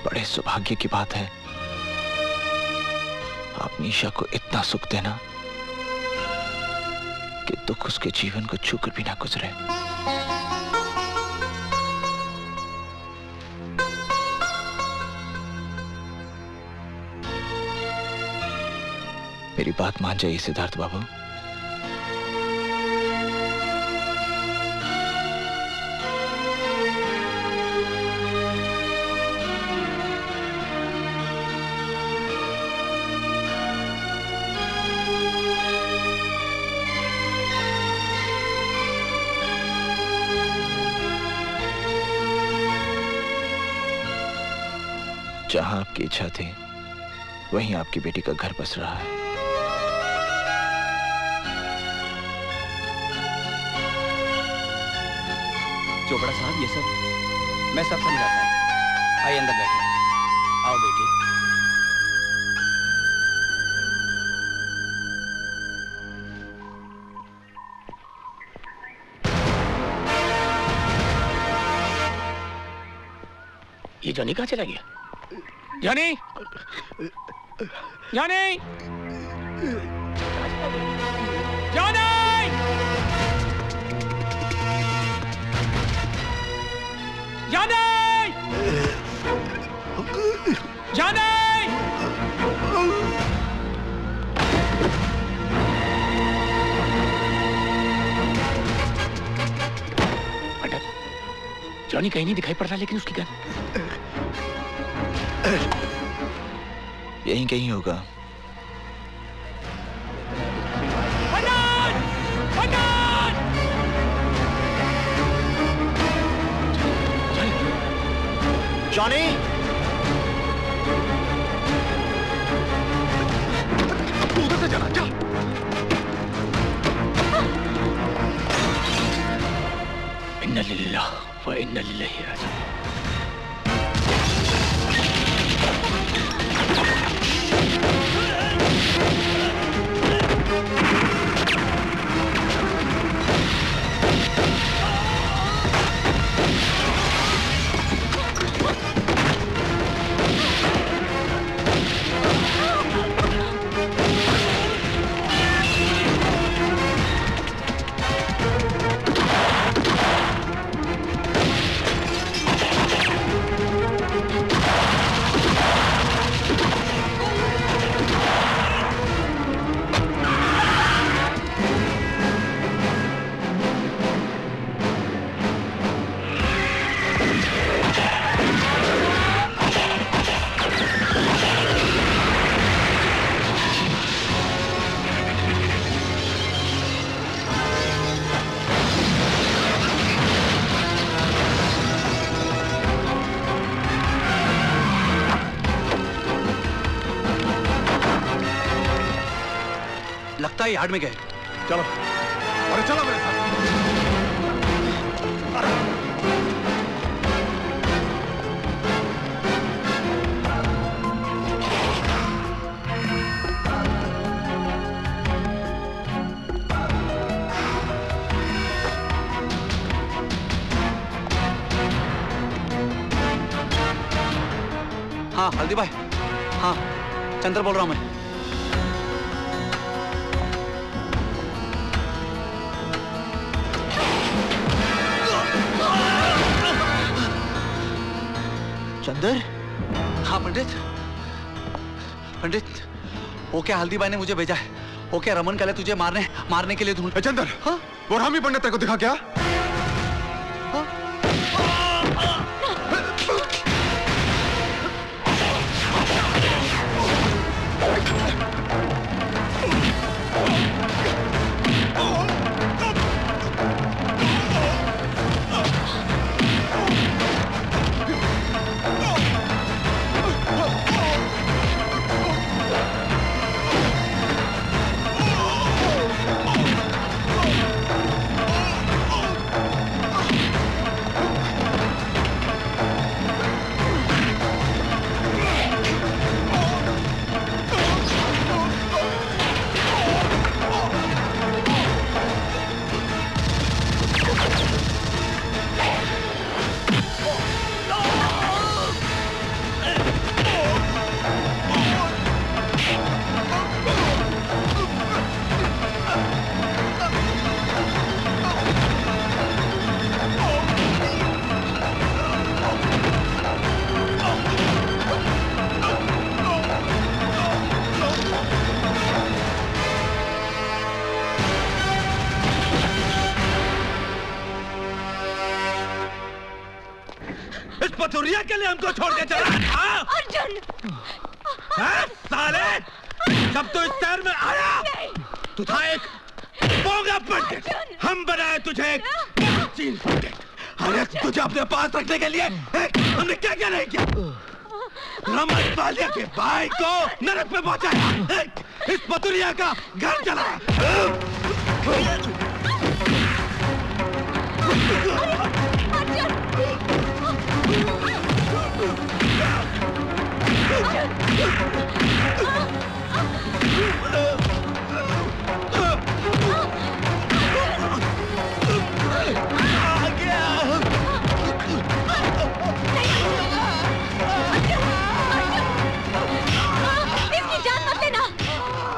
बड़े सौभाग्य की बात है। आप निशा को इतना सुख देना कि दुख उसके जीवन को छूकर भी ना गुजरे। मेरी बात मान जाइए सिद्धार्थ बाबू। जहां आपकी इच्छा थी वहीं आपकी बेटी का घर बस रहा है। चोपड़ा साहब, ये सब मैं सब समझाता हूँ। आइए अंदर बैठिए। आओ बेटी। ये जॉनी कहाँ चला गया? जॉनी! जॉनी! जॉनी! जाने! जाने! जॉनी कहीं नहीं दिखाई पड़ रहा, लेकिन उसकी गन यहीं कहीं होगा। जॉनी! उधर से जाना, जा। इन्ना लिल्लाह व इन्ना इलैहि राजिऊन। लगता है यार्ड में गए। चलो, अरे चलो मेरे साथ। हाँ हल्दी भाई, हाँ चंद्र बोल रहा हूँ मैं। चंदर? हाँ पंडित। पंडित, वो क्या हल्दी भाई ने मुझे भेजा है। वो क्या रमन काले तुझे मारने के लिए ढूंढ। चंदर, हाँ? वो रामी पंडित तेरे को दिखा क्या? हाँ? पथुरिया के लिए हमको छोड़ के चला? अर्जुन! साले! जब तू इस शहर में आया तू था एक बोंगा पंडित। हम बनाए तुझे एक चीन पंडित। अरे तुझे अपने पास रखने के लिए हमने क्या क्या नहीं किया। रमन कालिया के भाई को नरक में पहुंचाया, इस पथुरिया का घर चलाया।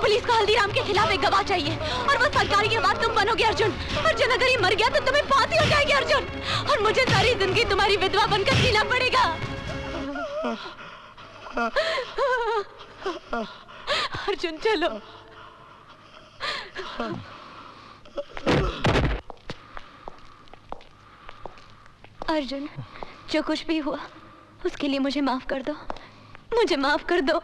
पुलिस को हल्दीराम के खिलाफ एक गवाह चाहिए और वो सरकारी गवाह तुम बनोगे अर्जुन। अर्जुन अगर ये मर गया तो तुम्हें फांसी हो जाएगी अर्जुन, और मुझे सारी जिंदगी तुम्हारी विधवा बनकर जीना पड़ेगा। अर्जुन चलो। अर्जुन जो कुछ भी हुआ उसके लिए मुझे माफ कर दो, मुझे माफ कर दो।